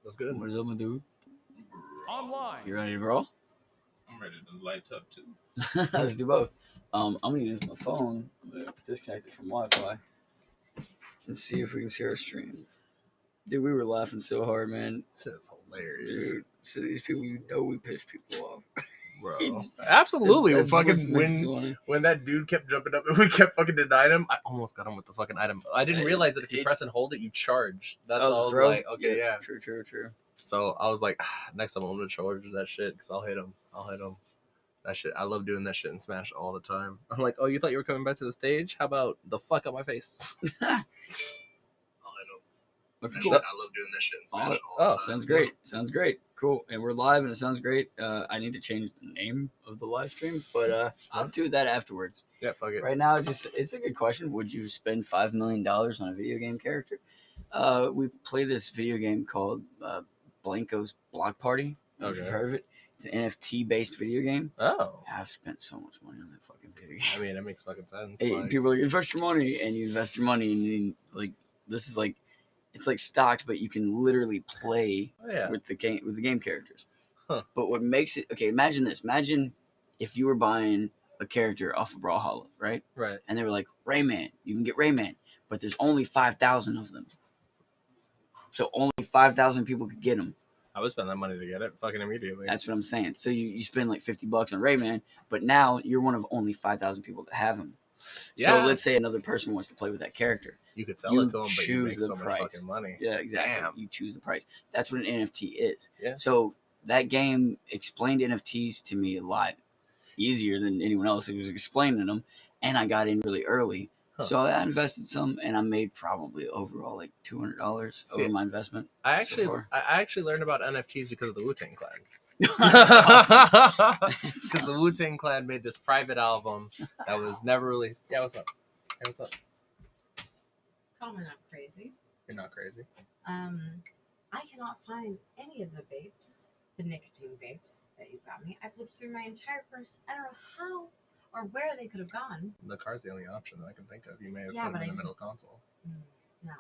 That's good. What is up, my dude? Online. You ready, bro? I'm ready to light up too. Let's do both. I'm gonna use my phone. I'm gonna disconnect it from Wi-Fi and see if we can see our stream. Dude, we were laughing so hard, man. Shit's hilarious. Dude, so these people, we piss people off. Bro. Absolutely. That's Fucking what's funny. when that dude kept jumping up and we kept fucking denying him, I almost got him with the fucking item. I didn't realize that if you press and hold it, you charge. That's all I was like, okay, yeah. True. So I was like, next time I'm gonna charge that shit because I'll hit him. That shit, I love doing that shit in Smash all the time. I'm like, oh, you thought you were coming back to the stage? How about the fuck out my face? Cool. I love doing this shit in Smash all the time. Sounds great. Cool. And we're live, and it sounds great. I need to change the name of the live stream, but I'll do that afterwards. Yeah, fuck it. Right now, it's a good question. Would you spend $5 million on a video game character? We play this video game called Blanco's Block Party. If you've heard of it. It's an NFT-based video game. Oh. I've spent so much money on that fucking video game. I mean, it makes fucking sense. People are like, invest your money, and you invest your money, and then, like, this is like, it's like stocks, but you can literally play with the game characters. Huh. But what makes it okay? Imagine this. Imagine if you were buying a character off of Brawlhalla, right? Right. And they were like, Rayman, you can get Rayman, but there's only 5,000 of them. So only 5,000 people could get them. I would spend that money to get it fucking immediately. That's what I'm saying. So you spend like $50 on Rayman, but now you're one of only 5,000 people that have him. Yeah. So let's say another person wants to play with that character. You could sell it to them, but you make so much fucking money. Yeah, exactly. Damn. You choose the price. That's what an NFT is. Yeah. So that game explained NFTs to me a lot easier than anyone else who was explaining them, and I got in really early. Huh. So I invested some, and I made probably overall like $200 over my investment. I actually learned about NFTs because of the Wu-Tang Clan. Awesome. Because the Wu-Tang Clan made this private album that was never released. Yeah, what's up? Hey, what's up? Call me not crazy. You're not crazy. I cannot find any of the vapes, the nicotine vapes that you got me. I've looked through my entire purse. I don't know how or where they could have gone. The car's the only option that I can think of. You may have put them in the middle console. No.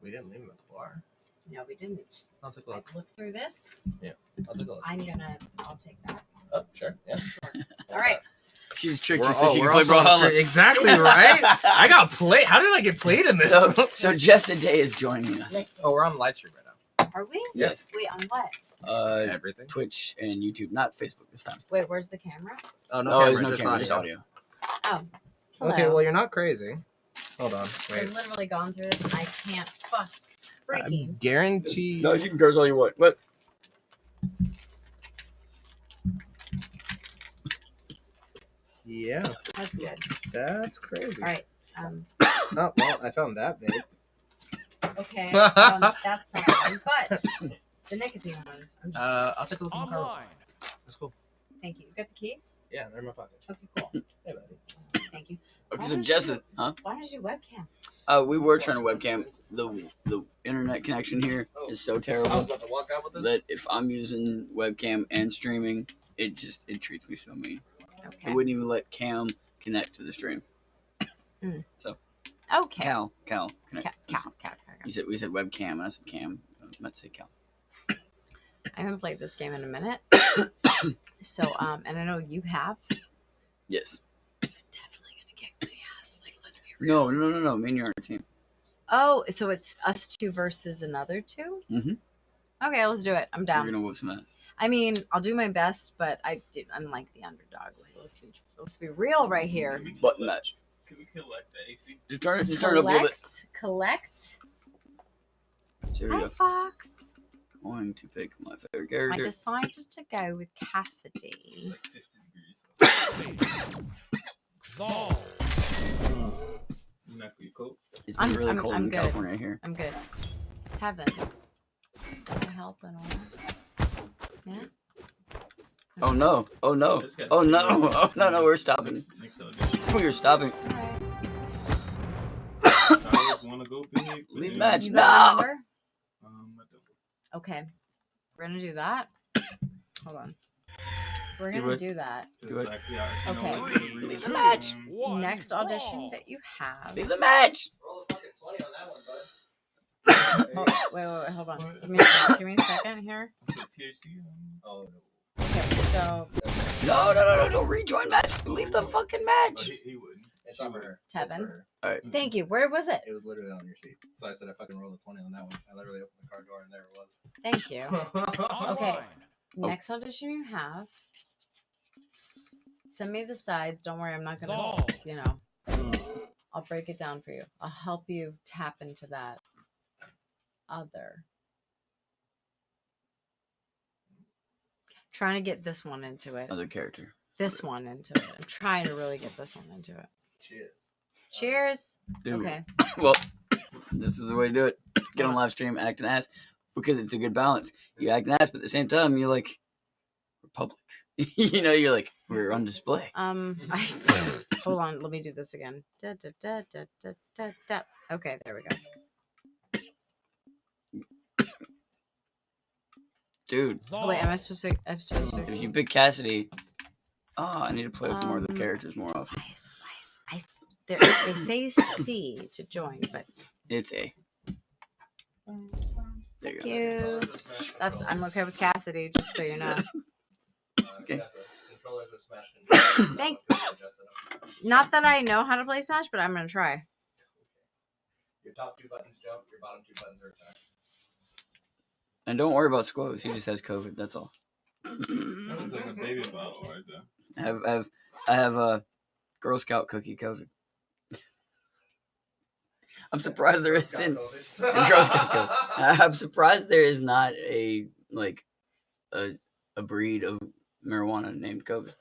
We didn't leave them at the bar. No, we didn't. I'll take a look. I've looked through this. Yeah, I'll take a look. I'll take that. Oh, sure. Yeah, sure. All right. She's tricked you so she can play also Brawlhalla. Exactly right. I got played. How did I get played in this? So Jessa Day is joining us. Listen. Oh, we're on live stream right now. Are we? Yes. Wait, on what? Everything. Twitch and YouTube, not Facebook this time. Wait, where's the camera? Oh, no, No, camera, there's no just camera, audio. just audio. Oh. Hello. Okay, well, you're not crazy. Hold on. Wait. I've literally gone through this and I can't freaking. Guarantee. No, you can curse all you want. What? Yeah, That's good. that's crazy. All right. Oh, well, I found that big. Okay. That's not fun, but the nicotine ones. I'm just. I'll take a look at the car. Online. That's cool. Thank you. You got the keys? Yeah, they're in my pocket. Okay, cool. Hey, buddy. Thank you. Okay, so Jessa, huh? Why did you webcam? We were trying to webcam. The internet connection here is so I was terrible about to walk out with this. that if I'm using webcam and streaming, it treats me so mean. Okay. It wouldn't even let Cam connect to the stream. So Okay. Cal connect. Cal. We said webcam, and I said Cam. I meant to say Cal. I haven't played this game in a minute. So, and I know you have. Yes. Definitely gonna kick my ass. Like, let's be real. No. Me and you are on a team. Oh, so it's us two versus another two? Mm-hmm. Okay, let's do it. I'm We're down. gonna whoop some ass. I mean, I'll do my best, but I'm like the underdog. Like, let's be real right here. Button match. Can we collect the AC? Just turn it up a little bit. Collect. So here we Hi, go. Fox. Going to pick my favorite I character. decided to go with Cassidy. Like 50 degrees. Ball. Not your coat. It's been really I'm cold in good. California here. I'm good. Tevin. Can I help at all? Yeah? Oh no! Oh no! Oh no! Oh no! We're stopping. Next audition. We are stopping. Alright. I always want to go big. but Leave then- match. You got a number? I don't. Okay. We're gonna do that. Hold on. We're Do gonna it. do that. Just Do it. like, yeah, I can Okay. always go to Leave read the two, match. and- Next audition that you have. Leave the match. Roll a fucking 20 on that one, bud. Wait, hold on. What? Give me a second here. What's that, THC? Oh Okay, so No, rejoin match. Leave the fucking Oh, match. he wouldn't. it's She on would. her. It's Tevin. for her. thank you. Where was it? It was literally on your seat. So I said if I can roll a 20 on that one, I literally opened the car door and there it was. Thank you. Okay. Online. Next audition you have. Send me the sides. Don't worry, I'm not gonna. Solve. You know, I'll break it down for you. I'll help you tap into that other. Trying to get this one into it. Other character. This one into it. I'm trying to really get this one into it. Cheers. Cheers. Dude. Okay. Well, this is the way to do it. Get on live stream, acting ass, because it's a good balance. You act ass, but at the same time, you're like Republic. You know, you're like we're on display. Hold on. Let me do this again. Da, da, da, da, da, da, da. Okay, there we go. Dude, Oh, wait, am I supposed to? I'm supposed to. if you pick Cassidy, I need to play with more of the characters more often. Ice. They say C to join, but It's A. There you thank go. you. I'm okay with Cassidy, just so you know. Okay. Controllers are smashed. Thank- Not that I know how to play Smash, but I'm gonna try. Your top 2 buttons jump, your bottom 2 buttons are attack. And don't worry about Squoze. He just has COVID. That's all. That was like a baby bottle right there. I have a Girl Scout cookie COVID. I'm surprised there isn't. Girl Scout COVID. I'm surprised there is not a breed of marijuana named COVID.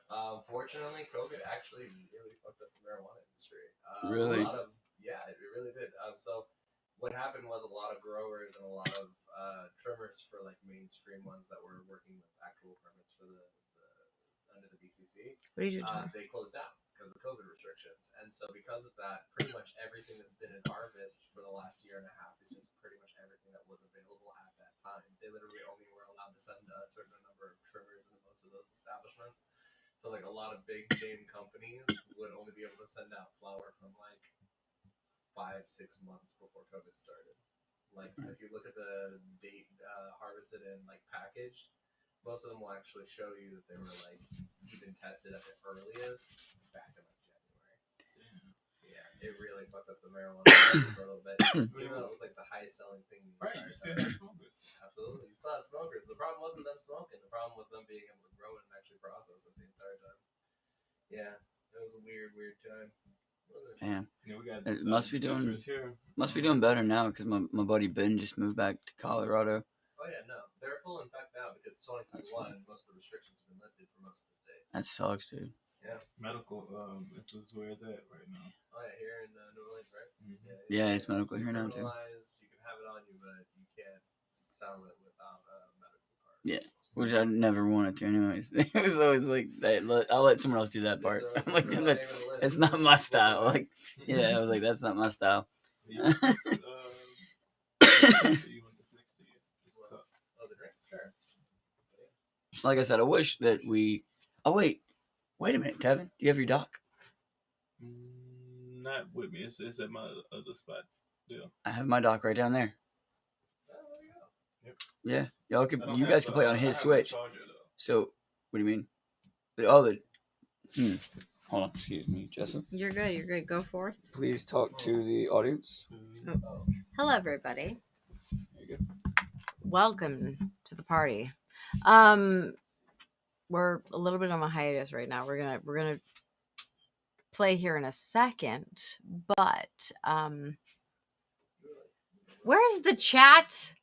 Fortunately, COVID actually really fucked up the marijuana industry. Really? It really did. So what happened was a lot of growers and a lot of trimmers for like mainstream ones that were working with actual permits for the under the BCC, What did you do? they closed down because of COVID restrictions. And so because of that, pretty much everything that's been in harvest for the last year and a half is just pretty much everything that was available at that time. They literally only were allowed to send a certain number of trimmers into most of those establishments. So like a lot of big name companies would only be able to send out flour from like 5-6 months before COVID started. Like if you look at the date harvested and like packaged, most of them will actually show you that they were like even tested at the earliest back in like January. Yeah, it really fucked up the marijuana industry for a little bit. Even though it was like the highest selling thing. Right, you still have smokers. Absolutely, you still had smokers. The problem wasn't them smoking. The problem was them being able to grow it and actually process it the entire time. Yeah, it was a weird time. Man, Yeah, we got it must be doing here. better now because my buddy Ben just moved back to Colorado. Oh yeah, no, they're full in fact now because 2021 most of the restrictions have been lifted for most of the states. That sucks, dude. Yeah. Medical, this is where it's at right now. Oh yeah, here in New Orleans, right? Mm-hmm. Yeah, it's medical here now too. Criminalized, you can have it on you, but you can't sell it without a medical card. Yeah. Which I never wanted to, anyways. It was always like, I'll let someone else do that part. I'm like, it's not my style. Like, yeah, I was like, that's not my style. You want this, you want this next to you? Just cup. Oh, the drink? Sure. Like I said, I wish that we. Oh wait a minute, Tevin. Do you have your doc? Not with me. It's at my other spot. Yeah. I have my doc right down there. Oh, there you go. Yeah, y'all I could. don't You have, guys can play on I his have a Switch. charger, though. So, what do you mean? Oh, hold on. Excuse me, Jessa. You're good. Go forth. Please talk to the audience. Hello, everybody. There you go. Welcome to the party. We're a little bit on a hiatus right now. We're gonna play here in a second, but where's the chat?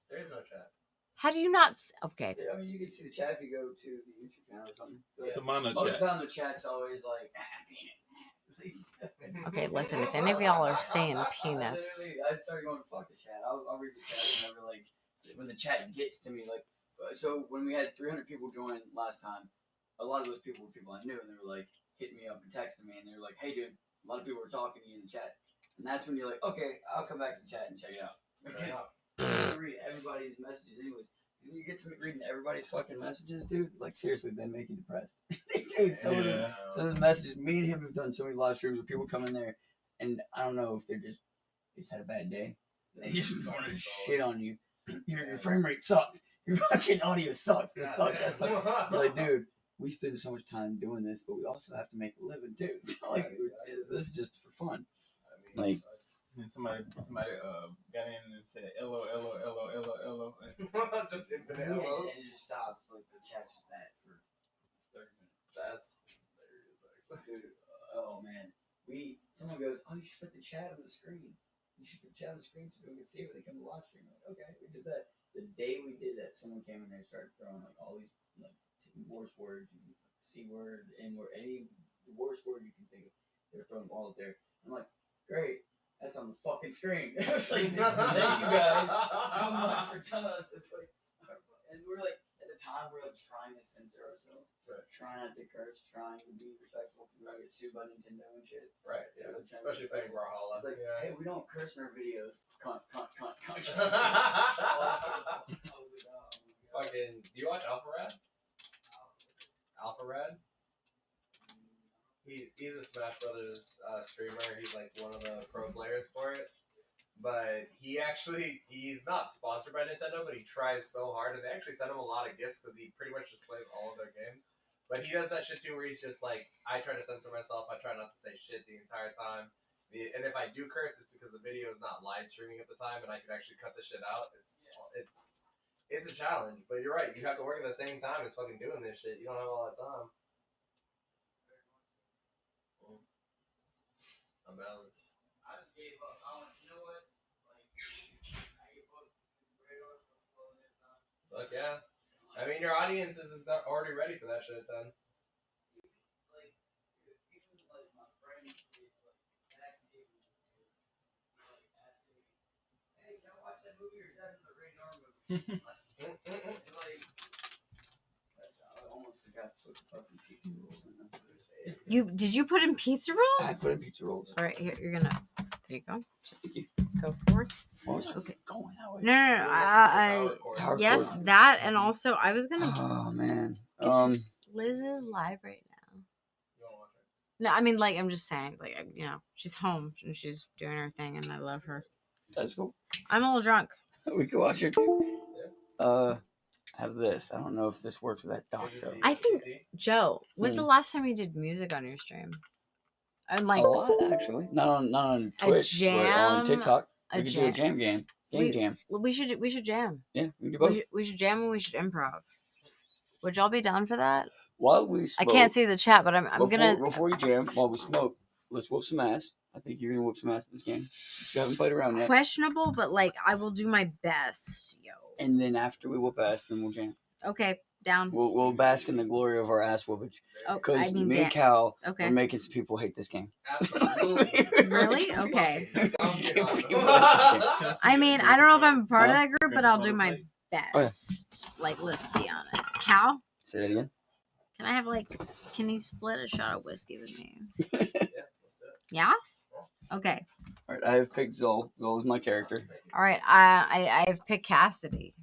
There is no chat. How do you not? Okay. I mean, you can see the chat if you go to the YouTube channel or something. It's a mono Most of chat. the time, the chat's always like, penis. Please. Okay, listen. If any of y'all are saying penis, I started going, fuck the chat. I'll read the chat whenever, like, when the chat gets to me. Like, so when we had 300 people join last time, a lot of those people were people I knew, and they were like hitting me up and texting me, and they were like, hey, dude, a lot of people were talking to you in the chat. And that's when you're like, okay, I'll come back to the chat and check it out. Okay. I read everybody's messages anyways. When you get to reading everybody's fucking messages, dude, like seriously, they make you depressed. Dude, some of the messages, me and him have done so many live streams where people come in there, and I don't know if they just had a bad day, They just want to shit on you. Your frame rate sucks. Your fucking audio sucks. This sucks. That sucks. You're like, dude, we spend so much time doing this, but we also have to make a living too. So like, this is just for fun. Like, somebody got in and said LO. Just infinite L's. And it just stops. Like the chat's just that for 30 minutes. That's hilarious. Dude, oh man. Someone goes, oh, you should put the chat on the screen. You should put the chat on the screen so people can see it when they come to live stream. Like, okay, we did that. The day we did that, someone came in there and started throwing like all these like worst words, C word, N word, any the worst word you can think of. They're throwing them all up there. I'm like, great. That's on the fucking screen. It's like, thank you guys so much for telling us. It's like, and we're like, at the time, we're like trying to censor ourselves, trying not to curse, trying to be respectful because we're not get sued by Nintendo and shit. Right. So Yeah. we're Especially playing Brawlhalla. It's like, hey, we don't curse in our videos. Cunt. Fucking, do you watch Alpharad? Alpharad? He's a Smash Brothers streamer. He's like one of the pro players for it. But he's not sponsored by Nintendo, but he tries so hard. And they actually send him a lot of gifts because he pretty much just plays all of their games. But he does that shit too where he's just like, I try to censor myself. I try not to say shit the entire time. And if I do curse, it's because the video is not live streaming at the time and I can actually cut the shit out. It's a challenge. But you're right. You have to work at the same time as fucking doing this shit. You don't have all that time. A balance. I just gave up. You know what? Like, I gave up. Fuck yeah. I mean, your audience is already ready for that shit then. Like, even like my friends, like, actually, like, asking me, hey, can I watch that movie or is that the Rated R movie? Like, I almost forgot to put the fucking pizza rolls in. Did you put in pizza rolls? I put in pizza rolls. All right, here you're gonna. There you go. Thank you. Go for it. What was I Okay. going that way? No. I Power yes, cord. that and also I was gonna. Oh man. Liz is live right now. You wanna watch it? No, I mean like I'm just saying like she's home and she's doing her thing and I love her. That's cool. I'm a little drunk. We could watch it too. I have this. I don't know if this works with that doc though. I think Joe, when's the last time you did music on your stream? And like a lot actually. Not on Twitch, but on jam, TikTok. a We could do a jam game. Jam. we should jam. Yeah, we can do both. We should jam and we should improv. Would y'all be down for that? While we smoke, I can't see the chat, but I'm gonna. Before you jam, while we smoke, let's whoop some ass. I think you're gonna whoop some ass in this game. You haven't played around yet. Questionable, but like I will do my best, yo. And then after we whoop ass, then we'll jam. Okay, down. We'll bask in the glory of our ass whoopage. Oh, Because I mean, me and Cal okay. are making some people hate this game. Absolutely. Really? Okay. I I mean, I don't know if I'm a part of Huh? that group, but I'll do my best. Like, let's be honest. Cal, Say that again. can I have can you split a shot of whiskey with me? Yeah, let's do it. Yeah? Okay. All right, I have picked Zol. Zol is my character. All right. I've picked Cassidy.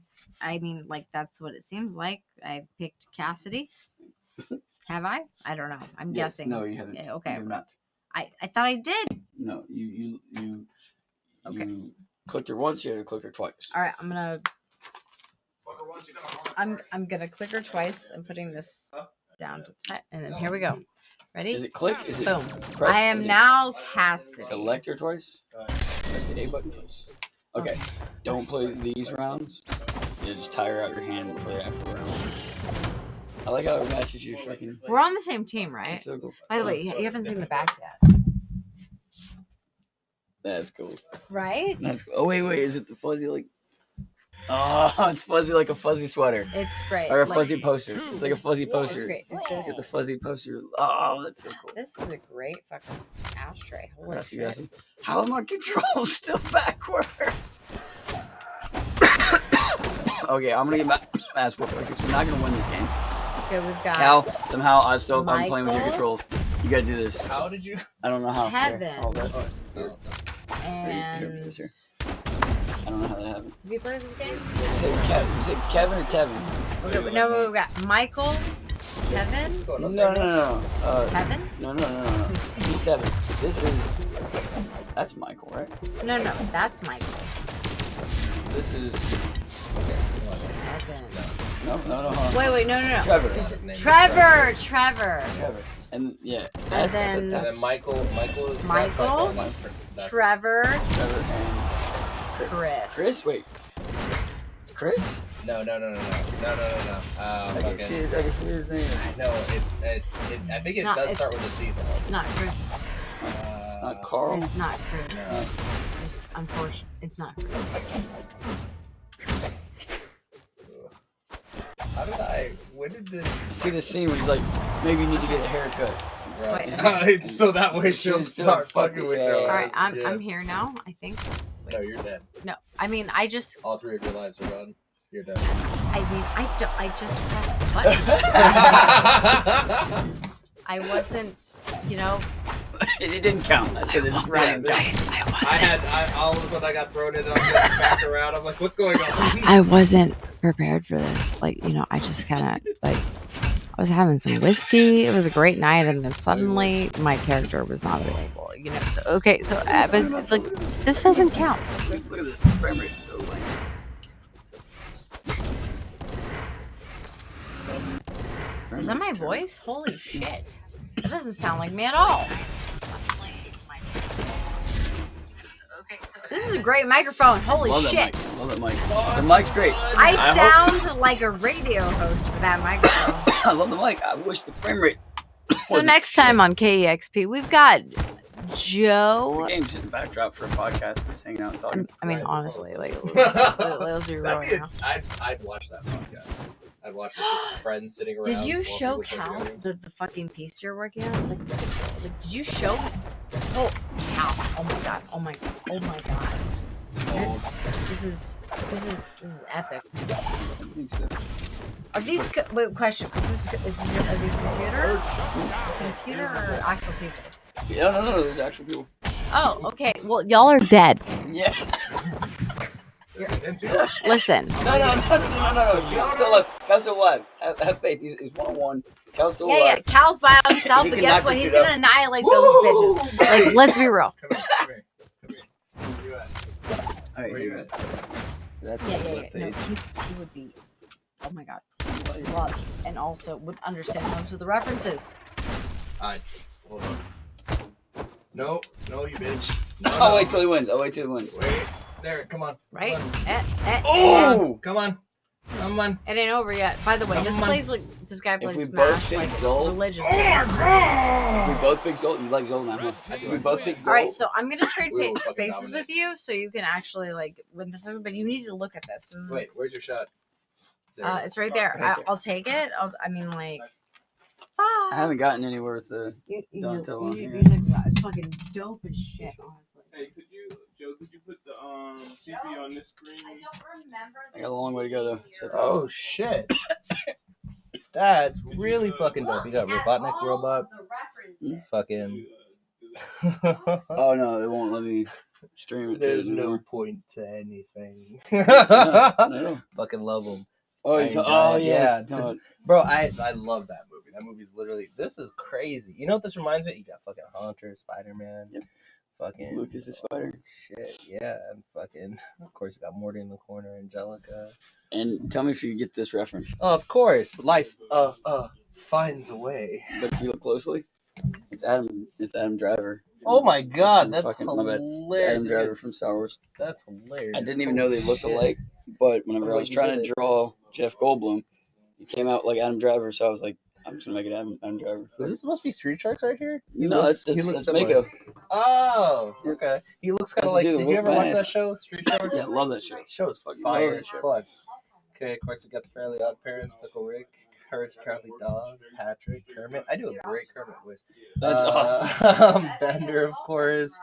I mean, like, that's what it seems like. I picked Cassidy. Have I? I don't know. I'm Yes, guessing. No, you haven't. Yeah, okay. You have not. I thought I did. No, you Okay. you clicked her once. You had to click her twice. All right. I'm gonna Fucker wants you to- I'm gonna click her twice. I'm putting this down to the side, and then here we go. Ready? Is it click? Is it Boom. press? I am Is it now Cassidy. select her twice? Press the A button twice. Okay. Don't play these rounds. You just tire out your hand before the actual round. I like how it matches your freaking. We're on the same team, right? That's so cool. By the way, you haven't seen the back yet, That's cool. right? That's cool. Oh wait, is it the fuzzy like? Oh, it's fuzzy like a fuzzy sweater It's great. or a Like, fuzzy poster. It's like a fuzzy It's poster. great. It's Get the this. fuzzy poster. Oh, that's so cool. This is a great fucking ashtray. Holy Grassy, shit. grassy. How are my controls still backwards? Okay, I'm gonna get my ass whooped. Okay, so I'm not gonna win this game. Okay, we've got Cal, somehow I'm playing with your Michael? controls. You gotta do this. How did you? I don't know how. Kevin. Here, hold that. and. this here. I don't know how that happened. Have you played this game? You say Kevin or Tevin? Okay, but no, we've got Michael, Kevin, No. Kevin. No. He's Tevin. This is. That's Michael, right? No, that's Michael. This is. Okay, come on, guys. Second. No. Hold on. Wait, no. Trevor. Trevor. Trevor. And yeah. And then- And then Michael is that's Michael, that's- Trevor, Trevor and Chris. Chris. Wait. It's Chris. No. I can Fucking. see his name. No, I think It's it not- does it's- start with a C though. It's not Chris. Not Carl. It's not Chris. No. It's unfortunate. It's not Chris. How did I? When did this? You see the scene where he's like, maybe you need to get a haircut. Right. So that way she'll She's start still fucking with fucking- your yeah. All right, ass. I'm here now. I think. No, you're dead. No, I mean I just. All 3 of your lives are gone. You're dead. I just pressed the button. I wasn't. It didn't count. I said it's right. I all of a sudden I got thrown in and I'm getting smacked around. I'm like, what's going on? I wasn't prepared for this. Like, I just kind of I was having some whiskey. It was a great night, and then suddenly my character was not available. So okay, so I was like, this doesn't count. Look at this. The frame rate is so lame. Is that my voice? Holy shit! That doesn't sound like me at all. This is a great microphone. Holy Love shit! that mic. Love that mic. The mic's great. I hope- sound like a radio host with that microphone. I love the mic. I wish the frame rate. So wasn't next shit. time on KEXP, we've got The Joe. game's just a backdrop for a podcast. We're just hanging out and talking. I mean, Right, honestly, that's like, all. let's be real That'd right be now. I'd watch that podcast. I'd watch like just friends sitting around. Did you while show people play Cal video the fucking piece you're working on? Like, did you show? Oh, Cal! Oh my god! Oh my god! Oh my god! games. This is epic. I think so. Are these wait? Question: are these computer or actual people? Yeah, no. There's actual people. Oh, okay. Well, y'all are dead. Yeah. Listen. No. Cal's still alive. Cal's still alive. Have faith. He's 1-on-1. Cal's still Yeah. alive. Cal's by himself, He but can guess knock what? the He's dude gonna out. annihilate those bitches. Like, let's be real. Come here. Where you at? All right, Where you at? That's Yeah. that's No, faith. he would be. Oh my god. He loves and also would understand most of the references. Alright. Hold on. No, you bitch. No, I'll wait till he wins. Wait. There, come on. Right? Come Oh! Come on. It ain't over yet. By the way, this Come on. plays like this guy If plays we Smash both pick like Zol- religiously. If we both pick Zol, you like Zol now, huh? If we both pick Zol. All right, so I'm gonna trade We will fucking spaces dominate. with you, so you can actually like win this. But you need to look at this. This is, Wait, where's your shot? There. it's right there. Right there. I'll take it. I mean, like. I haven't gotten anywhere with the. You Donatello on here. it's fucking dope as shit, honestly. Hey, Joe, could you put the TV on this screen? I don't remember. I got a long way to go though. So- Oh shit. That's really fucking dope. You got Robotnik robot. Fucking. Oh no, it won't let me stream it. There's to no anymore. point to anything. No. Fucking love them. Oh, I you enjoy oh it, yes. yeah. No, Bro, I love that movie. That movie's literally, this is crazy. You know what this reminds me of? You got fucking Hunter, Spider-Man, Yep. fucking Lucas the Spider. shit, yeah, and fucking, of course you got Morty in the corner, Angelica. And tell me if you get this reference. Oh, of course, life, finds a way. But if you look closely, it's Adam Driver. Oh my god, From that's fucking- my bad. It's hilarious. Adam Driver from Star Wars. That's hilarious. I didn't even know they looked Shit. alike, but whenever Oh, I was you trying did to it. draw Jeff Goldblum, he came out like Adam Driver, so I was like, I'm just gonna make it Adam Driver. Is this supposed to be Street Sharks right here? No, that's similar. Mako. Oh, okay. He looks kind of Has to like, do the did you ever Wolfman watch ass. that show, Street Sharks? Yeah, I love that show. Show is Fucking fire love as that fuck. Okay, of course we got the Fairly Odd Parents, Pickle Rick, Courage the Cowardly Dog, Patrick, Kermit. I do a great Kermit voice. That's awesome. Bender, of course.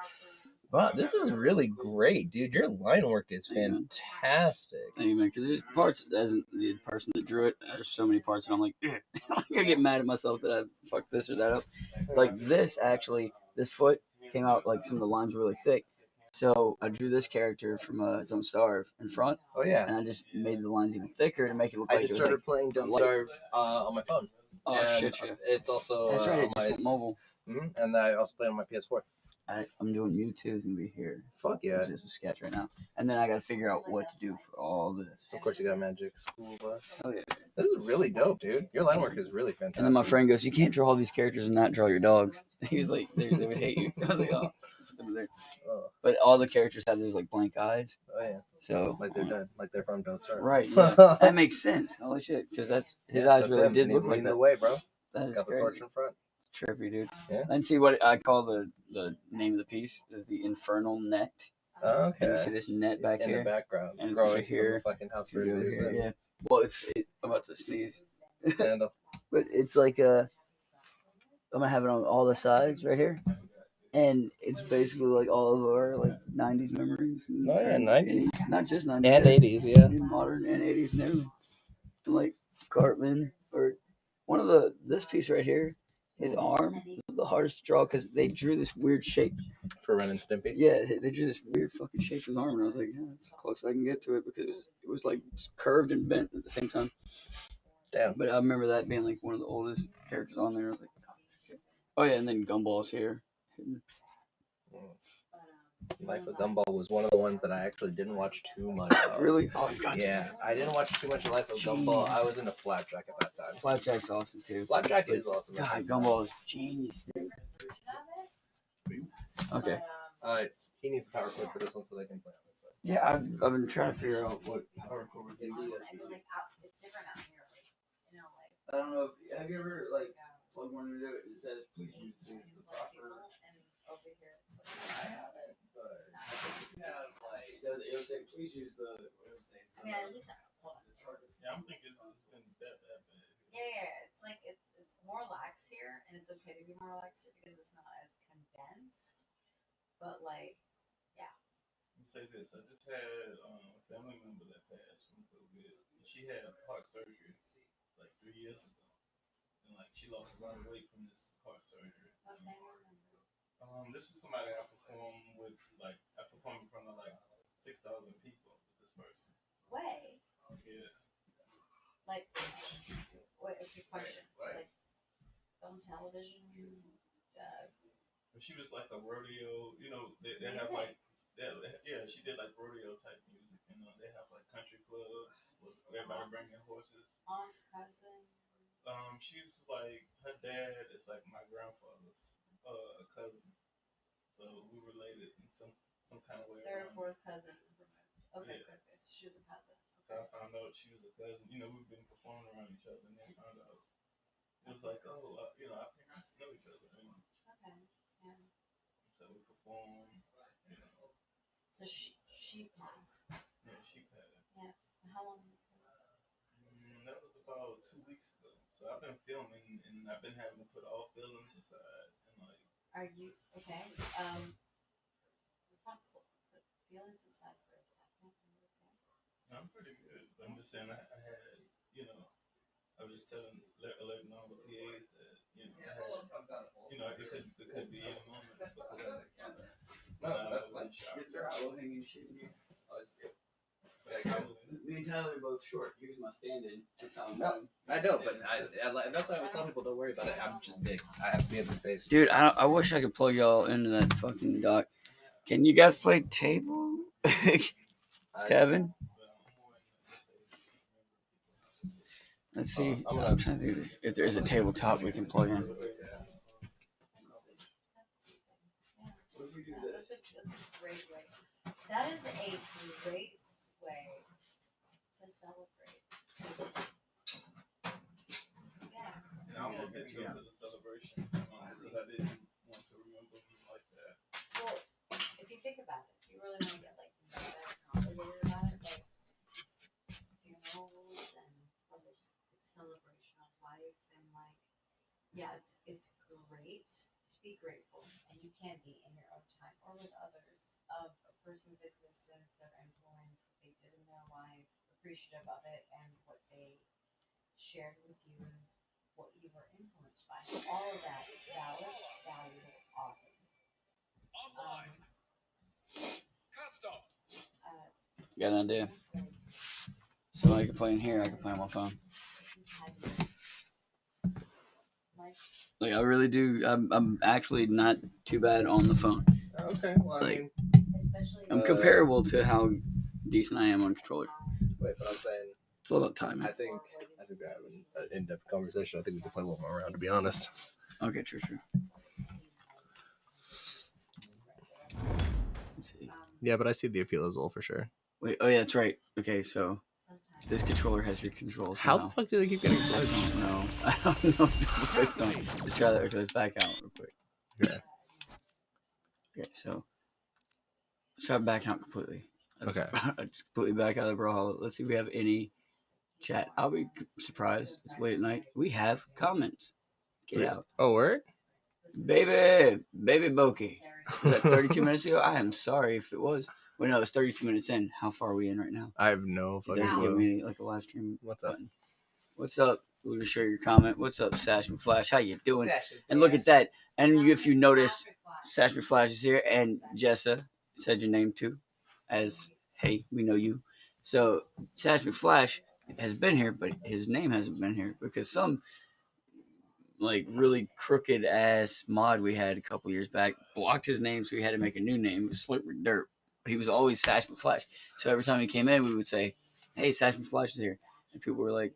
Wow, this is really great, dude. Your line work is fantastic. Thank you, man. Because there's parts, as the person that drew it, there's so many parts, and I'm like, I get mad at myself that I fucked this or that up. Like this, actually, this foot came out like some of the lines were really thick. So I drew this character from Don't Starve in front, Oh yeah. and I just made the lines even thicker to make it look I like just it was started like, playing Don't light. Starve on my phone. oh And shit, yeah. It's also That's right, on it my just went mobile. and I also play on my PS4. I'm doing Mewtwo's gonna be here. Fuck yeah. It's just a sketch right now, and then I gotta figure out what to do for all this. Of course, you got Magic School Bus. Oh yeah. This is really dope, dude. Your line work is really fantastic. And then my friend goes, "You can't draw all these characters and not draw your dogs." He was like, "They would hate you." I was like, "Oh." Oh, But all the characters have those like blank eyes, oh yeah. so Like they're dead. Like they're from Don't Starve. right, yeah, that makes sense. Holy shit, because that's his eyes That's really him. did And he's look like leading that. the way, bro. That is Got the crazy. torch in front. Trippy, dude. Yeah. And see what I call the name of the piece is the Infernal Net. Oh, And you okay. see this net back In here? the background. And it's growing over here. From the fucking house See it over Invaders here? in. Yeah. Well, I'm about to sneeze. Handle. But it's like I'm gonna have it on all the sides right here, and it's basically like all of our like '90s memories. Oh, yeah, 90s. Not just '90s. And 80s, yeah. And modern and '80s and everything. And like Cartman or this piece right here, his arm was the hardest to draw because they drew this weird shape. For Ren and Stimpy. Yeah, they drew this weird fucking shape of his arm, and I was like, yeah, that's as close as I can get to it because it was like curved and bent at the same time. Damn. But I remember that being like one of the oldest characters on there. I was like, oh yeah, and then Gumball's here. Life of Gumball was one of the ones that I actually didn't watch too much of. Really? Oh god. Yeah, I didn't watch too much of Life of Gumball. I was into Flapjack at that time. Flapjack's awesome too. Flapjack is awesome. God, Gumball is genius, dude. Okay. He needs a power cord for this one so they can play on this side. Yeah, I've been trying to figure out what power cord would be. It's like it's different out here, like you know, like I don't know. Have you ever like plug one into it and it says please use the proper? and over here it's like I haven't, but It'll say please use the. I mean at least hold on. Yeah, I'm thinking it's been that bad. Yeah, it's like it's more lax here, and it's okay to be more lax here because it's not as condensed. But like, Let me say this: I just had a family member that passed from COVID. She had heart surgery like 3 years ago, and like she lost a lot of weight from this heart surgery. This was somebody I performed with, like I performed in front of like 6,000 people with this person. way Yeah. like wait, it's a question. Like film, television, But she was like a rodeo, you know, they have music. like, yeah, she did like rodeo type music, you know, they have like country clubs with everybody bringing horses. Aunt, cousin. She's like, her dad is like my grandfather's cousin, so we related in some kind of way. Third or around. fourth cousin. Okay, Yeah. good. So she was a cousin. So I found out she was a cousin. You know, we've been performing around each other, and then I found out it was like, oh, you know, our parents know each other. You know? Okay. Yeah. So we performed. You know, So she passed. yeah, she passed. How long? That was about 2 weeks ago. So I've been filming, and I've been having to put all feelings aside, and like. Are you okay? Let's not put feelings aside for a second. I'm pretty good. But I'm just saying, I had, you know, I was just letting all the PAs that, you know, Yeah, someone comes out of you know, it could be any moment. No, that's fine. Yes, sir. I wasn't even shitting you. Oh, it's good. Me and Tyler are both short. He was my stand-in. That's how I'm No. doing. I know, but that's why I tell people don't worry about it. I'm just big. I have to be in the space. Dude, I wish I could plug y'all into that fucking dock. Can you guys play table? Tevin? Let's see. I'm trying to think if there's a tabletop we can plug in. That's a great way. That is a great way to celebrate. Yeah. And I almost didn't go to the celebration because I didn't want to remember me like that. Well, if you think about it, if you really want to get like complicated about it, like funerals and others, it's celebration of life and like, yeah, it's great to be grateful, and you can be in your own time or with others of a person's existence, their influence, what they did in their life, appreciative of it, and what they shared with you, what you were influenced by. All of that valid, valuable, awesome. Got an idea. So I can play in here. I can play on my phone. Like I really do. I'm actually not too bad on the phone. Okay, well, I Like- mean, I'm comparable to how decent I am on controller. wait, but I'm saying, It's all about timing. I think we're having an in-depth conversation. I think we can play a little more around, to be honest. Okay, true. Let's see. Yeah, but I see the appeal as well for sure. Wait, oh yeah, that's right. Okay, so this controller has your controls. How the now. fuck do they keep getting I switched? don't know. I don't know. Let's try that. Okay, let's back out real quick. Okay. Okay, so let's try to back out completely. Okay. Just completely back out of the Brawlhalla. Let's see if we have any chat. I'll be surprised. It's late at night. We have comments. Get Wait. out. Oh, word? Baby Bokeh. Was that 32 minutes ago? I am sorry if it was. Wait, no, it's 32 minutes in. How far are we in right now? I have no It fucking doesn't give clue. me like a live stream. What's up? button. What's up? We'll just show your comment. What's up, Sash McFlash? How you doing? And look at that. And if you notice, Sash McFlash is here, and Jessa said your name too, as hey, we know you. So Sash McFlash has been here, but his name hasn't been here because some like really crooked ass mod we had a couple years back blocked his name, so we had to make a new name. It was Slippery Dirt. But he was always Sash McFlash. So every time he came in, we would say, "Hey, Sash McFlash is here," and people were like,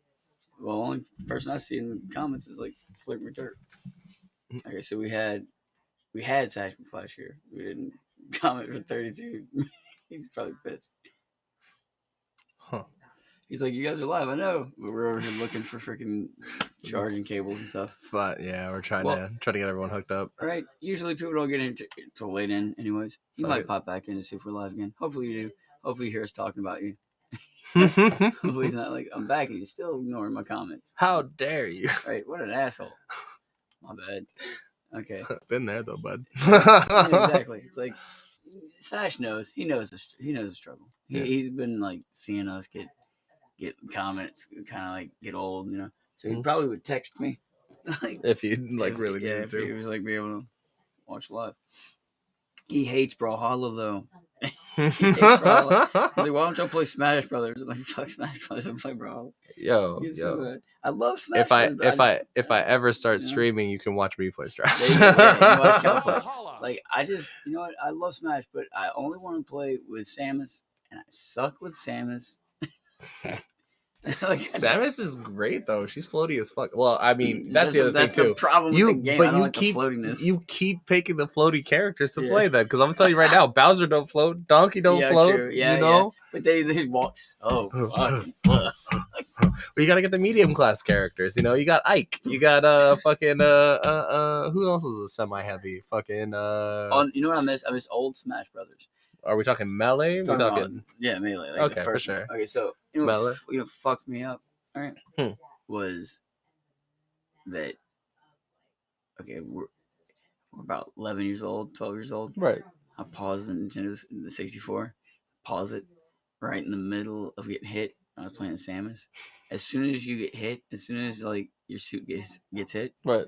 "Well, the only person I see in the comments is like Slippery Dirt." Okay, so we had Sash McFlash here. We didn't comment for 32. He's probably pissed. Huh. He's like, "You guys are live, I know." But we're over here looking for freaking charging cables and stuff. But yeah, we're trying Well- to get everyone hooked up. All right. Usually people don't get in until late in, anyways. You Fuck might it. pop back in to see if we're live again. Hopefully you do. Hopefully you hear us talking about you. Hopefully he's not like, "I'm back," and he's still ignoring my comments. How dare you? Right? What an asshole. My bad. Okay. Been there though, bud. Yeah, exactly. It's like Sash knows. He knows the struggle. Yeah. He's been like seeing us get comments, kind of like get old, you know. So he Mhm. probably would text me, like If you like really yeah, needed if he to. was like be able to watch live. He hates Brawlhalla though. He's like, "Why don't you play Smash Brothers?" I'm like, "Fuck Smash Brothers, I play Brawlhalla." Yo, He's so yo. good. I love Smash Brothers. but If I ever start Yeah. streaming, you can watch me play Strash. There you go. Yeah, you watch Cal play. Like I just, you know what? I love Smash, but I only want to play with Samus, and I suck with Samus. Like, Samus is great though. She's floaty as fuck. Well, I mean, that's the other that's thing the too. problem with the game. But I don't you like keep the floatiness. you keep picking the floaty characters to Yeah. play that because I'm gonna tell you right now, Bowser don't float, Donkey don't Yeah, float. true. Yeah, you know, but they walk so fucking slow. but you gotta get the medium class characters. You know, you got Ike, you got fucking who else is a semi heavy? Fucking You know what I miss? I miss old Smash Brothers. are we talking melee? We're Talking talking. yeah, Melee. Like Okay, the for first sure. one. Okay, so you know, Melee. what fucked me up. All right, was that okay? We're about 11 years old, 12 years old. Right. I paused the Nintendo 64. Pause it right in the middle of getting hit. I was playing Samus. As soon as you get hit, as soon as like your suit gets hit, Right.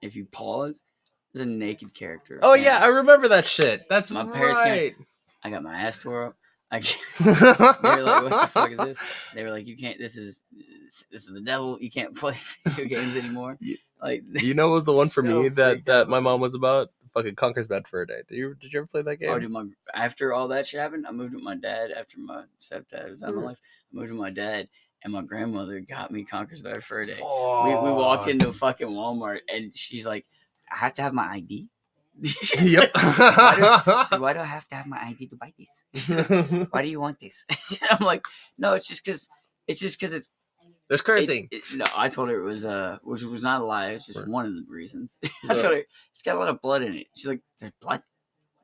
if you pause, there's a naked character. of Oh yeah, Samus. I remember that shit. That's My parents right. I got my ass tore up. They were like, "What the fuck is this?" They were like, "You can't. This is the devil. You can't play video games anymore." Like, You know, what was the one for So me that freaked out. my mom was about? Fucking Conker's Bad Fur Day. Did you ever play that game? oh, dude, after all that shit happened, I moved with my dad. After my stepdad was out of my life, I moved with my dad, and my grandmother got me Conker's Bad Fur Day. We walked into a fucking Walmart, and she's like, "I have to have my ID." Yep. Why do I have to have my ID to buy this? Why do you want this? I'm like, no, it's just because it's There's cursing. no, I told her it was which was not a lie. It's just Right. one of the reasons. I Yeah. told her it's got a lot of blood in it. She's like, "There's blood."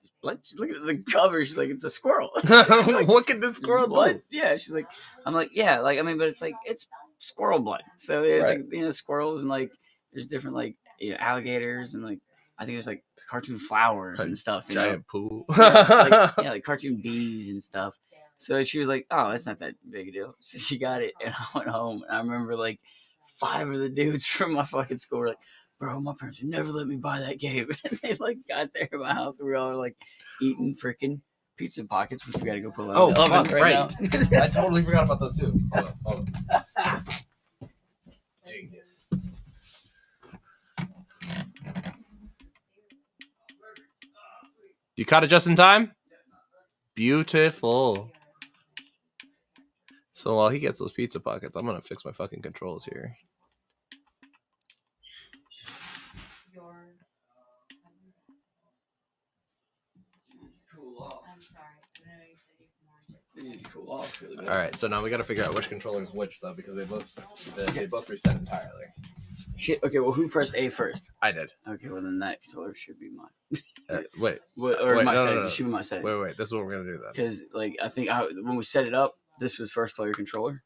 There's blood. She's looking at the cover. She's like, "It's a squirrel." She's like, What can this squirrel "What?" do? Yeah. She's like, I'm like, yeah, like I mean, but it's like it's squirrel blood. So there's Right. like squirrels and like there's different like alligators and like I think there's like cartoon flowers and stuff. You know? Giant pool. like cartoon bees and stuff. So she was like, "Oh, it's not that big a deal." So she got it, and I went home. And I remember like 5 of the dudes from my fucking school were like, "Bro, my parents would never let me buy that game." And they like got there at my house, and we all were like eating freaking pizza pockets, which we got to go put on Oh, the oven fuck, right. now. I totally forgot about those too. Hold on. Genius. You caught it just in time? Beautiful. So while he gets those pizza pockets, I'm gonna fix my fucking controls here. I'm sorry. I know you said you wanted They need to cool off really bad. All right, so now we gotta figure out which controller is which though, because they both reset entirely. Shit. Okay. Well, who pressed A first? I did. Okay. Well, then that controller should be mine. Wait, Or Wait, my no, no, settings. no. It should be my settings. wait. This is what we're gonna do then. Because like I think when we set it up, this was first player controller.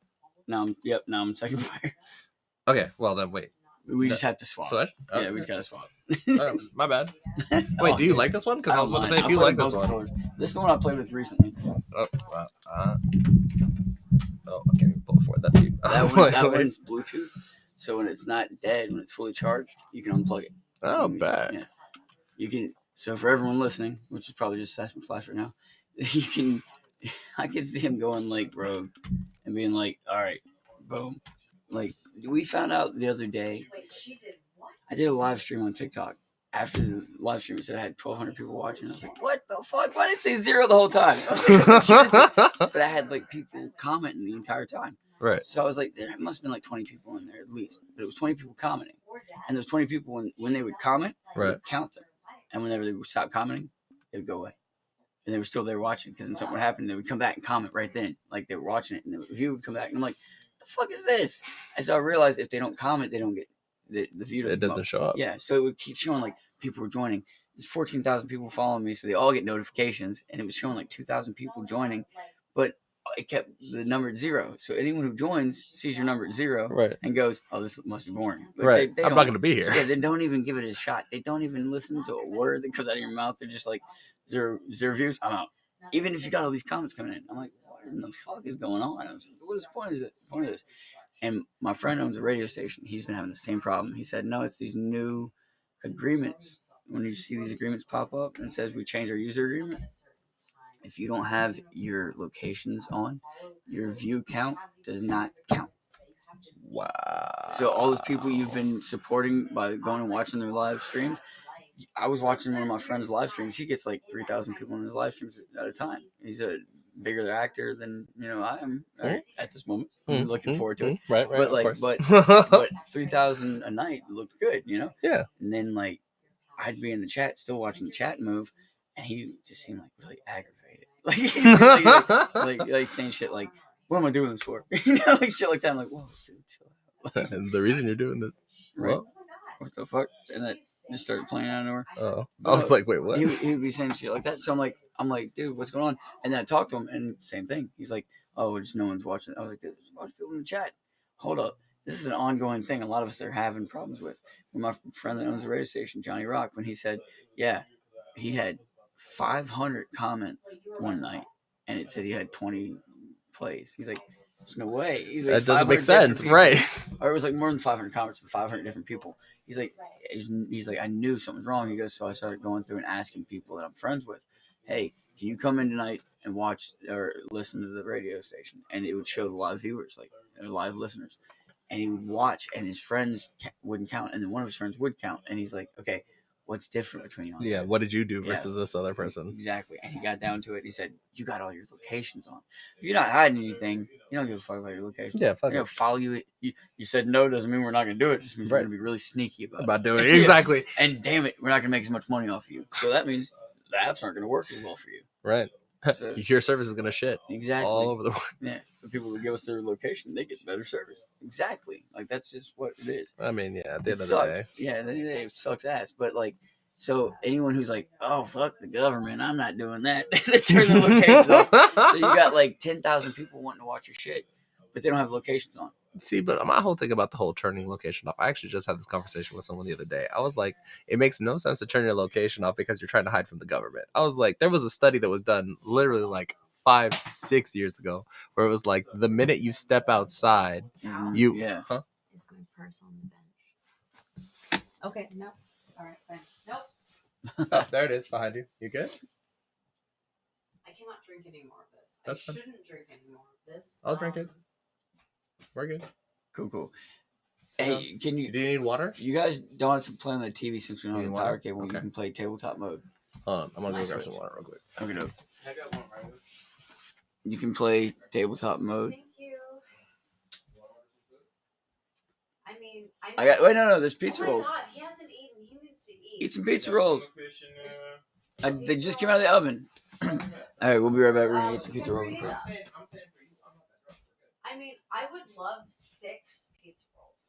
Now I'm second player. Okay, well then wait. We just have to swap. Switch? Oh, Yeah, we just gotta swap. my bad. Wait, do you like this one? Because I was about to say if you like this one. This is the one I played with recently. Oh, I can't even pull forward that deep. That one's Bluetooth, so when it's not dead, when it's fully charged, you can unplug it. Oh, bad. Yeah, you can. So for everyone listening, which is probably just Session Flash right now, you can. I can see him going like rogue and being like, "All right, boom." Like we found out the other day. Wait, she did what? I did a live stream on TikTok. After the live stream, it said I had 1,200 people watching. I was like, "What the fuck? Why did it say 0 the whole time?" I was like, but I had like people commenting the entire time. Right. So I was like, there must have been like 20 people in there at least. But it was 20 people commenting. And those 20 people, when they would comment, we Right. would count them. And whenever they would stop commenting, they would go away. And they were still there watching because then something would happen. They would come back and comment right then. Like they were watching it. And the view would come back. And I'm like, what the fuck is this? And so I realized if they don't comment, they don't get the view doesn't It doesn't come up. show up. Yeah. So it would keep showing like people were joining. There's 14,000 people following me. So they all get notifications. And it was showing like 2,000 people joining. But it kept the number at 0. So anyone who joins sees your number at 0 Right. and goes, "Oh, this must be boring." But Right. they I'm don't- not gonna be here. Yeah, they don't even give it a shot. They don't even listen to a word that comes out of your mouth. They're just like, zero views. I'm out. Even if you got all these comments coming in, I'm like, what in the fuck is going on? What is the point of this? And my friend owns a radio station. He's been having the same problem. He said, no, it's these new agreements. When you see these agreements pop up and it says we change our user agreement, if you don't have your locations on, your view count does not count. Wow. So all those people you've been supporting by going and watching their live streams, I was watching one of my friend's live streams. He gets like 3,000 people in his live streams at a time. He's a bigger actor than I am at this moment. I'm looking forward to it. Right. But like, of course. but 3,000 a night looked good, Yeah. And then like, I'd be in the chat, still watching the chat move, and he just seemed like really aggravated. Like saying shit like, "What am I doing this for?" Like shit like that. I'm like, "Whoa, dude, chill out." And the reason you're doing this, Right? well, What the fuck? And that just started playing out of nowhere. I was like, wait, what? He would be saying shit like that. So I'm like, dude, what's going on? And then I talked to him, and same thing. He's like, oh, just no one's watching. I was like, there's a bunch of people in the chat. Hold up. This is an ongoing thing. A lot of us are having problems with. When my friend that owns the radio station, Johnny Rock, when he said, yeah, he had 500 comments one night, and it said he had 20 plays. He's like, there's no way. He's like, That doesn't make 500 sense, different people. right? Or it was like more than 500 comments from 500 different people. He's like, I knew something was wrong. He goes, so I started going through and asking people that I'm friends with, hey, can you come in tonight and watch or listen to the radio station? And it would show the live viewers, like live listeners. And he would watch, and his friends wouldn't count, and then one of his friends would count. And he's like, okay, what's different between you? Yeah, what did you do Yeah. versus this other person? Exactly. And he got down to it. He said, you got all your locations on. If you're not hiding anything, you don't give a fuck about your location. Yeah, fuck They're it. going to follow you. You said no doesn't mean we're not going to do it. It just means we're Right. going to be really sneaky about it. About doing it. Yeah. Exactly. And damn it, we're not going to make as much money off of you. So that means the apps aren't going to work as well for you. Right. So, Your service is gonna shit exactly. all over the world. Yeah. The people who give us their location, they get better service. Exactly. Like, that's just what it is. I mean, yeah, at the It end of the sucks. day. Yeah, at the end of the day, it sucks ass. But, like, so anyone who's like, oh, fuck the government, I'm not doing that. They turn their locations off. So you got like 10,000 people wanting to watch your shit, but they don't have locations on. See, but my whole thing about the whole turning location off, I actually just had this conversation with someone the other day. I was like, it makes no sense to turn your location off because you're trying to hide from the government. I was like, there was a study that was done literally like 5-6 years ago where it was like the minute you step outside, you Yeah. huh? Is my purse on the bench? Okay, no. All right, fine. Nope. Oh, there it is behind you. You good? I cannot drink any more of this. That's I fine. shouldn't drink any more of this. I'll drink it. We're good. Cool. So, Hey, can do you? you need water? You guys don't have to play on the TV since we don't You have a want power it? cable. Okay. You can play tabletop mode. Hold on, I'm gonna go grab some water real quick. Okay, no. I got one right here. You can play tabletop mode. Thank you. I mean, I got. Wait, no. There's pizza oh my rolls. God, he hasn't eaten. He needs to eat. Eat some pizza Got rolls. some fish in there. They just came out of the oven. All right, we'll be right back. We're gonna eat some pizza rolls. I'm saying for you, I'm not that drunk. We're good. I mean, I would love 6 pizza rolls.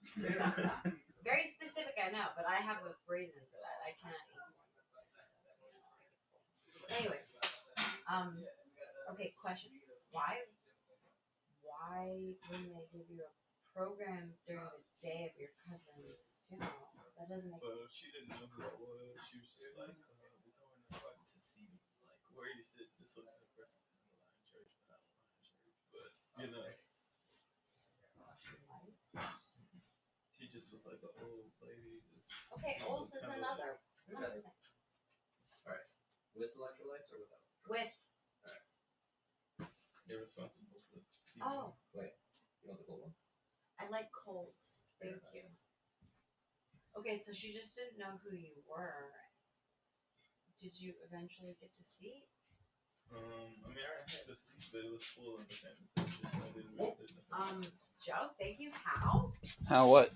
Very specific, I know, but I have a reason for that. I cannot eat more than 6. Anyways, okay, question. Why wouldn't they give you a program during the day of your cousin's funeral? That doesn't make Well, she didn't know who I was. She was just like, we're going to see me. Like, where you sit, this was the preference in the Lion Church, but not the Lion Church. But, you know, she just was like an old lady. Just, okay, old is another thing. With electrolytes or without? With irresponsible for the season. oh, Wait, you want the cold one? I like cold. Thank you. Okay, so she just didn't know who you were. Did you eventually get to see? I mean, I had a seat, but it was full in the family section, so I didn't really sit in the family. Joe, thank you. How? How what?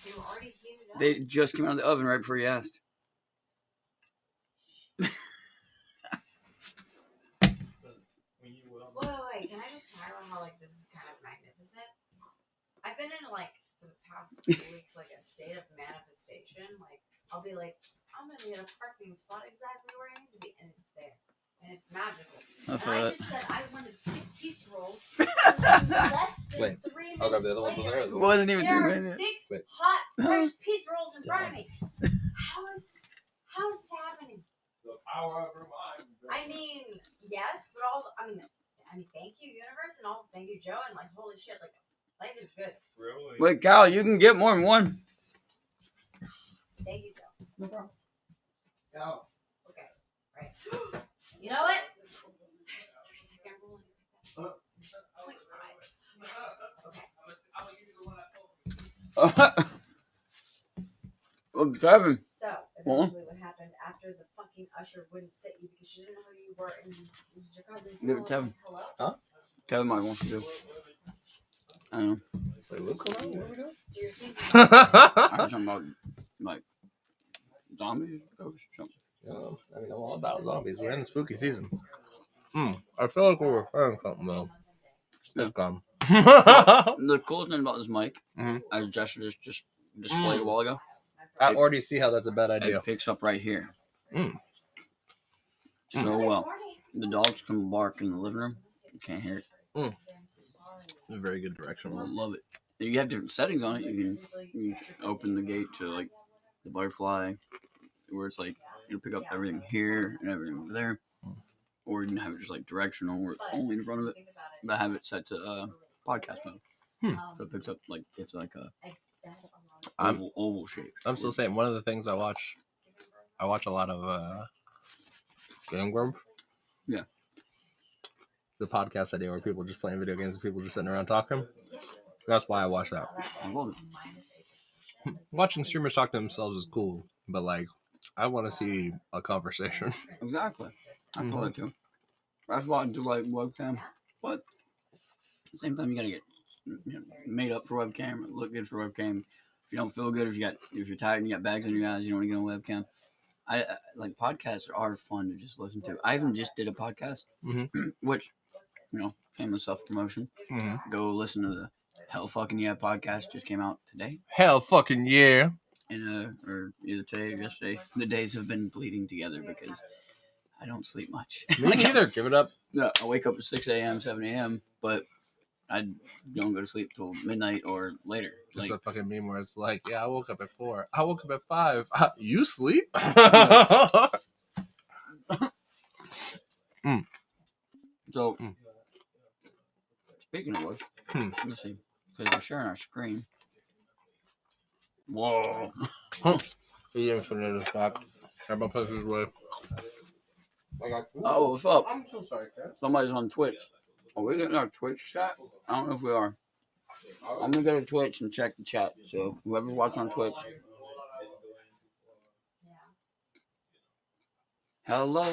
They were already heated up. They just came out of the oven right before you asked. When you were Wait. Can I just talk about how like this is kind of magnificent? I've been in like for the past few weeks like a state of manifestation. Like I'll be like, I'm gonna get a parking spot exactly where I need to be, and it's there, and it's magical. And I just said I wanted 6 pizza rolls. Less than Wait, 3 minutes I'll grab the other ones in there. It wasn't even There 3 are minutes. 6 Wait. hot, fresh pizza rolls in Still front on. of me. How is this happening? the power of her mind. I mean, yes, but also, I mean, thank you, universe, and also thank you, Joe, and like, holy shit, like, life is good. Really? Wait, Kyle, you can get more than one. Thank you, Joe. No problem. No. Okay, right. You know what? There's a second rule. 0.5. Okay. I'm gonna give you the one I told you. Well, Kevin. So, eventually, what happened after the fucking usher wouldn't sit you because she didn't know who you were and it was your cousin? Give it to Kevin. Hello? Kevin might want to do. I don't know. Wait, what's going on? What are we doing? So you're thinking. I heard something about like zombies, ghosts, something. I mean, I'm all about zombies. We're in the spooky season. I feel like we're referring to something though. It's gone. The coolest thing about this mic, Mhm. as Jester just displayed a while ago, I already see how that's a bad idea. it picks up right here. Mm. So well. The dogs can bark in the living room. You can't hear it. Very good direction. I love it. You have different settings on it. You can open the gate to like the butterfly, where it's like you'll pick up everything here and everything over there, or you can have it just like directional, where it's only in front of it. But I have it set to podcast mode, so it picks up like it's like a oval shape. I'm still saying one of the things I watch a lot of Game Grump. Yeah. The podcast idea where people just playing video games and people just sitting around talking. That's why I watch that. I love it. Watching streamers talk to themselves is cool, but like I want to see a conversation. Exactly. I feel that too. That's why I do like webcam, but at the same time you gotta get made up for webcam, look good for webcam. If you don't feel good, if you're tired and you got bags in your eyes, you don't want to get on webcam. I like podcasts are fun to just listen to. I even just did a podcast, which shameless self promotion. Go listen to the Hell Fucking Yeah podcast. Just came out today. Hell fucking yeah! And or either today or yesterday. The days have been bleeding together because I don't sleep much. Me neither. Give it up. No, I wake up at 6 a.m., 7 a.m., but I don't go to sleep till midnight or later. It's Like, a fucking meme where it's like, yeah, I woke up at 4. I woke up at 5. You sleep? so, speaking of which, let's see, because we're sharing our screen. Whoa. He didn't finish this back. Everybody puts his way. Oh, what's up? I'm so sorry, Kat. Somebody's on Twitch. Are we getting our Twitch chat? I don't know if we are. I'm going to go to Twitch and check the chat. So, whoever's watching on Twitch, Hello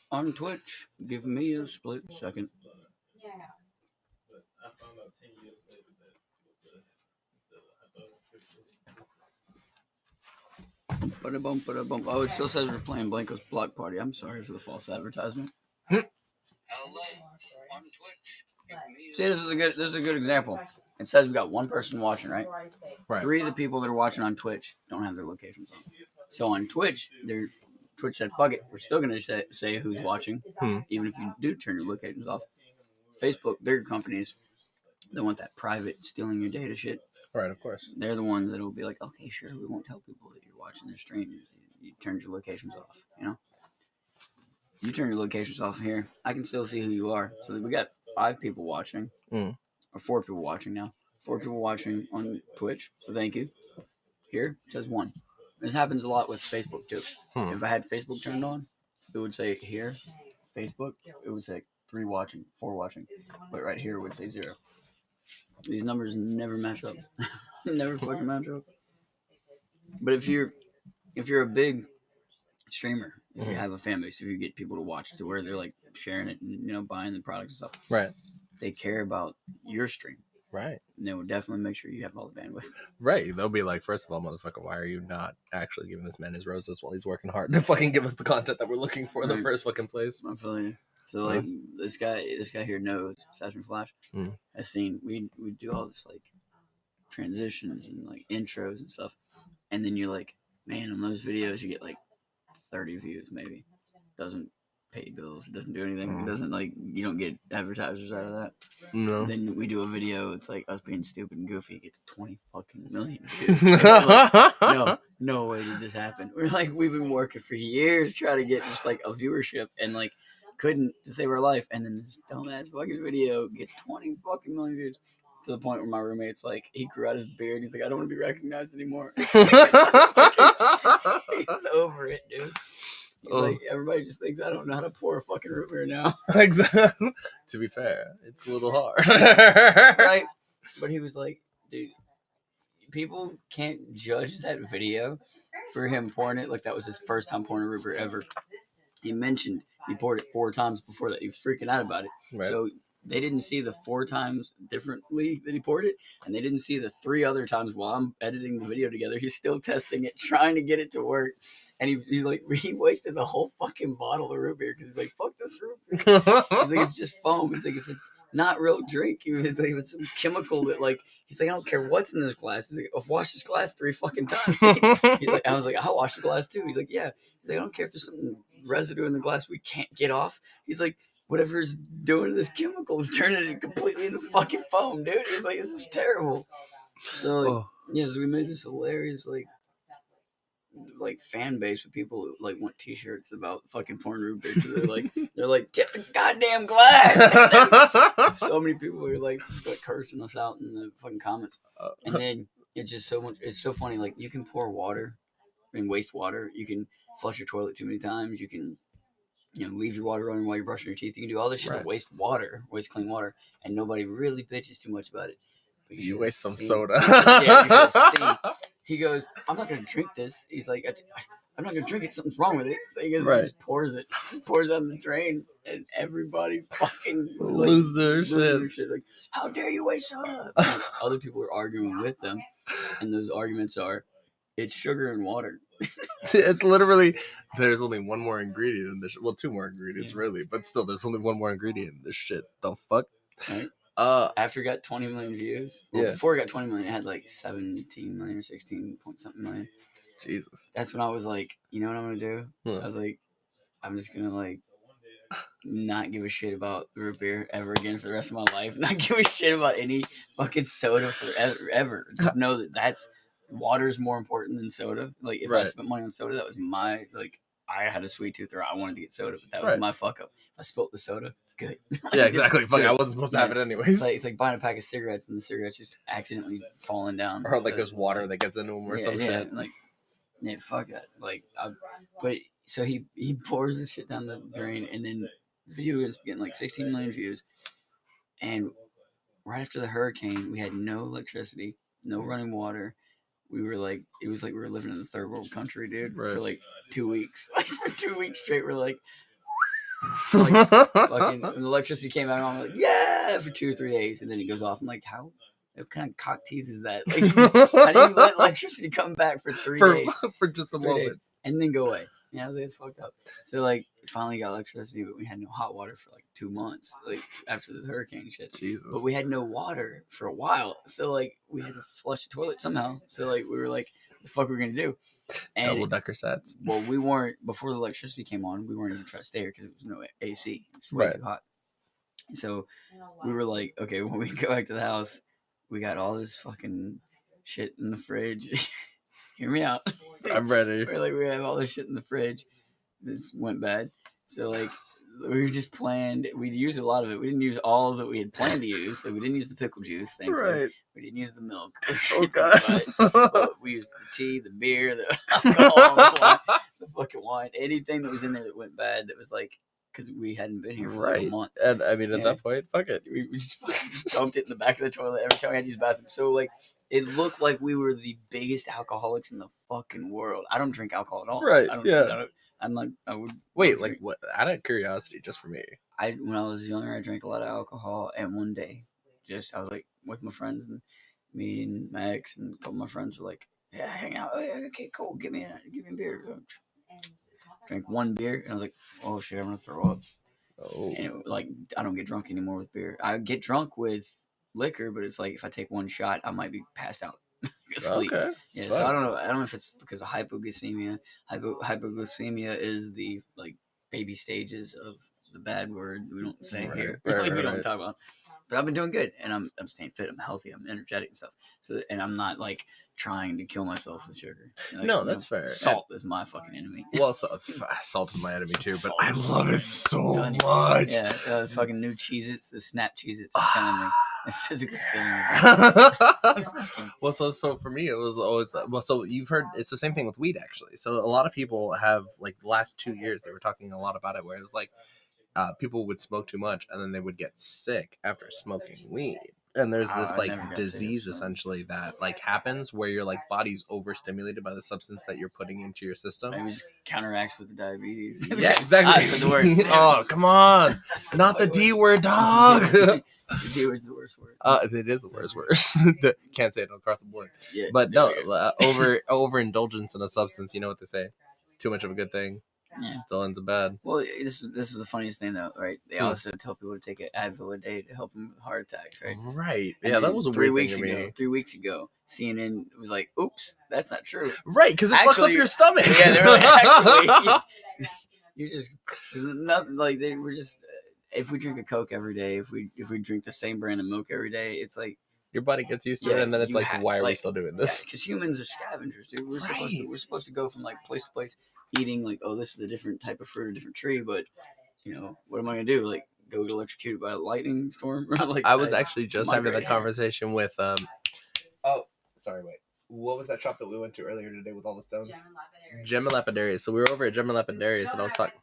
on Twitch. Give me a split second. But I found out 10 years later that I thought it was Ba-da-bum. Oh, it still says we're playing Blanco's Block Party. I'm sorry for the false advertisement. Hello on Twitch. See, this is a good example. It says we got one person watching, right? Right. 3 of the people that are watching on Twitch don't have their locations on. So on Twitch, Twitch said, "Fuck it, we're still gonna say who's watching, even if you do turn your locations off." Facebook, bigger companies, they want that private stealing your data shit. Right, of course. They're the ones that will be like, "Okay, sure, we won't tell people that you're watching their stream. You turned your locations off, you know." You turn your locations off here, I can still see who you are. So we got 5 people watching, or 4 people watching now. 4 people watching on Twitch. So thank you. Here it says 1. This happens a lot with Facebook too. If I had Facebook turned on, it would say here, Facebook, it would say 3 watching, 4 watching, but right here it would say 0. These numbers never match up. Never fucking match up. But if you're a big streamer, if you have a fan base, if you get people to watch to where they're like sharing it and buying the products and stuff, right? They care about your stream, right? And they will definitely make sure you have all the bandwidth, right? They'll be like, first of all, motherfucker, why are you not actually giving this man his roses while he's working hard to fucking give us the content that we're looking for in the first fucking place? I'm feeling you. So like this guy here knows Saturn Flash has seen we do all this like transitions and like intros and stuff, and then you're like, man, on those videos you get like 30 views, maybe. Doesn't pay bills, it doesn't do anything. It doesn't like, you don't get advertisers out of that. No. Then we do a video, it's like us being stupid and goofy, it gets 20 fucking million views. Like, no way did this happen. We're like, we've been working for years trying to get just like a viewership and like couldn't to save our life, and then this dumbass fucking video gets 20 fucking million views. To the point where my roommate's like, he grew out his beard. He's like, I don't want to be recognized anymore. He's over it, dude. He's like, everybody just thinks I don't know how to pour a fucking root beer now. Exactly. To be fair, it's a little hard. Right? But he was like, dude, people can't judge that video for him pouring it. Like, that was his first time pouring a root beer ever. He mentioned he poured it 4 times before that. He was freaking out about it. Right. So they didn't see the 4 times differently that he poured it, and they didn't see the 3 other times while I'm editing the video together. He's still testing it, trying to get it to work, and he wasted the whole fucking bottle of root beer because he's like, fuck this root beer. He's like, it's just foam. He's like, if it's not real drink, he's like, if it's some chemical that like, he's like, I don't care what's in this glass. He's like, I've washed this glass 3 fucking times. He's like, I was like, I'll wash the glass too. He's like, yeah. He's like, I don't care if there's some residue in the glass we can't get off. He's like, whatever's doing to this chemical is turning it completely into fucking foam, dude. It's like, this is terrible. So, like, so we made this hilarious, like fan base of people who, like, want t-shirts about fucking pouring root beer. They're like, tip the goddamn glass. So many people are, like, cursing us out in the fucking comments. And then it's just so much, it's so funny. Like, you can pour water, waste water. You can flush your toilet too many times. You can leave your water running while you're brushing your teeth. You can do all this shit to waste water, waste clean water, and nobody really bitches too much about it. But you waste some soda. Yeah, you should see. He goes, I'm not going to drink this. He's like, I'm not going to drink it. Something's wrong with it. So he goes, he just pours it. Just pours it on the drain, and everybody fucking lose their shit. Like, how dare you waste soda? Other people are arguing with them, and those arguments are, it's sugar and water. It's literally, there's only one more ingredient in this. Well, 2 more ingredients, really, but still, there's only one more ingredient in this shit. The fuck? Right. After it got 20 million views, before it got 20 million, it had like 17 million or 16 point something million. Jesus. That's when I was like, you know what I'm gonna do? I was like, I'm just gonna like not give a shit about root beer ever again for the rest of my life. Not give a shit about any fucking soda forever. Just know that that's. Water is more important than soda. Like, if I spent money on soda, that was my, like, I had a sweet tooth or I wanted to get soda, but that was my fuck up. If I spilt the soda, good. Yeah, exactly. Fuck, I wasn't supposed to have it anyways. It's like buying a pack of cigarettes and the cigarettes just accidentally falling down. Or like there's water that gets into them or some shit. Like, yeah, fuck that. Like, but so he pours this shit down the drain, and then the video is getting like 16 million views. And right after the hurricane, we had no electricity, no running water. we were like, it was like we were living in a third world country, dude, Right. for like 2 weeks. Like for 2 weeks straight, we're like, fucking, when the electricity came out, I'm like, yeah, for 2 or 3 days, and then it goes off. I'm like, how? What kind of cock tease is that? Like, how do you let electricity come back for 3 days? for just a 3 moment. days, and then go away. Yeah, I was like, it's fucked up. So like, finally got electricity, but we had no hot water for like 2 months, like after the hurricane shit. Jesus. But we had no water for a while, so like we had to flush the toilet somehow. So like we were like, the fuck we're gonna do? And Double decker sets. well, we weren't, before the electricity came on, we weren't even trying to stay here because there was no AC. It was way Right. too hot. And so we were like, okay, when we go back to the house, we got all this fucking shit in the fridge. Hear me out. I'm ready. We're like, we have all this shit in the fridge. This went bad. So like, we just planned. We'd use a lot of it. We didn't use all of it we had planned to use. So we didn't use the pickle juice. Thankfully. Right. We didn't use the milk. Oh god. But we used the tea, the beer, the alcohol, the fucking wine, anything that was in there that went bad. That was like, because we hadn't been here for like a Right. month. And I mean, at Yeah. that point, fuck it. We just fucking dumped it in the back of the toilet every time we had to use the bathroom. So like, it looked like we were the biggest alcoholics in the fucking world. I don't drink alcohol at all. Right, I don't, yeah. I'm like, I would Wait, drink- like what? Out of curiosity, just for me. when I was younger, I drank a lot of alcohol, and one day, I was like with my friends, and me and my ex and a couple of my friends were like, "Yeah, hang out. Okay, cool. Give me a beer." Drank one beer, and I was like, "Oh shit, I'm gonna throw up." Oh. And it, like, I don't get drunk anymore with beer. I get drunk with liquor, but it's like if I take one shot, I might be passed out, asleep. Okay. Yeah, Fuck. so I don't know. I don't know if it's because of hypoglycemia. Hypoglycemia is the like baby stages of the bad word we don't say Right, here. right, Like, we right, don't right. talk about. But I've been doing good, and I'm staying fit. I'm healthy. I'm energetic and stuff. So, and I'm not like trying to kill myself with sugar. Like, No, that's fair. Salt is my fucking enemy. Well, salt is my enemy too, but Salt I is love my it so enemy. much. Yeah, those fucking new Cheez-Its, the Snap Cheez-Its are killing me. They're physically killing me. Well, so for me, it was always so you've heard it's the same thing with weed actually. So a lot of people have like the last 2 years they were talking a lot about it, where it was like people would smoke too much and then they would get sick after smoking weed. And there's this I like never got sick disease of smoking. essentially that like happens where your like body's overstimulated by the substance that you're putting into your system. Maybe just counteracts with the diabetes. Yeah, exactly. I said the word. Oh, come on. Not the D word, dog. The D word's the worst word. It is the worst word. Can't say it across the board. Yeah, But there no, we go. overindulgence in a substance. You know what they say? Too much of a good thing Yeah. still ends up bad. Well, this is the funniest thing though, right? They Hmm. also tell people to take an Advil a day to help them with heart attacks, right? Right. And Yeah, that then was a 3 weird weeks thing to ago. me. 3 weeks ago, CNN was like, "Oops, that's not true." Right, because it fucks up Actually- your stomach. Yeah, they're like, actually, you just there's nothing like they were just. If we drink a Coke every day, if we drink the same brand of milk every day, it's like Your body gets used to it, Yeah, and then it's you like, ha- why are we like, still doing this? because humans are scavengers, dude. Right. We're supposed to go from like place to place, eating like, oh, this is a different type of fruit, a different tree, but you know, what am I gonna do? Like, go get electrocuted by a lightning storm? Like, I was actually just my having great that conversation with Oh, sorry, wait. What was that shop that we went to earlier today with all the stones? Gem and Lapidarius. So we were over at Gem and Lapidarius, and I was talking.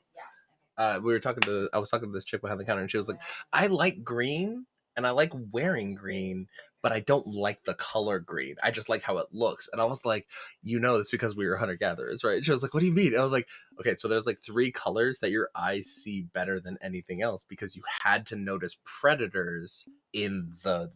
I was talking to this chick behind the counter, and she was like, "I like green, and I like wearing green, but I don't like the color green. I just like how it looks." And I was like, "You know, it's because we were hunter gatherers, right?" And she was like, "What do you mean?" And I was like, "Okay, so there's like 3 colors that your eyes see better than anything else because you had to notice predators in the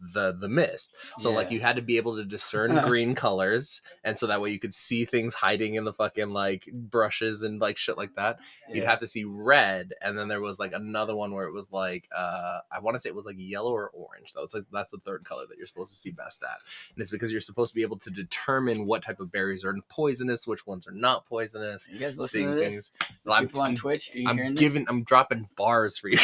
mist. So like Yeah. you had to be able to discern green colors, and so that way you could see things hiding in the fucking like brushes and like shit like that. You'd have to see red, and then there was like another one where it was like I want to say it was like yellow or orange though. It's like that's the 3rd color that you're supposed to see best at, and it's because you're supposed to be able to determine what type of berries are poisonous, which ones are not poisonous. You guys Seeing listening to this? things. Well, People on Twitch, are you hearing I'm dropping bars for you.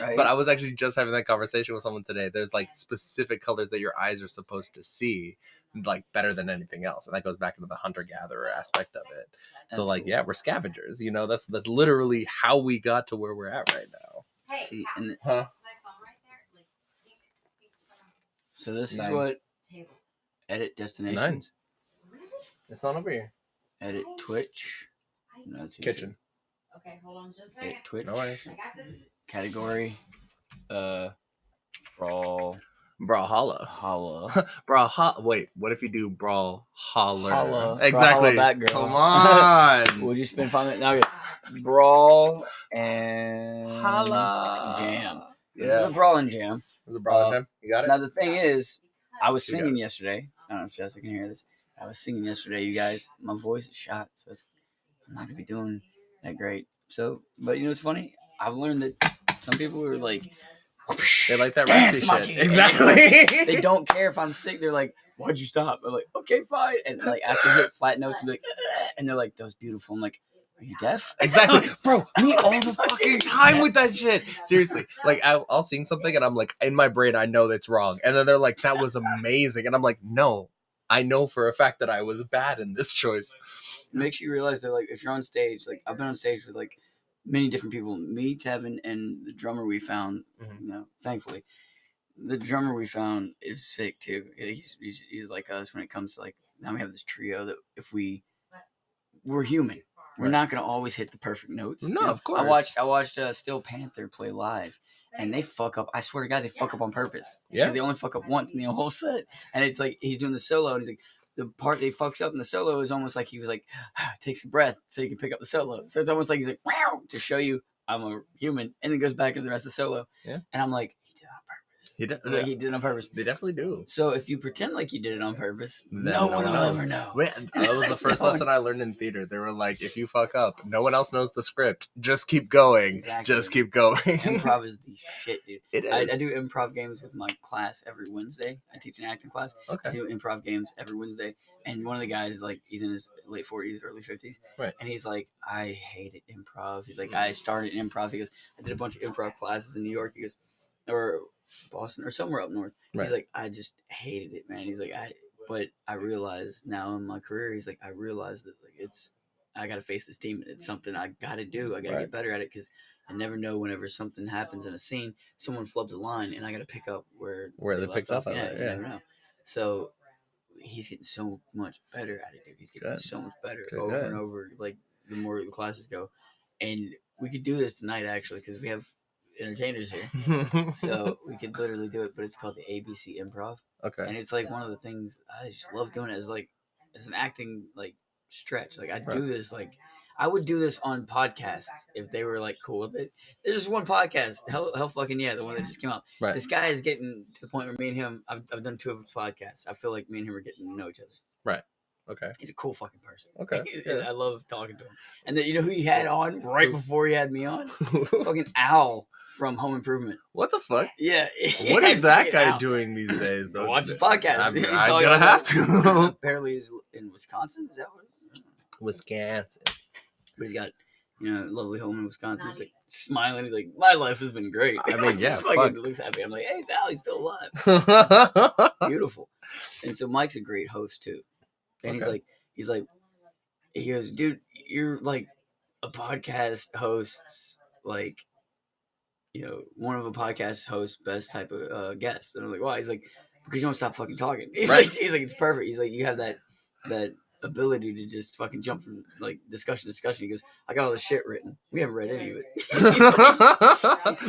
Right? But I was actually just having that conversation with someone today. There's like specific colors that your eyes are supposed to see like better than anything else, and that goes back into the hunter-gatherer aspect of it. So That's like, cool. yeah, we're scavengers. You know, that's literally how we got to where we're at right now. See, and Huh? so this is 9. what edit destinations, It's not over here. edit Twitch, no, it's YouTube. Kitchen. Okay, hold on just a Edit second. Twitch No worries. I got this. category, brawl Brawlhalla. Holla. Wait, what if you do brawl holler? Holla. Exactly. Brawlhalla that girl. Come on. Would you spend 5 minutes? Now, okay. Brawl and Holla. jam. This is Yeah. a brawl and jam. Was it brawl time? You got it? Now the thing is, I was You got singing yesterday. I don't know if Jessica can hear this. I was singing yesterday, you guys. My voice is shot, so I'm not gonna be doing that great. So, but you know what's funny? I've learned that some people are like, They like that Dance, raspy monkey. shit. Exactly. they don't care if I'm sick. They're like, why'd you stop? I'm like, okay, fine. And like I can hit flat notes and be like, and they're like, that was beautiful. I'm like, are you deaf? Exactly, bro. Me all the fucking time with that shit. Seriously, like I'll sing something and I'm like, in my brain, I know that's wrong, and then they're like, "That was amazing," and I'm like, "No, I know for a fact that I was bad in this choice." It makes you realize that like if you're on stage, like I've been on stage with like many different people, me, Tevin, and the drummer we found. Mhm. You know, thankfully, the drummer we found is sick too. He's like us when it comes to like now we have this trio that if we're human. We're Right. not gonna always hit the perfect notes. No, You know, of course. I watched Steel Panther play live, and they fuck up. I swear to God, they fuck up on purpose. Yeah. Because they only fuck up once in the whole set, and it's like he's doing the solo, and he's like the part that he fucks up in the solo is almost like he was like takes a breath so he can pick up the solo. So it's almost like he's like wow to show you I'm a human, and then goes back into the rest of the solo. Yeah. And I'm like he did it on purpose. He did it on purpose. They definitely do. So if you pretend like you did it on purpose, Then no one will knows. ever know. Man, that was the first No one- lesson I learned in theater. They were like, if you fuck up, no one else knows the script. Just keep going. Exactly. Just keep going. Improv is the shit, dude. It is. I do improv games with my class every Wednesday. I teach an acting class. I Okay. do improv games every Wednesday. And one of the guys is like, he's in his late 40s, early 50s. Right. And he's like, I hated improv. He's like, I started improv. He goes, I did a bunch of improv classes in New York. He goes, or Boston or somewhere up north. Right. He's like, I just hated it, man. He's like, but I realize now in my career, he's like, I realize that like I got to face this demon. It's something I got to do. I got to Right. get better at it because I never know whenever something happens in a scene, someone flubs a line, and I got to pick up where Where they left picked off. up on Yeah, it, you yeah. never know. So he's getting so much better at it, dude. He's getting Good. so much better Good, over good. and over. Like the more the classes go, and we could do this tonight actually because we have entertainers here, so we could literally do it. But it's called the ABC Improv, Okay. and it's like one of the things I just love doing it as like as an acting like stretch. Like I do this like. I would do this on podcasts if they were like cool with it. There's one podcast, hell fucking yeah, the one that just came out. Right. This guy is getting to the point where me and him, I've done 2 of his podcasts. I feel like me and him are getting to know each other. Okay. He's a cool fucking person. Okay. And Yeah. I love talking to him. And then you know who he had on right before he had me on? Fucking Al from Home Improvement. What the fuck? Yeah. What is that Fucking guy Al. doing these days? Though? Watch his podcast. I'm He's gonna talking about have that. to. Apparently he's in Wisconsin. Is that what? Wisconsin. But he's got, you know, a lovely home in Wisconsin. He's like smiling. He's like, my life has been great. I mean, yeah, Just fucking fuck. looks happy. I'm like, hey, it's Al. He's still alive. Beautiful. And so Mike's a great host too. And Okay. he's like, he goes, dude, you're like a podcast host's like, you know, one of a podcast host's best type of guest. And I'm like, why? He's like, because you don't stop fucking talking. He's Right. like, it's perfect. He's like, you have that ability to just fucking jump from like discussion to discussion. He goes, I got all this shit written. We haven't read any of it. He's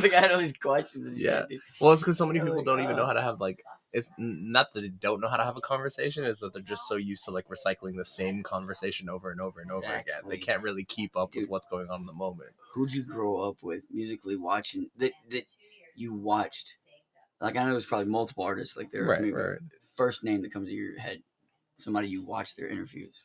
like, I had all these questions and Yeah. shit, dude. Well, it's because so many I'm people like, don't even know how to have like. It's not that they don't know how to have a conversation. It's that they're just so used to like recycling the same conversation over and over and over again. They Exactly. can't really keep up with Dude. what's going on in the moment. Who'd you grow up with musically watching that you watched? Like I know it was probably multiple artists. Like there, Right. first name that comes to your head, somebody you watched their interviews.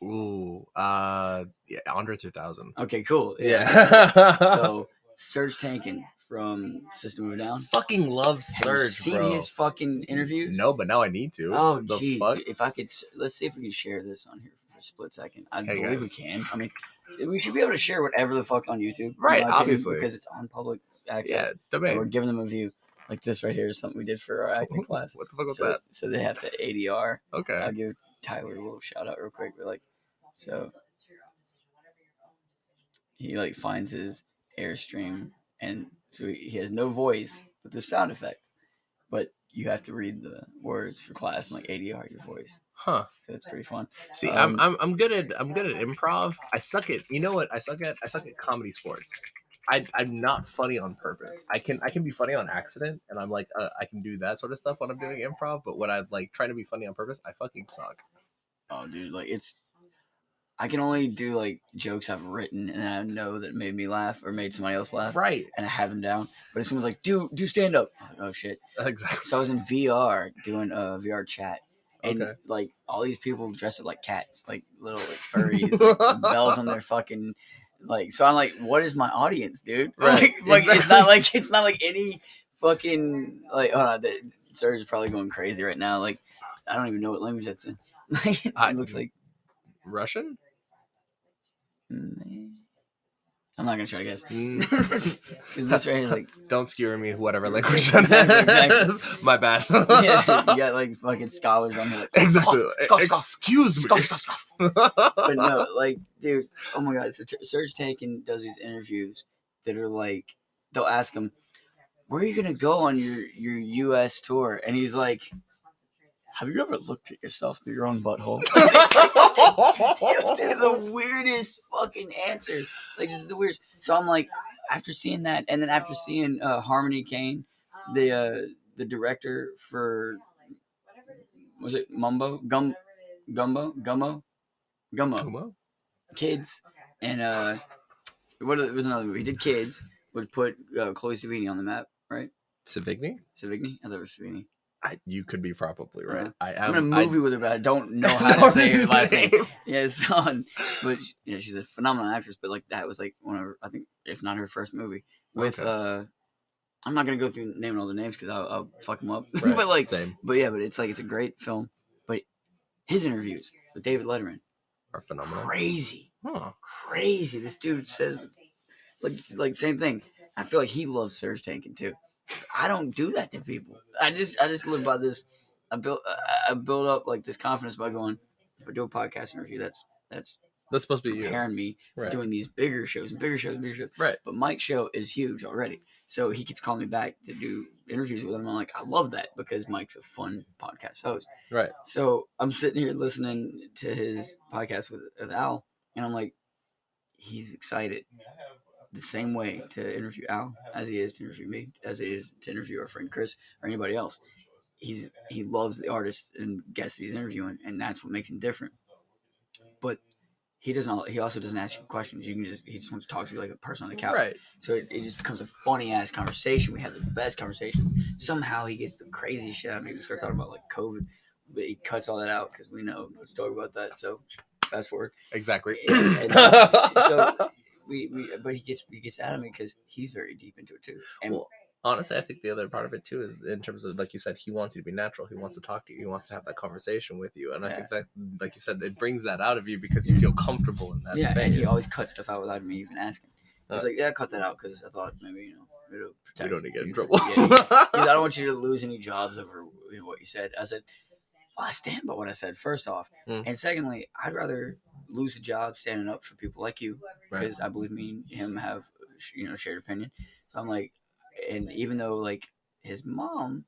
Ooh, yeah, Andre 3000. Okay, cool. Yeah. So Serge Tankian from System of a Down. fucking love Have you Surge, seen bro. his fucking interviews? No, but now I need to. Oh, The jeez. fuck? If I could, let's see if we can share this on here for a split second. I Hey, believe we guys. can. I mean, we should be able to share whatever the fuck on YouTube. in Right, my opinion, obviously. Because it's on public access. Yeah, And domain. we're giving them a view. Like this right here is something we did for our acting class. What the fuck was so, that? So they have to ADR. Okay. I'll give Tyler a little shout out real quick. We're like, so he like finds his Airstream, and so he has no voice, but there's sound effects. But you have to read the words for class and like ADR your voice. Huh. So it's pretty fun. See, Um, I'm good at improv. I suck at, you know what? I suck at comedy sports. I'm not funny on purpose. I can be funny on accident, and I'm like I can do that sort of stuff when I'm doing improv. But when I like trying to be funny on purpose, I fucking suck. Oh, dude, like I can only do like jokes I've written and I know that made me laugh or made somebody else laugh, Right. and I have them down. But if someone's like, do stand up, I was like, oh shit. Exactly. So I was in VR doing a VR chat, and Okay. like all these people dressed up like cats, like little like furries, like, bells on their fucking like. So I'm like, what is my audience, dude? Right. Like Exactly. it's not like any fucking like. Serge is probably going crazy right now. Like I don't even know what language that's in. It looks like Russian. I'm not gonna try to guess. Mm. Because this right here is like, Don't skewer me, whatever language that Exactly. is. My bad. yeah, you got like fucking scholars on here like, Exactly. Scoff, scoff, Excuse me. scoff, scoff, scoff. But no, like, dude, oh my god, so Serge Tankin does these interviews that are like, they'll ask him, where are you gonna go on your U.S. tour? And he's like, have you ever looked at yourself through your own butthole? They're the weirdest fucking answers. Like, just the weirdest. So I'm like, after seeing that, and then after seeing Harmony Kane, the director for, was it Gumbo? Kids. And what it was another movie. He did Kids, which put Chloe Sevigny on the map, right? Savigny? Sevigny? I thought it was Sevigny. You could be probably right. I'm in a movie with her, but I don't know how to say her last name. Yeah, it's on. But yeah, she's a phenomenal actress. But like that was like one of her, I think, if not her first movie. With I'm not gonna go through naming all the names because I'll fuck them up. Right. But like, Same. but yeah, but it's like it's a great film. But his interviews with David Letterman Are phenomenal. crazy, Huh. crazy. This dude says like same thing. I feel like he loves Serge Tankin too. I don't do that to people. I just live by this. I built up like this confidence by going, if I do a podcast interview, that's supposed to be you. preparing me for doing these bigger shows. Right. But Mike's show is huge already, so he keeps calling me back to do interviews with him. I'm like, I love that because Mike's a fun podcast host. Right. So I'm sitting here listening to his podcast with Al, and I'm like, he's excited the same way to interview Al as he is to interview me, as he is to interview our friend Chris or anybody else. He loves the artist and guests he's interviewing, and that's what makes him different. But he also doesn't ask you questions. He just wants to talk to you like a person on the couch. Right. So it just becomes a funny ass conversation. We have the best conversations. Somehow he gets the crazy shit out of me. We start talking about like COVID, but he cuts all that out because we know not to talk about that. So fast forward. Exactly. And so but he gets out of me because he's very deep into it too. And well, honestly, I think the other part of it too is in terms of, like you said, he wants you to be natural. He wants to talk to you. He wants to have that conversation with you. And I think that, like you said, it brings that out of you because you feel comfortable in that space. And he always cuts stuff out without me even asking. I was like, yeah, cut that out because I thought maybe it'll protect. We don't need to get in you. trouble. I don't want you to lose any jobs over what you said. I said, well, I stand by what I said. First off, and secondly, I'd rather lose a job standing up for people like you because I believe me and him have shared opinion. So I'm like, and even though like his mom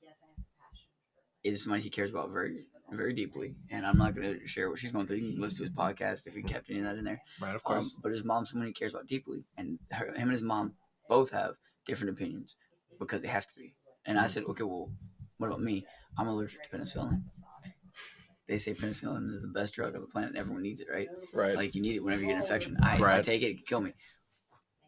is somebody he cares about very, very deeply, and I'm not going to share what she's going through. You can listen to his podcast if he kept any of that in there. Right, of course. But his mom's someone he cares about deeply, and him and his mom both have different opinions because they have to be. And I said, okay, well, what about me? I'm allergic to penicillin. They say penicillin is the best drug on the planet. Everyone needs it, right? Right. Like you need it whenever you get an infection. If I take it, it can kill me.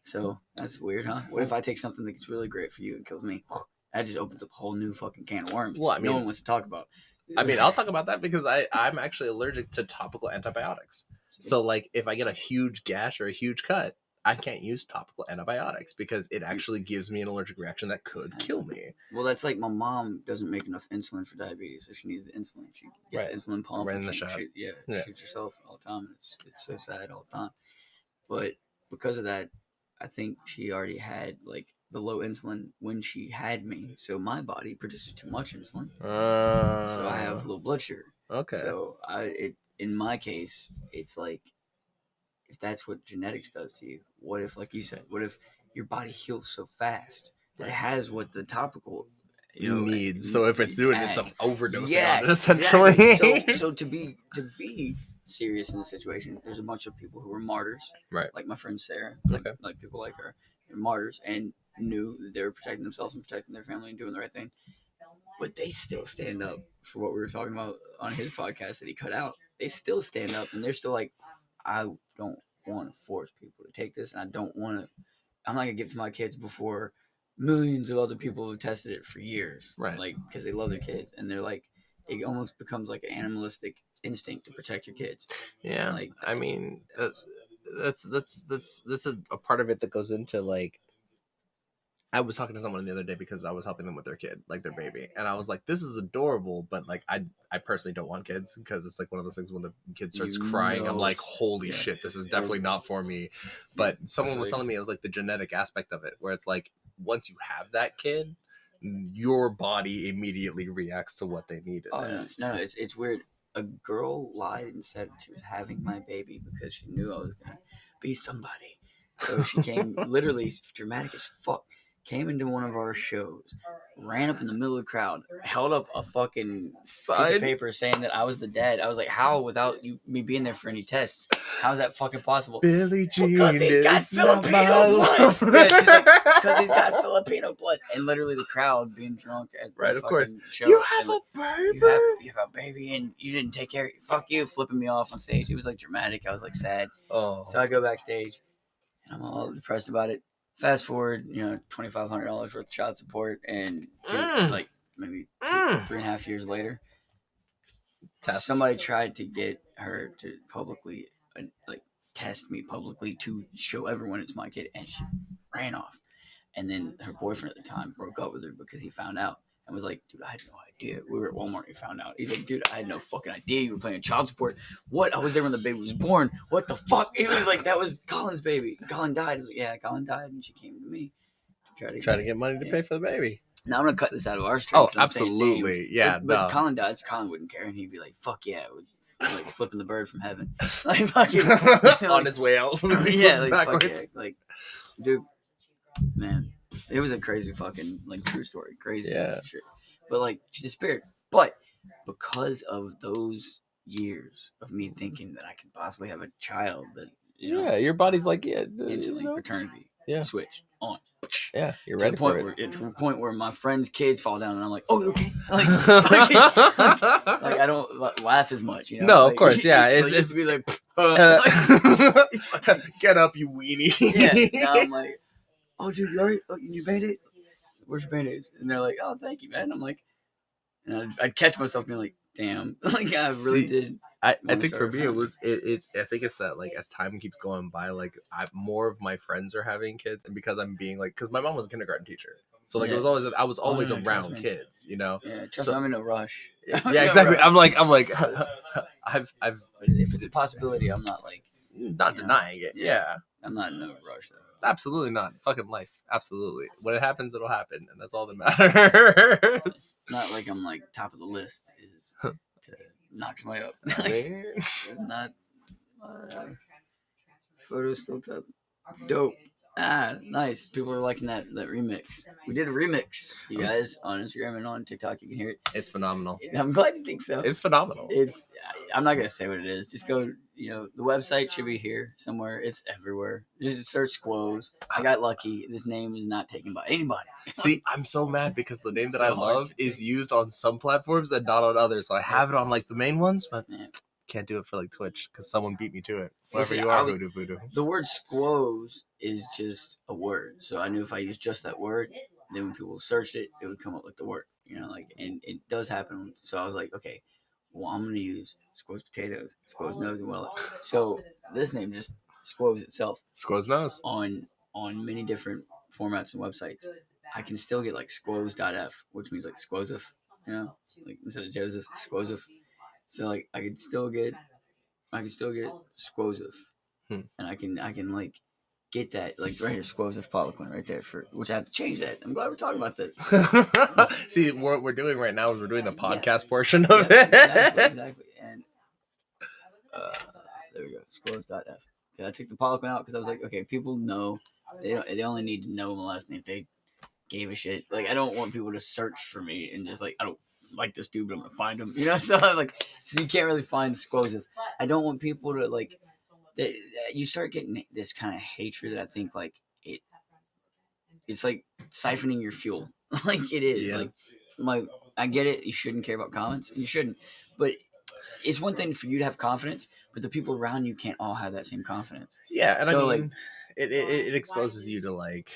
So that's weird, huh? What if I take something that's really great for you and kills me? That just opens up a whole new fucking can of worms. Well, I mean, no one wants to talk about. I mean, I'll talk about that because I'm actually allergic to topical antibiotics. So, like, if I get a huge gash or a huge cut, I can't use topical antibiotics because it actually gives me an allergic reaction that could kill me. Well, that's like my mom doesn't make enough insulin for diabetes, so she needs the insulin. She gets insulin pump. Right in the shot. Shoots herself all the time. It's so sad all the time. But because of that, I think she already had like the low insulin when she had me. So my body produces too much insulin. So I have low blood sugar. Okay. So in my case, it's like, if that's what genetics does to you, what if, like you said, what if your body heals so fast that it has what the topical needs? So if it's doing it, it's an overdose on it, essentially. essentially. So to be serious in the situation, there's a bunch of people who are martyrs, right? Like my friend Sarah, like people like her, martyrs and knew that they were protecting themselves and protecting their family and doing the right thing. But they still stand up for what we were talking about on his podcast that he cut out. They still stand up and they're still like, I don't want to force people to take this, and I'm not gonna give it to my kids before millions of other people have tested it for years, Right. Like, because they love their kids, and they're like, it almost becomes like an animalistic instinct to protect your kids. Yeah, Like, I mean, that's a part of it that goes into like. I was talking to someone the other day because I was helping them with their kid, like their baby, and I was like, "This is adorable," but like, I personally don't want kids because it's like one of those things when the kid starts crying, I'm like, "Holy shit, this is definitely not for me." But someone was telling me it was like the genetic aspect of it, where it's like once you have that kid, your body immediately reacts to what they need. Oh no, it's weird. A girl lied and said she was having my baby because she knew I was gonna be somebody. So she came literally dramatic as fuck. Came into one of our shows, ran up in the middle of the crowd, held up a fucking piece of paper saying that I was the dad. I was like, how, without me being there for any tests, how is that fucking possible? Billie Jean Because he's got is not Filipino my blood. love. Yeah, she's like, because he's got Filipino blood. And literally the crowd being drunk at Right, the of course. fucking show. You have and a baby. you have a baby and you didn't take care of it. Fuck you, flipping me off on stage. It was like dramatic. I was like sad. Oh, So I go backstage and I'm all depressed about it. Fast forward, $2,500 worth of child support, and like maybe 3.5 years later, somebody tried to get her to publicly like test me publicly to show everyone it's my kid, and she ran off. And then her boyfriend at the time broke up with her because he found out and was like, dude, I had no idea. We were at Walmart, he found out. He's like, dude, I had no fucking idea you were paying child support. What? I was there when the baby was born. What the fuck? He was like, that was Colin's baby. Colin died. I was like, yeah, Colin died, and she came to me to try to get money to pay for the baby. Now I'm gonna cut this out of our stream. Oh, absolutely. Yeah, but no. Colin died, so Colin wouldn't care, and he'd be like, fuck yeah, like flipping the bird from heaven. Like fucking On his way out. Yeah, like backwards. fuck yeah. Like, dude, man. It was a crazy fucking like true story, crazy shit. But like she disappeared. But because of those years of me thinking that I could possibly have a child, that your body's like instantly paternity switch on. Yeah, you're To ready the point for where, it. to the point where my friends' kids fall down, and I'm like, "Oh, you okay?" Like I don't laugh as much, No, like, of course, yeah. It's It's to be like, get up, you weenie. yeah. Now I'm like, "Oh, dude, you alright? Oh, you made it? Where's your Band-Aids?" And they're like, "Oh, thank you, man." I'm like, and I'd catch myself being like, "Damn, like I really did." I think for me it's I think it's that like as time keeps going by, like more of my friends are having kids, and because I'm being like, because my mom was a kindergarten teacher, so like I was always around kids, Yeah, trust me, I'm in no rush. Yeah, exactly. I'm like I've if it's a possibility, I'm not like not denying it. Yeah, I'm not in no rush though. Absolutely not. Fucking life. Absolutely. When it happens, it'll happen, and that's all that matters. It's not like I'm like top of the list is to knock somebody up. Not photos still top. Dope. Nice. People are liking that remix. We did a remix, you guys, on Instagram and on TikTok. You can hear it. It's phenomenal. I'm glad you think so. It's phenomenal. I'm not gonna say what it is. Just go. The website should be here somewhere. It's everywhere. Just search Squoze. I got lucky. This name is not taken by anybody. See, I'm so mad because the name that I love is used on some platforms and not on others. So I have it on like the main ones, but can't do it for like Twitch because someone beat me to it. Whatever you are, Voodoo. The word Squoze is just a word. So I knew if I used just that word, then when people searched it, it would come up with the word. And it does happen. So I was like, okay, well, I'm going to use Squoze Potatoes, Squoze Nose and Wallet. So this name just Squoze itself. Squoze Nose. On many different formats and websites. I can still get like Squoze.f, which means like Squozef, like instead of Joseph, Squozef. So like I can still get Squozef. And I can like get that, like right here, Squozef Poliquin right there, for which I have to change that. I'm glad we're talking about this. See, what we're doing right now is we're doing the podcast portion of it. Exactly. And there we go, Squoze.f. Okay, I took the Poliquin out because I was like, okay, people know they only need to know my last name if they gave a shit. Like I don't want people to search for me and just like I don't like this dude, but I'm gonna find him. So you can't really find Squozef. I don't want people to like. You start getting this kind of hatred that I think like it's like siphoning your fuel. Like it is. Yeah. Like I get it. You shouldn't care about comments. You shouldn't. But it's one thing for you to have confidence, but the people around you can't all have that same confidence. Yeah, and So, I mean, it exposes you to like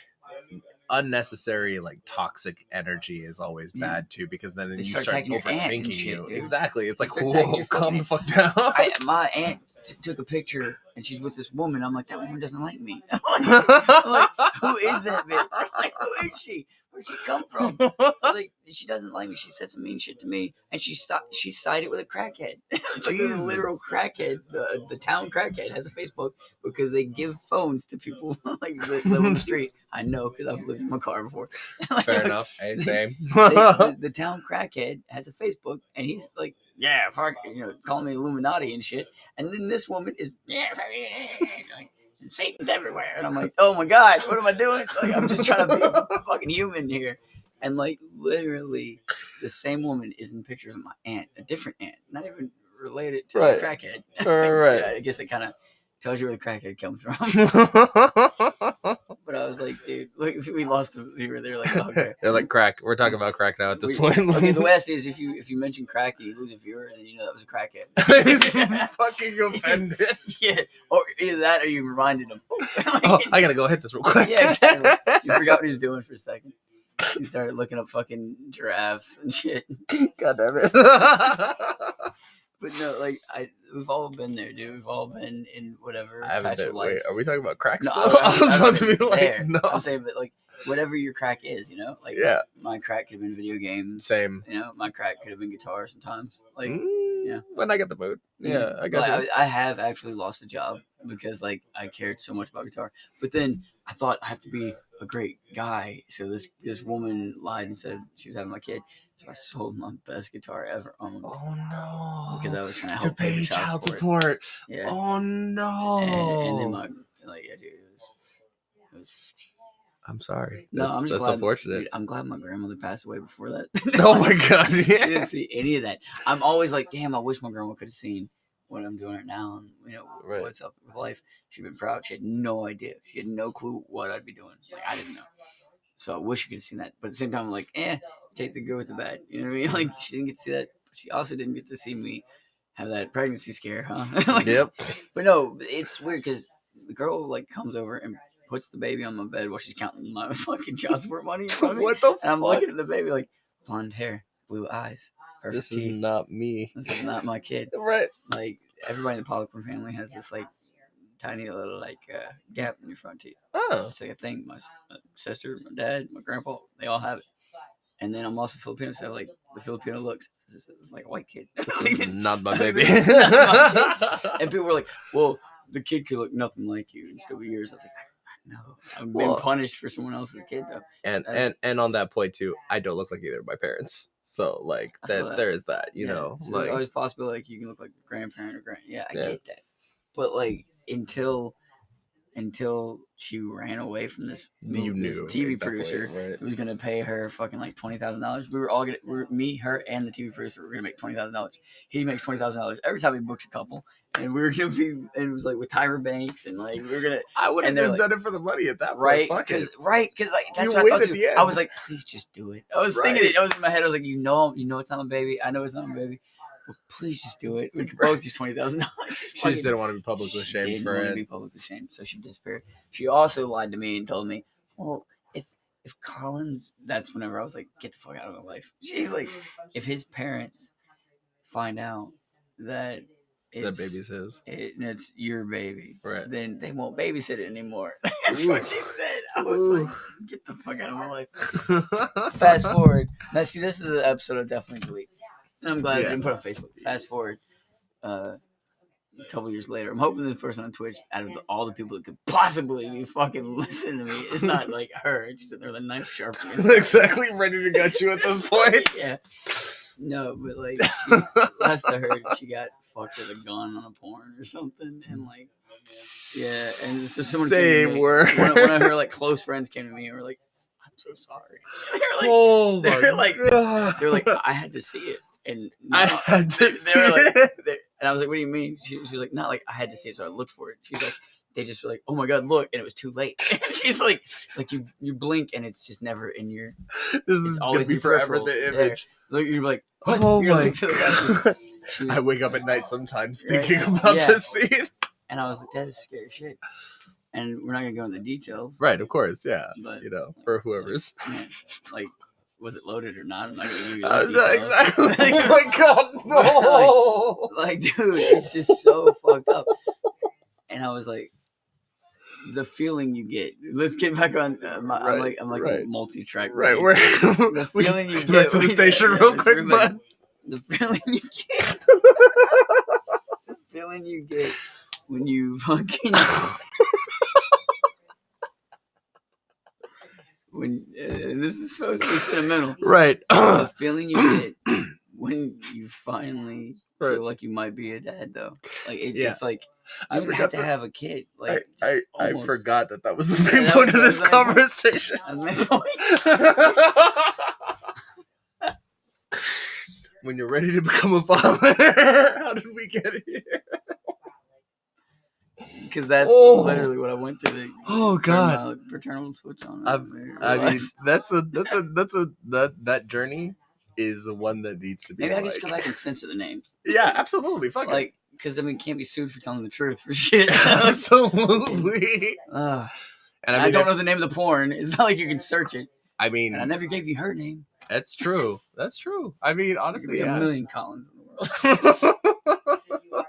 unnecessary like toxic energy is always Yeah. bad too, because then They you start start tagging your aunts and overthinking shit, you. dude. Exactly. It's They like, start tagging whoa, your calm fucking- the fuck down. My aunt took a picture and she's with this woman. I'm like, that woman doesn't like me. I'm like, who is that bitch? I'm like, who is she? Where'd she come from? Like, she doesn't like me. She said some mean shit to me, and she sided with a crackhead. It's like a Jesus. literal crackhead. The town crackhead has a Facebook because they give phones to people like that live on the street. I know because I've lived in my car before. Fair enough. Hey, same. The town crackhead has a Facebook, and he's like, yeah, fuck, calling me Illuminati and shit. And then this woman is, like, Satan's everywhere. And I'm like, oh my God, what am I doing? Like, I'm just trying to be a fucking human here. And like, literally, the same woman is in pictures of my aunt, a different aunt, not even related to Right. the crackhead. Right. Yeah, I guess it kind of tells you where the crackhead comes from. But I was like, dude, look, we lost the viewer. They were like, oh, okay. They're like crack. We're talking about crack now at this We- point. Okay, the way I see it is if you mention crack, you lose a viewer, and then you know that was a crackhead. He's fucking offended. Yeah, or either that, or you reminded him. Oh, I gotta go hit this real quick. Yeah, exactly. You forgot what he was doing for a second. He started looking up fucking giraffes and shit. God damn it. But no, like we've all been there, dude. We've all been in whatever I haven't patch of been. life. Wait, are we talking about crack No, still? I was about to be like, there. no. I'm saying, but like whatever your crack is, like Yeah, my crack could have been video games. same. My crack could have been guitar sometimes. Like yeah. When I get the mood. Yeah, I got Like, you. I have actually lost a job because like I cared so much about guitar. But then I thought I have to be a great guy. So this woman lied and said she was having my kid. So I sold my best guitar ever owned Oh no. because I was trying to to help pay pay the child support. support. Yeah. Oh no. And then yeah, dude, it was I'm sorry. no, That's, I'm just that's glad. unfortunate. Dude, I'm glad my grandmother passed away before that. Oh my god. She Yeah. didn't see any of that. I'm always like, damn, I wish my grandma could have seen what I'm doing right now and Right. what's up with life. She'd been proud. She had no idea. She had no clue what I'd be doing. Like I didn't know. So I wish you could have seen that. But at the same time, I'm like, take the good with the bad. You know what I mean? Like she didn't get to see that. But she also didn't get to see me have that pregnancy scare, huh? Like, Yep. But no, it's weird because the girl like comes over and puts the baby on my bed while she's counting my fucking child support money in front of me. What the And I'm fuck? looking at the baby like blonde hair, blue eyes, perfect This is teeth. not me. This is not my kid. Right. Like everybody in the Poliquin family has this like tiny little like gap in your front teeth. Oh. It's like a thing. My sister, my dad, my grandpa, they all have it. And then I'm also Filipino, so like the Filipino looks. It's like a white kid. This is not my baby. Not my kid. And people were like, "Well, the kid could look nothing like you and still be yours." I was like, "I know. I've been Well- punished for someone else's kid, though." And on that point too, I don't look like either of my parents. So like I feel that that. there is that, you Yeah. know. So Like there's always possible like you can look like a grandparent or yeah, I Yeah. get that. But like until she ran away from this, you knew this at TV that producer point, right? who was gonna pay her fucking like $20,000. We were all me, her, and the TV producer were gonna make $20,000. He makes $20,000 every time he books a couple, and we were gonna be, and it was like with Tyra Banks, and like we were gonna I would have and they're just like- done it for the money at that point. right, Fuck it. because like that's You what I win thought at too. the end. I was like, please just do it. I was thinking Right. it. I was in my head. I was like, you know, it's not my baby. I know it's not my baby. But please just do it. We can both use $20,000. She just didn't want to be publicly She shamed didn't for want to it. be publicly shamed, so she disappeared. She also lied to me and told me, well, if Collins, that's whenever I was like, get the fuck out of my life. She's like, if his parents find out that That baby's his. it's your baby, Right. then they won't babysit it anymore. That's what she said. I was like, get the fuck out of my life. Fast forward. Now, see, this is an episode I definitely delete. And I'm glad I Yeah. didn't put it on Facebook. Fast forward. A couple years later, I'm hoping this person on Twitch, out of all the people that could possibly be fucking listening to me, is not like her. She's sitting there with a knife sharpening. Exactly ready to gut you at this point. Yeah. No, but like, last I heard, she got fucked with a gun on a porn or something, and like, yeah, and so someone came to Same me, word. One of her like close friends came to me and were like, "I'm so sorry." Oh my they're like- god. They're like, "I had to see it," and I now- had to they see were like, it. and I was like, "What do you mean?" She was like, "Not like I had to see it, so I looked for it." She's like, they just were like, "Oh my god, look!" and it was too late. She's like you blink and it's just never in your. This It's is gonna always be in forever peripherals. the Yeah. image. Look, you're like, what? Oh You're my like, to the guy, god! she was- I wake up at night sometimes Right. thinking about Yeah. this scene. and I was like, that is scary shit. And we're not gonna go into details, Right, of course, yeah. but You know, for whoever's. yeah, like, was it loaded or not? I'm not gonna give you No, those details. exactly. Oh my god, no! Like, dude, it's just so fucked up. And I was like, the feeling you get. Let's get back on. I'm like right. a multi-track. Right, movie. we're The we feeling you get get back to the when- station yeah, real let's quick, remember- bud. The feeling you get. The feeling you get when you fucking. When this is supposed to be sentimental. Right. The feeling you get when you finally Right. feel like you might be a dad, though. Like Yeah. it's like I you don't forgot have to that- have a kid. Like I just almost. forgot that was the Yeah, main that point was- of this that was the main point. conversation. That's my point. When you're ready to become a father, how did we get here? Because that's Oh. literally what I went through. Oh, God. Turn my paternal switch on. I mean, that journey is one that needs to be. maybe I can like, just go back and censor the names. Yeah, absolutely. Fuck Like, because I mean, can't be sued for telling the truth for shit. it. Absolutely. Ugh. And I don't know the name of the porn. It's not like you can search it. I And I mean, never gave you her name. that's true. That's true. I mean, There could honestly, be a yeah. million Collins in the world.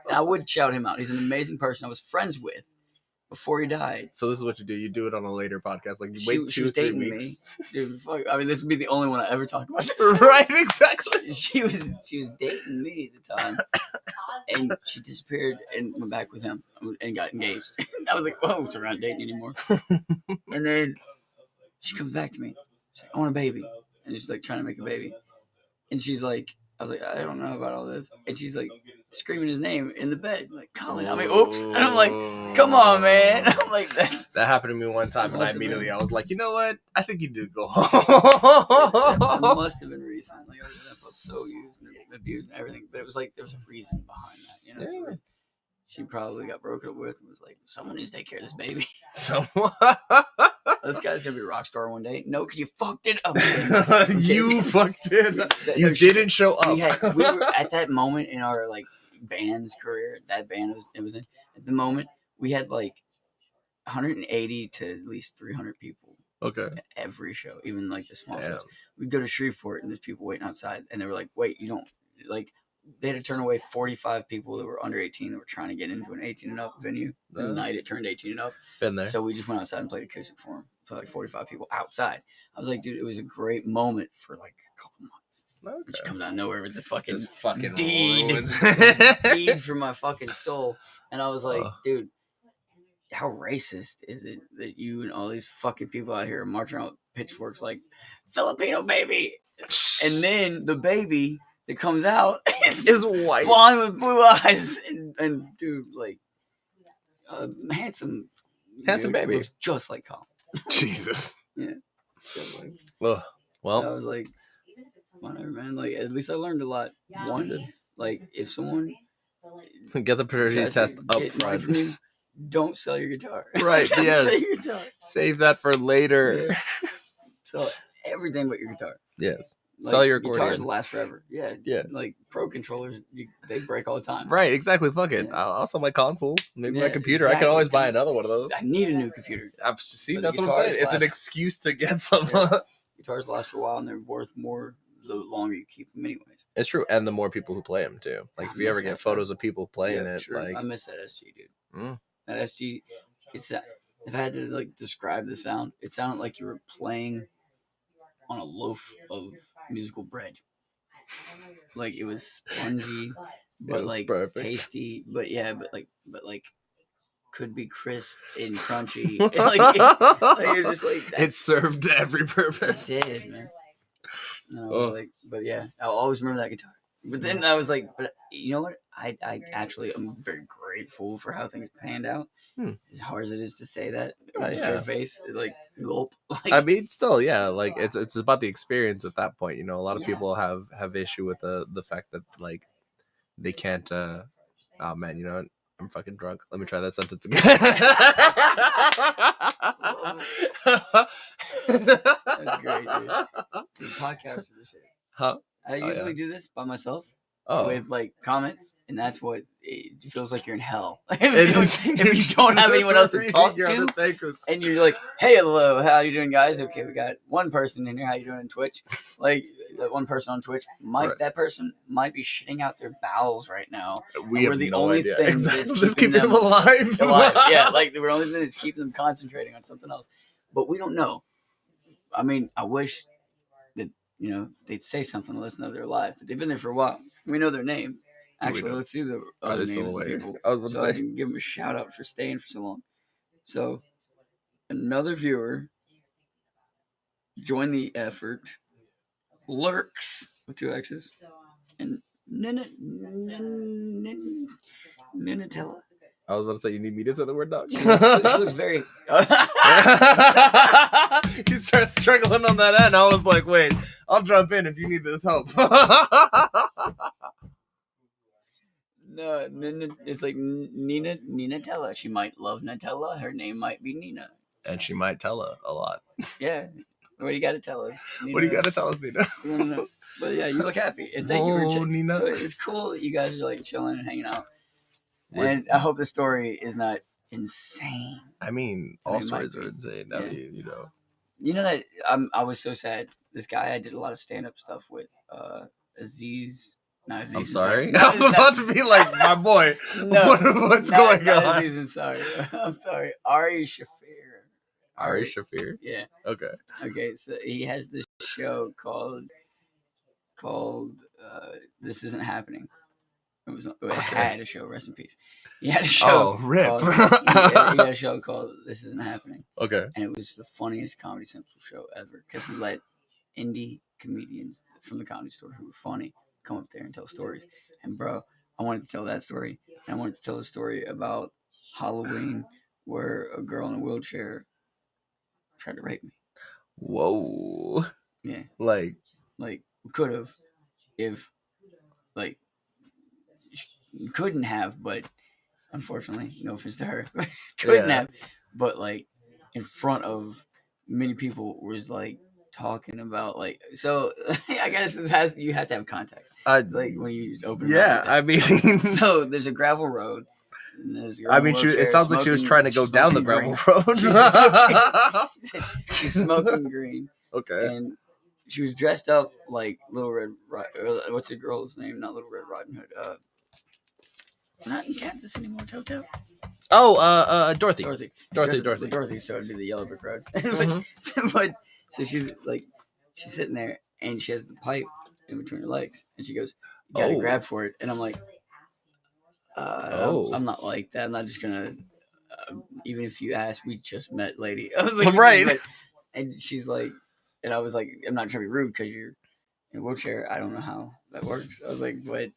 And I would shout him out. He's an amazing person I was friends with before he died. So this is what you do. You do it on a later podcast. Like you She wait was 2 or 3 dating me. weeks. Dude, fuck. I mean, this would be the only one I ever talk about this. Right, exactly. She was dating me at the time, and she disappeared and went back with him and got engaged. I was like, "Whoa, so we're not dating anymore." And then she comes back to me. She's like, "I want a baby," and she's like trying to make a baby, and she's like, "I was like, I don't know about all this," and she's like screaming his name in the bed, like Colin. I'm like, "Oops," and I'm like, "Come on, man." I'm like, "That's." That happened to me one time, and I Must have immediately been. I was like, you know what? I think you do go That home. must have been recent. Like I felt so used and abused and everything, but it was like there was a reason behind that. You know, Yeah. she probably got broken up with and was like, "Someone needs to take care of this baby. So This guy's gonna be a rock star one day." No, because you fucked it up. you fucked it. That- You no, she- didn't show up. we were at that moment in our like band's career. That band was in at the moment we had like 180 to at least 300 people Okay. at every show, even like the small Damn. shows. We'd go to Shreveport and there's people waiting outside, and they were like, "Wait, you don't like." They had to turn away 45 people that were under 18 that were trying to get into an 18 and up venue. The night it turned 18 and up. Been there. So we just went outside and played acoustic for them. So like 45 people outside. I was like, dude, it was a great moment for like a couple months. And she Okay. comes out of nowhere with this fucking Just fucking deed. ruins. deed for my fucking soul. And I was like, Ugh. dude, how racist is it that you and all these fucking people out here are marching around with pitchforks like Filipino baby? And then the baby that comes out is is white. blonde with blue eyes and dude, like handsome Handsome dude, baby. looks just like Colin. Jesus. So, like, Ugh. I Well, was like, whatever, man. Like, at least I learned a lot. One, like, if someone get the paternity tries test to up get money front. from you, don't sell your guitar. Right, Don't yes. sell your guitar. Save that for later. Yeah. Sell everything but your guitar. Yes. Like, Sell your guitars accordion. last forever. Yeah. Yeah. Like pro controllers, they break all the time. Right, exactly. Fuck it. Yeah. I'll sell my console, maybe my Yeah, computer. I can exactly. always buy another one of those. I need a new computer. I've seen. But That's the what I'm saying. guitars It's an last- excuse to get some. Yeah. Guitars last for a while and they're worth more the longer you keep them, anyways. It's true, and the more people who play them too. Like I if you ever miss get that photos of people playing Yeah, it, true. I like miss that SG, dude. Mm. That SG, it's if I had to like describe the sound, it sounded like you were playing on a loaf of musical bread. Like it was spongy, but was like perfect. tasty. But yeah, but like could be crisp and crunchy. And, like, you're just like that. it served every It purpose. did, man. And I was Ugh. like, but yeah, I'll always remember that guitar. But then I was like, but you know what? I actually am very grateful for how things panned out. Hmm. As hard as it is to say that with Right, a yeah. straight face, it's like gulp. Like, I mean, still, yeah, like it's about the experience at that point. You know, a lot of people have issue with the fact that like they can't. Oh man, you know, I'm fucking drunk. Let me try that sentence again. That's great, dude. The podcast are the shit. Huh? I Oh, usually yeah. do this by myself Oh. with like comments, and that's what it feels like you're in hell. It if you don't have anyone else to talk You're on to, the same cons- and you're like, "Hey, hello, how you doing, guys? Okay, we got one person in here. How you doing on Twitch? Like that one person on Twitch might Right. that person might be shitting out their bowels right now. We We're have the no only idea. thing Exactly. that's Let's keeping keep them them alive. alive. Yeah, like the only thing that's keeping them concentrating on something else. But we don't know. I mean, I wish that they'd say something to let us know they're alive. But they've been there for a while. We know their name. Do we Actually, know? let's see the Are other they still names of the awake? people. I was about So to I say. can give them a shout out for staying for so long. So another viewer joined the effort. Lurks with 2 X's and Ninatella. I was about to say, you need me to say the word dog? She looks very. You start struggling on that end. I was like, wait, I'll jump in if you need this help. No, it's like Ninatella. She might love Nutella. Her name might be Nina. And she might tell her a lot. Yeah. What do you got to tell us? Nina? What do you got to tell us, Nina? I don't know. But yeah, you look happy. And thank you for Whoa, Nina. So it's cool that you guys are like chilling and hanging out. We're- And I hope the story is not insane. I mean, all I mean, it stories might are be. insane. Yeah. I mean, you know. You know that I was so sad. This guy I did a lot of stand up stuff with, Aziz. Not Aziz. I'm sorry. Ansari. I was about to be like, my boy, No, what's not- going not on? Aziz Ansari. I'm sorry. Ari Shafir. Ari Shafir? Yeah. Okay. Okay. So he has this show called This Isn't Happening. It had a show. Rest in peace. He had a show. Oh, rip. Called, he had a show called This Isn't Happening. Okay. And it was the funniest Comedy Central show ever because he let indie comedians from the Comedy Store who were funny come up there and tell stories. And bro, I wanted to tell that story. And I wanted to tell a story about Halloween where a girl in a wheelchair tried to rape me. Whoa. Yeah, Like, could have, if couldn't have, but unfortunately, no offense to her, couldn't Yeah. have, but in front of many people was talking about so I guess you have to have context when you just open yeah, it up I like mean, that. So there's a gravel road. And this girl I in a mean, wheelchair it sounds like she was smoking- trying to go she's down the smoking gravel green. road. She's smoking green. Okay. And she was dressed up like Little Red. What's the girl's name? Not Little Red Riding Hood. We're not in Kansas anymore. Toto. Oh, Dorothy. Dorothy. Dorothy. Dorothy. So it'd be the Yellow Brick Road. Mhm. but so she's sitting there and she has the pipe in between her legs, and she goes, "You gotta Oh. grab for it." And I'm like, Oh. I'm not like that. I'm not just gonna. Even if you ask, we just met, lady. I was like, Right. And she's like, and I was like, I'm not trying to be rude because you're in a wheelchair. I don't know how that works. I was like, but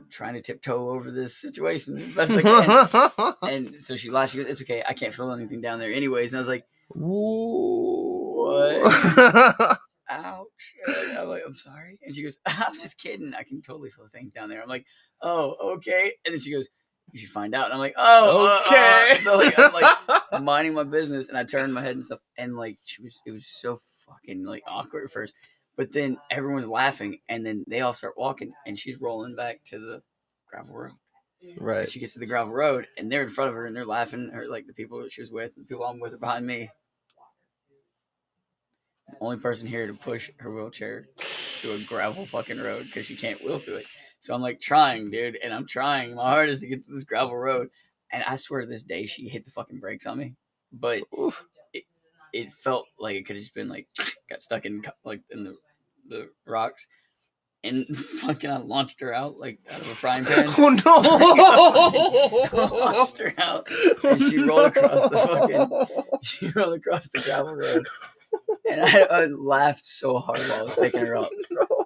trying to tiptoe over this situation as best I can. And so she laughed. She goes, "It's okay. I can't feel anything down there, anyways." And I was like, What? "Ouch!" And I'm like, "I'm sorry." And she goes, "I'm just kidding. I can totally feel things down there." I'm like, "Oh, okay." And then she goes, "You should find out." And I'm like, "Oh, Okay. So I'm minding my business, and I turned my head and stuff, and it was so fucking awkward at first. But then everyone's laughing, and then they all start walking, and she's rolling back to the gravel road. Right. And she gets to the gravel road, and they're in front of her, and they're laughing. Her the people that she was with, the people I'm with are behind me. The only person here to push her wheelchair to a gravel fucking road because she can't wheel through it. So I'm trying, dude, and I'm trying my hardest to get to this gravel road. And I swear to this day, she hit the fucking brakes on me. But it felt like it could have just been got stuck in in the rocks, and fucking I launched her out out of a frying pan. Oh no! Launched her out, and she rolled across the gravel road. And I laughed so hard while I was picking her up.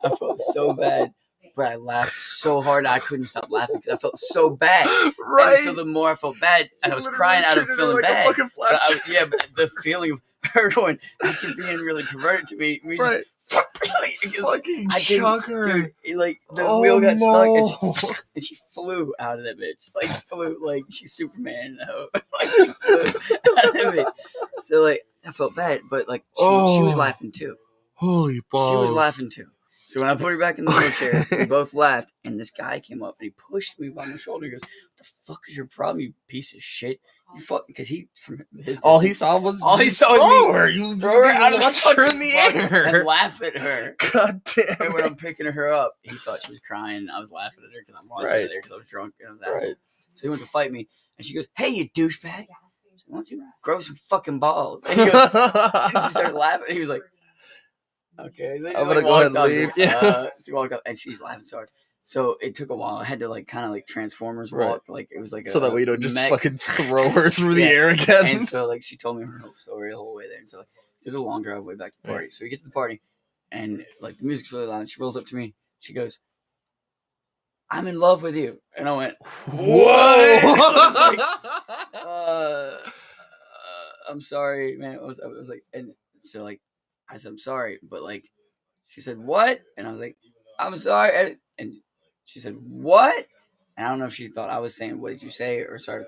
I felt so bad, but I laughed so hard I couldn't stop laughing because I felt so bad. Right. And so the more I felt bad, and I was You crying out of literally feeling treated her bad. like a fucking But but the feeling of her going after being really converted to me just Right. Fucking I didn't- chuck her. Dude, like the Oh, wheel got stuck no. and she flew out of that bitch. Like flew like she's Superman. Like she flew out of that bitch. So like I felt bad, but like she was Oh. laughing too. Holy balls. She was laughing too. So when I put her back in the wheelchair, we both laughed, and this guy came up and he pushed me by my shoulder. He goes, "What the fuck is your problem, you piece of shit? You fuck," because he from his All he distance, saw was All he saw was throw me her. You throw her out of the launched her fucking in the fucking- air. and laugh at her. God damn And when I'm it. picking her up, he thought she was crying. I was laughing at her because I'm laughing Right. at her because I was drunk and I was Right. asshole. So he went to fight me, and she goes, "Hey, you douchebag! I said, why don't you grow some fucking balls?" And, he goes, and she started laughing. And he was like, "Okay." So he just, I'm gonna go ahead and walked leave. up. Yeah. So he walked up, and she's laughing so hard. So it took a while. I had to like kind of like Transformers Right. walk, like it was like So that way you don't just mech. fucking throw her through the Yeah. air again. And so like she told me her whole story the whole way there. And so like there's a long drive way back to the party. So we get to the party, and like the music's really loud. And she rolls up to me. She goes, "I'm in love with you," and I went, What? I'm sorry, man. I was like, and so like, I said, "I'm sorry," but like, she said, "What?" And I was like, "I'm sorry," and she said, "What?" And I don't know if she thought I was saying, "What did you say?" or sorry.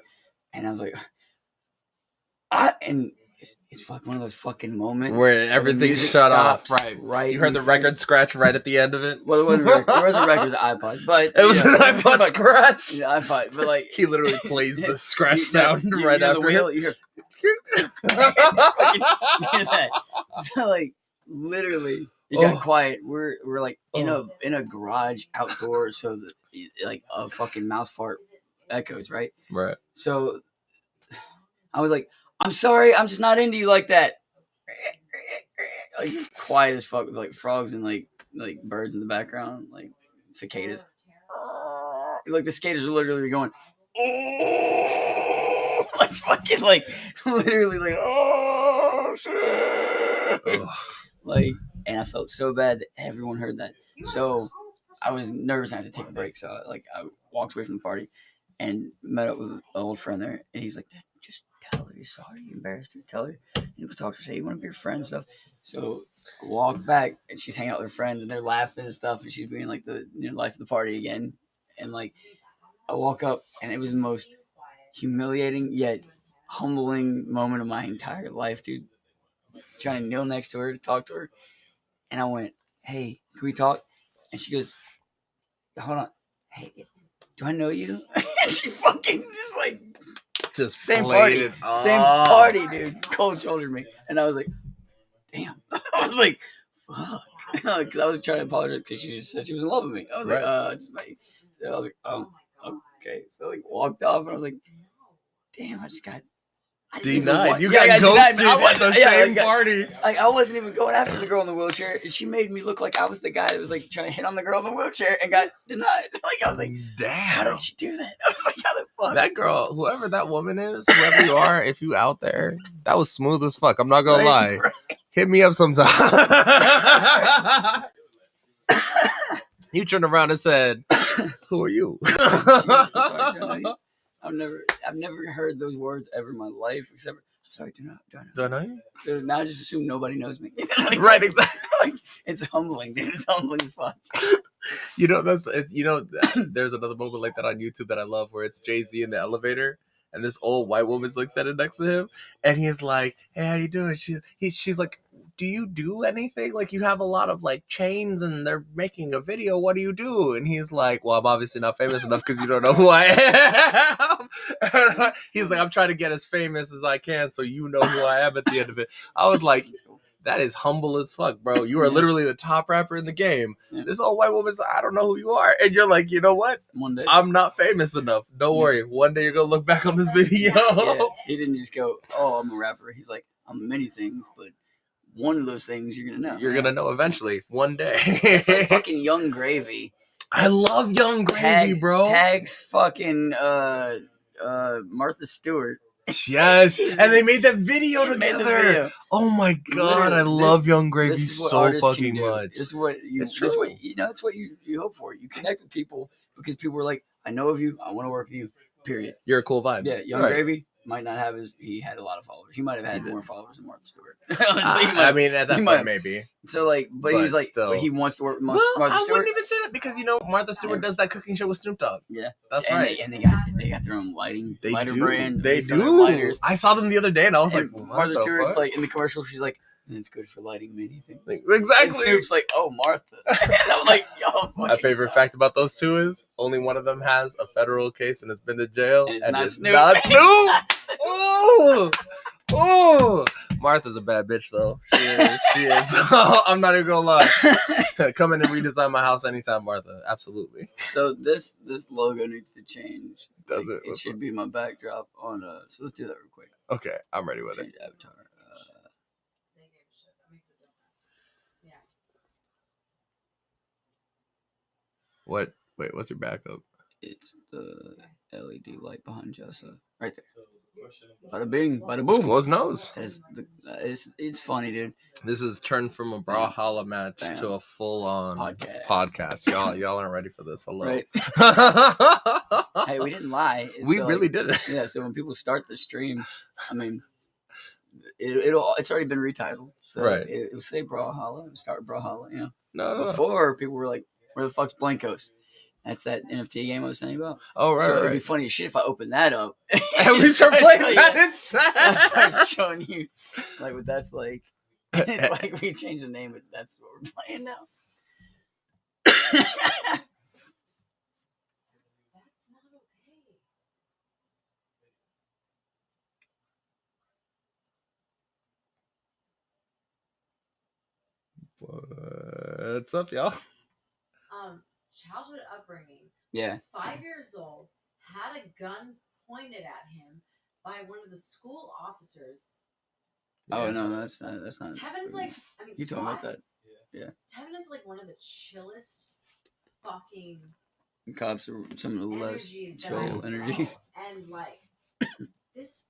And I was like, and it's like one of those fucking moments Where the everything music shut off. stops Right. You heard in the front of- record scratch right at the end of it. Well, it wasn't a record. It wasn't a record. It was an iPod, but It was you know, an iPod but- scratch. Yeah, iPod, but like He literally plays the scratch you- sound you right hear after the wheel. it. You hear, you hear that. So like literally, it got Oh. quiet. We're like in Oh. a garage outdoors, so that like a fucking mouse fart echoes, right? Right. So I was like, "I'm sorry, I'm just not into you like that." Like just quiet as fuck with like frogs and like birds in the background, like cicadas. Like the skaters are literally going, "Oh," like fucking like literally like, "Oh shit!" Ugh. Like, and I felt so bad that everyone heard that. So I was nervous. I had to take a break. So I walked away from the party and met up with an old friend there, and he's like, "Just tell her you're sorry. You embarrassed her. Tell her. You know, talk to her. Say you want to be her friend and stuff." So I walk back, and she's hanging out with her friends, and they're laughing and stuff, and she's being like the life of the party again. And like, I walk up, and it was the most humiliating yet humbling moment of my entire life, dude. Trying to kneel next to her to talk to her, and I went, "Hey, can we talk?" And she goes, "Hold on, hey, do I know you?" And she fucking just like Just same played party, it same off. party, dude. Cold shouldered me, and I was like, "Damn!" I was like, "Fuck," because I was trying to apologize because she just said she was in love with me. I was Right. like, "Just my," so I was like, okay." So like walked off, and I was like, "Damn, I just got." I didn't even Denied. want- You Yeah, I got ghosted denied. I at wasn't- the yeah, same like, party. Like I wasn't even going after the girl in the wheelchair, and she made me look like I was the guy that was like trying to hit on the girl in the wheelchair and got denied. Like I was like, "How Damn. did she do that?" I was like, "How the fuck?" That girl, whoever that woman is, whoever you are, if you out there, that was smooth as fuck. I'm not gonna lie. Right. Hit me up sometime. You turned around and said, "Who are you?" I've never heard those words ever in my life, except sorry, do I know? Do I know you? So now I just assume nobody knows me. Like, Right, exactly. Like, it's humbling, dude. It's humbling as fuck. You know, there's another moment like that on YouTube that I love where it's Jay-Z in the elevator and this old white woman's like sitting next to him and he's like, "Hey, how you doing?" She's like, "Do you do anything? Like you have a lot of like chains and they're making a video. What do you do?" And he's like, "Well, I'm obviously not famous enough because you don't know who I am." And he's like, "I'm trying to get as famous as I can so you know who I am at the end of it." I was like, that is humble as fuck, bro. You are literally the top rapper in the game. Yeah. This old white woman's like, "I don't know who you are." And you're like, "You know what? One day. I'm not famous enough. Don't worry. One day you're going to look back on this video." Yeah, he didn't just go, "Oh, I'm a rapper." He's like, "I'm many things, but one of those things you're gonna know." You're going to know eventually. One day. It's like fucking Young Gravy. I love Young Gravy, bro. Tags fucking Martha Stewart. Yes. And they made that video He made the together. video. Oh my God. Literally, I love Young Gravy This is what so artists can fucking do. much. This is what you. It's This is what true. you know. It's what you hope for. You connect with people because people are like, "I know of you. I want to work with you." Period. You're a cool vibe. Yeah, Young Right. Gravy. might not have he had a lot of followers. He might have had He did. more followers than Martha Stewart. Honestly, he might I have. mean, at that he point, might- maybe. So like, but But he's like, still. he wants to work with Well, Martha I Stewart. wouldn't even say that because Martha Stewart does that cooking show with Snoop Dogg. Yeah, That's and right. They got their own lighter do. brand. They based on their do. lighters. I saw them the other day, and I was And like, what Martha the Stewart's fuck? like in the commercial. She's like, and it's good for lighting many things. Like, And exactly. Snoop's like, oh, Martha. And I'm like, yo, My fucking favorite stop. fact about those two is only one of them has a federal case and has been to jail, And it's and not it's Snoop. not Snoop. Oh, oh, Martha's a bad bitch though. She is. I'm not even gonna lie. Come in and redesign my house anytime, Martha. Absolutely. So this logo needs to change. Does it? It What's should be my backdrop on. So let's do that real quick. Okay, I'm ready with it. Change avatar. They gave a shit. That makes a difference. Yeah. What? Wait, what's your backup? It's the LED light behind Jessa. Right there. So the question of Bada bing, bada boom. Squirrel's nose. It's funny, dude. This is turned from a brawlhalla match Bam. to a full-on Podcast. podcast. Y'all aren't ready for this. Hello. Right. Hey, we didn't lie. It's we like- really did it. Yeah. So when people start the stream, I mean, it's already been retitled. So Right. It'll say Brawlhalla. Start Brawlhalla. You know. No. Before people were like, "Where the fuck's Blankos?" That's that NFT game I was telling you about. Oh, right, So it'd be right. funny as shit if I opened that up And we start playing that I instead. start showing you like what that's like. It's like we changed the name, but that's what we're playing now. That's not okay. What's up, y'all? Childhood upbringing. Yeah. 5 years old, had a gun pointed at him by one of the school officers. Oh no, that's not. That's not. Tevin's like, I mean, You talking about that? Tevin is like one of the chillest fucking Cops are some of the less energies that chill I energies. know. And like, this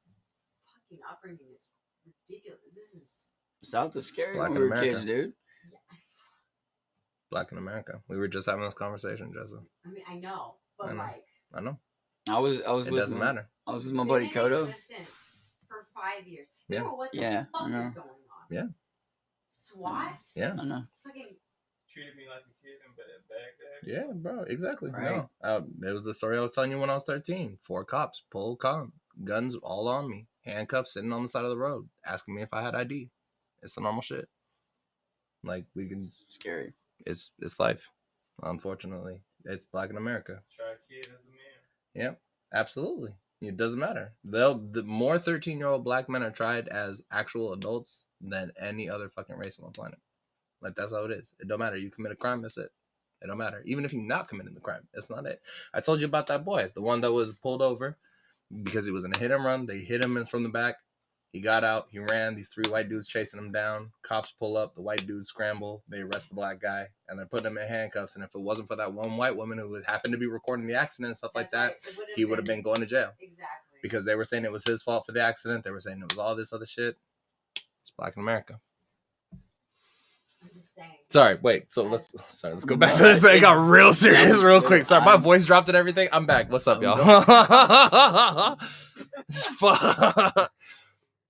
fucking upbringing is ridiculous. This is South is scary Black when in we were America. kids, dude. Black in America. We were just having this conversation, Jessa. I mean, I know, but I know. like, I know. I was It with doesn't my, matter. I was with my been buddy in Kodo. existence for 5 years. Yeah. Remember what the Yeah, fuck I know. is going on? Yeah. SWAT? Yeah. I know. Fucking treated me like a kid in Baghdad. Yeah, bro. Exactly. Right. No. It was the story I was telling you when I was 13. 4 cops, pulled guns all on me, handcuffs, sitting on the side of the road, asking me if I had ID. It's the normal shit. Like we can. Scary. It's life. Unfortunately, it's Black in America. Try a kid as a man. Yeah, absolutely. It doesn't matter. The more 13-year-old black men are tried as actual adults than any other fucking race on the planet. Like that's how it is. It don't matter. You commit a crime, that's it. It don't matter. Even if you're not committing the crime, that's not it. I told you about that boy, the one that was pulled over because he was in a hit and run. They hit him in from the back. He got out. He ran. These 3 white dudes chasing him down. Cops pull up. The white dudes scramble. They arrest the black guy, and they're putting him in handcuffs. And if it wasn't for that one white woman who happened to be recording the accident and stuff like that, that's right. It he would have been going to jail exactly because they were saying it was his fault for the accident. They were saying it was all this other shit. It's Black in America. I'm just saying. Sorry, wait. So let's go back to this. It got real serious real quick. Sorry, my voice dropped and everything. I'm back. What's up, y'all? Fuck.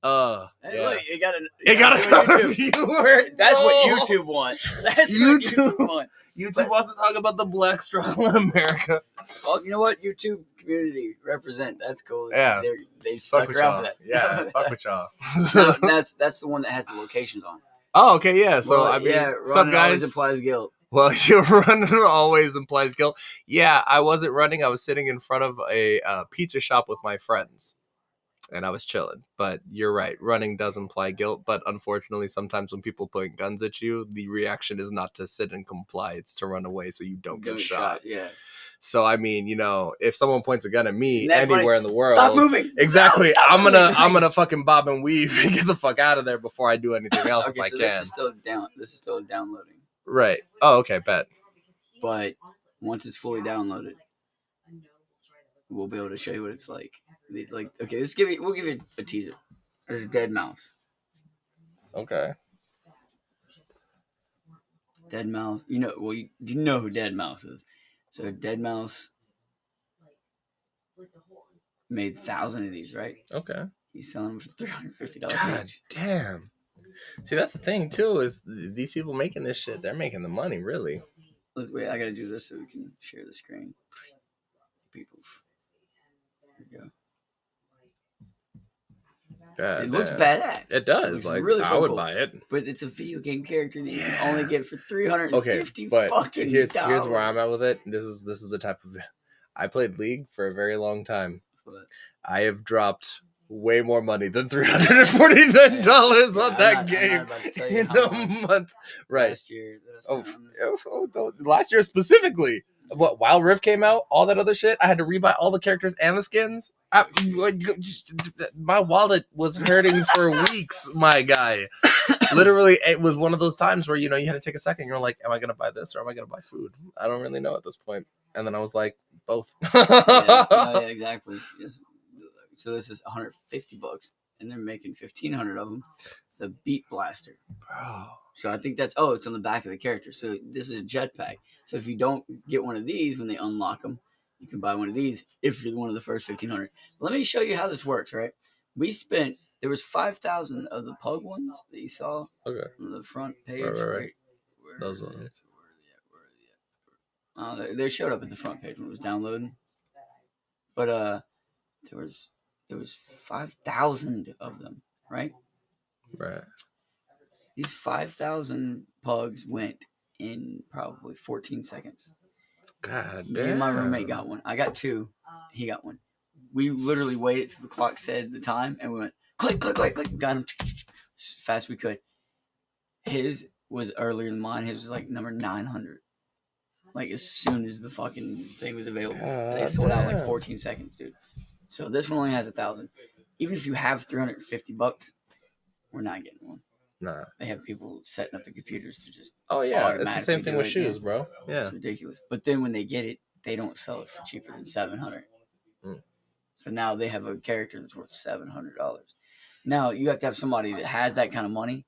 Hey, Yeah. look, It got a viewer. That's what No. YouTube wants. That's YouTube. what YouTube wants. YouTube wants to talk about the black struggle in America. Well, you know what? YouTube community represent. That's cool. Yeah. They Fuck stuck with around y'all. for that. Yeah, fuck with y'all. No, that's the one that has the locations on. Oh, okay, yeah. So Well, I mean, yeah, some running always guys. implies guilt. Well, you're running always implies guilt. Yeah, I wasn't running. I was sitting in front of a pizza shop with my friends, and I was chilling. But you're right. Running does imply guilt. But unfortunately, sometimes when people point guns at you, the reaction is not to sit and comply. It's to run away so you don't get shot. Yeah. So, I mean, if someone points a gun at me Isn't that anywhere funny? in the world. Stop moving. Exactly. No, stop I'm moving. gonna fucking bob and weave and get the fuck out of there before I do anything else Okay, if I so can. this is still downloading. Right. Oh, okay, bet. But once it's fully downloaded, we'll be able to show you what it's like. Like, okay, we'll give you a teaser. There's a dead mouse. Okay. Dead mouse. You know who Dead Mouse is. So Dead Mouse. like the whole made 1,000 of these, right? Okay. He's selling them for $350 God each. damn. See, that's the thing too. Is these people making this shit? They're making the money, really. Let's wait. I gotta do this so we can share the screen. People. There we go. God It looks damn. badass. It does. looks Like really I would cool. buy it. But it's a video game character that you can only get for $350 Okay, but fucking here's dollars. where I'm at with it. This is the type of. I played League for a very long time. But, I have dropped way more money than $349 on I'm that not game about to tell you in how a much month. Right. Last year that I spent on this. Last year specifically. What Wild Rift came out, all that other shit. I had to rebuy all the characters and the skins. My wallet was hurting for weeks, my guy. Literally, it was one of those times where you had to take a second. You're like, "Am I gonna buy this or am I gonna buy food?" I don't really know at this point. And then I was like, "Both." Yeah, exactly. Yes. So this is $150, and they're making 1,500 of them. It's a Beat Blaster. Bro. So I think it's on the back of the character. So this is a jetpack. So if you don't get one of these when they unlock them, you can buy one of these if you're one of the first 1,500. Let me show you how this works, right? There was 5,000 of the pug ones that you saw Okay. on the front page. Right. Where Those are they ones. at? Where are they at? They showed up at the front page when it was downloading. But there was 5,000 of them, right? Right. These 5,000 pugs went in probably 14 seconds. God Me and damn. my roommate got one. I got two. He got one. We literally waited till the clock said the time, and we went click, click, click, click. Got him as fast as we could. His was earlier than mine. His was like number 900. Like as soon as the fucking thing was available, and they sold out in like 14 seconds, dude. So this one only has 1,000. Even if you have $350, we're not getting one. Nah. They have people setting up the computers to just. Oh yeah, it's the same automatically thing do with it, shoes, yeah. bro. Yeah. It's ridiculous. But then when they get it, they don't sell it for cheaper than $700. Mm. So now they have a character that's worth $700. Now you have to have somebody that has that kind of money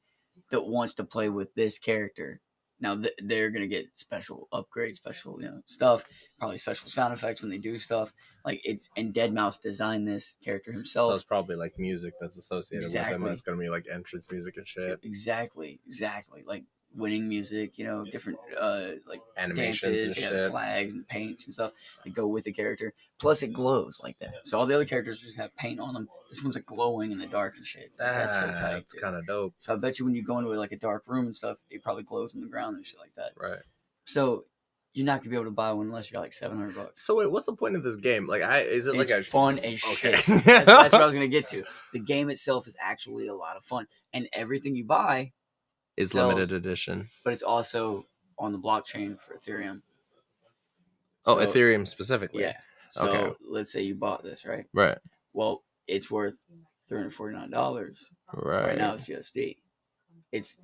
that wants to play with this character. Now they're gonna get special upgrades, special stuff, probably special sound effects when they do stuff. Like and Deadmau5 designed this character himself. So it's probably like music that's associated with them. Exactly. That's gonna be like entrance music and shit. Exactly. Like winning music, different like Animations dances, and shit. flags and paints and stuff that go with the character. Plus it glows like that. So all the other characters just have paint on them. This one's like glowing in the dark and shit. That's so tight. That's kind of dope. So I bet you when you go into like a dark room and stuff, it probably glows on the ground and shit like that. Right. So you're not gonna be able to buy one unless you got like $700. So wait, what's the point of this game? Like, is it It's like a fun as Okay. shit. That's what I was gonna get to. The game itself is actually a lot of fun, and everything you buy is sells, limited edition? but it's also on the blockchain for Ethereum. Oh, So- Ethereum specifically. Yeah. So Okay. let's say you bought this, right? Right. Well, it's worth $349. Right. Right now it's USD.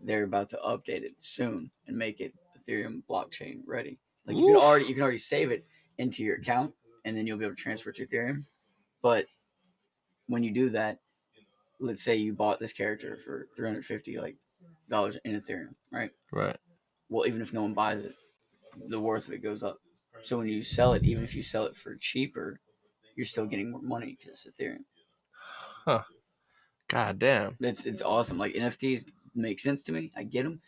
They're about to update it soon and make it Ethereum blockchain ready. Like you can already save it into your account and then you'll be able to transfer it to Ethereum. But when you do that, let's say you bought this character for $350 in Ethereum, right? Right. Well, even if no one buys it, the worth of it goes up. So when you sell it, even if you sell it for cheaper, you're still getting more money because it's Ethereum. Huh. God damn. It's awesome. Like NFTs make sense to me. I get them.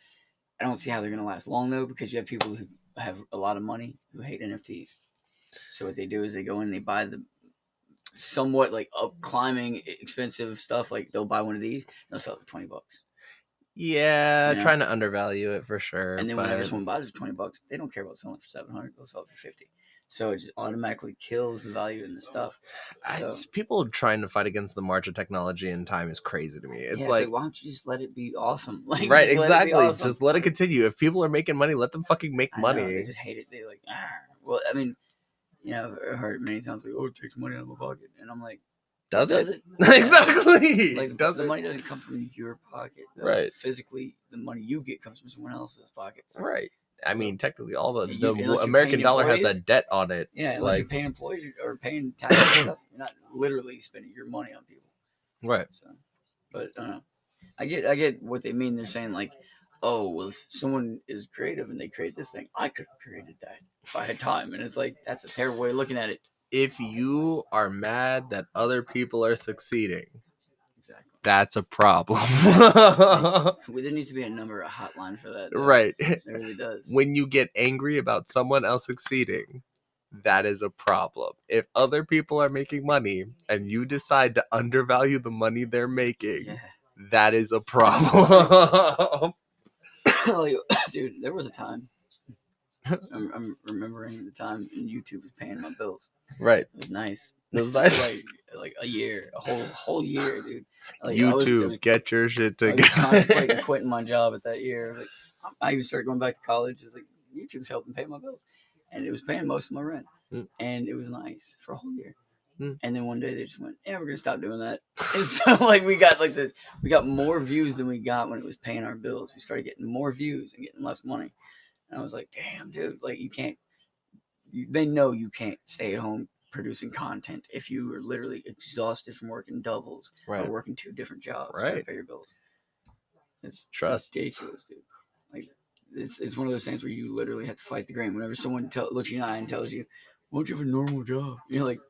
I don't see how they're gonna last long though, because you have people who have a lot of money who hate NFTs. So what they do is they go in and they buy the somewhat like up climbing expensive stuff. Like they'll buy one of these and they'll sell it for $20. Yeah, You know? trying to undervalue it for sure. And then but whenever someone buys it for $20, they don't care about selling it for $700. They'll sell it for $50. So it just automatically kills the value in the stuff. So, people trying to fight against the march of technology and time is crazy to me. It's yeah, like, why don't you just let it be awesome? Like, right, just let it be exactly. awesome. Just let it continue. If people are making money, let them fucking make I know, money. they just hate it. They like, well, I mean, I've heard many times like, oh, it takes money out of my pocket, and I'm like, Does it? Yeah. Exactly. Like, Does the it? money doesn't come from your pocket, though. Right. Physically, the money you get comes from someone else's pockets. Right. I mean, technically, all the Unless you're American paying dollar has a employees. debt on it. Yeah, unless like, you're paying employees or paying taxes and stuff, you're not literally spending your money on people. right. So, but I don't know. I get what they mean. They're saying like, oh, well, if someone is creative and they create this thing, I could have created that if I had time. And it's like that's a terrible way of looking at it. if you are mad that other people are succeeding, Exactly. that's a problem. There needs to be a number, a hotline for that. Though. Right. It really does. When you get angry about someone else succeeding, that is a problem. If other people are making money and you decide to undervalue the money they're making, Yeah. that is a problem. Like, dude, there was a time. I'm remembering the time YouTube was paying my bills. Right. It was nice. It was nice. Like a year, a whole year, dude. Like, YouTube, get your shit I was contemplating together. quitting my job at that year. Like, I even started going back to college. It was like YouTube's helping pay my bills, and it was paying most of my rent, and it was nice for a whole year. And then one day they just went, "Yeah, we're gonna stop doing that." And so like we got more views than we got when it was paying our bills. We started getting more views and getting less money. And I was like, "Damn, dude! Like you can't." They know you can't stay at home producing content if you are literally exhausted from working doubles or working 2 different jobs to pay your bills. It's ridiculous, dude. Like it's one of those things where you literally have to fight the grain. Whenever someone looks you in the eye and tells you, "Why don't you have a normal job?" You're like,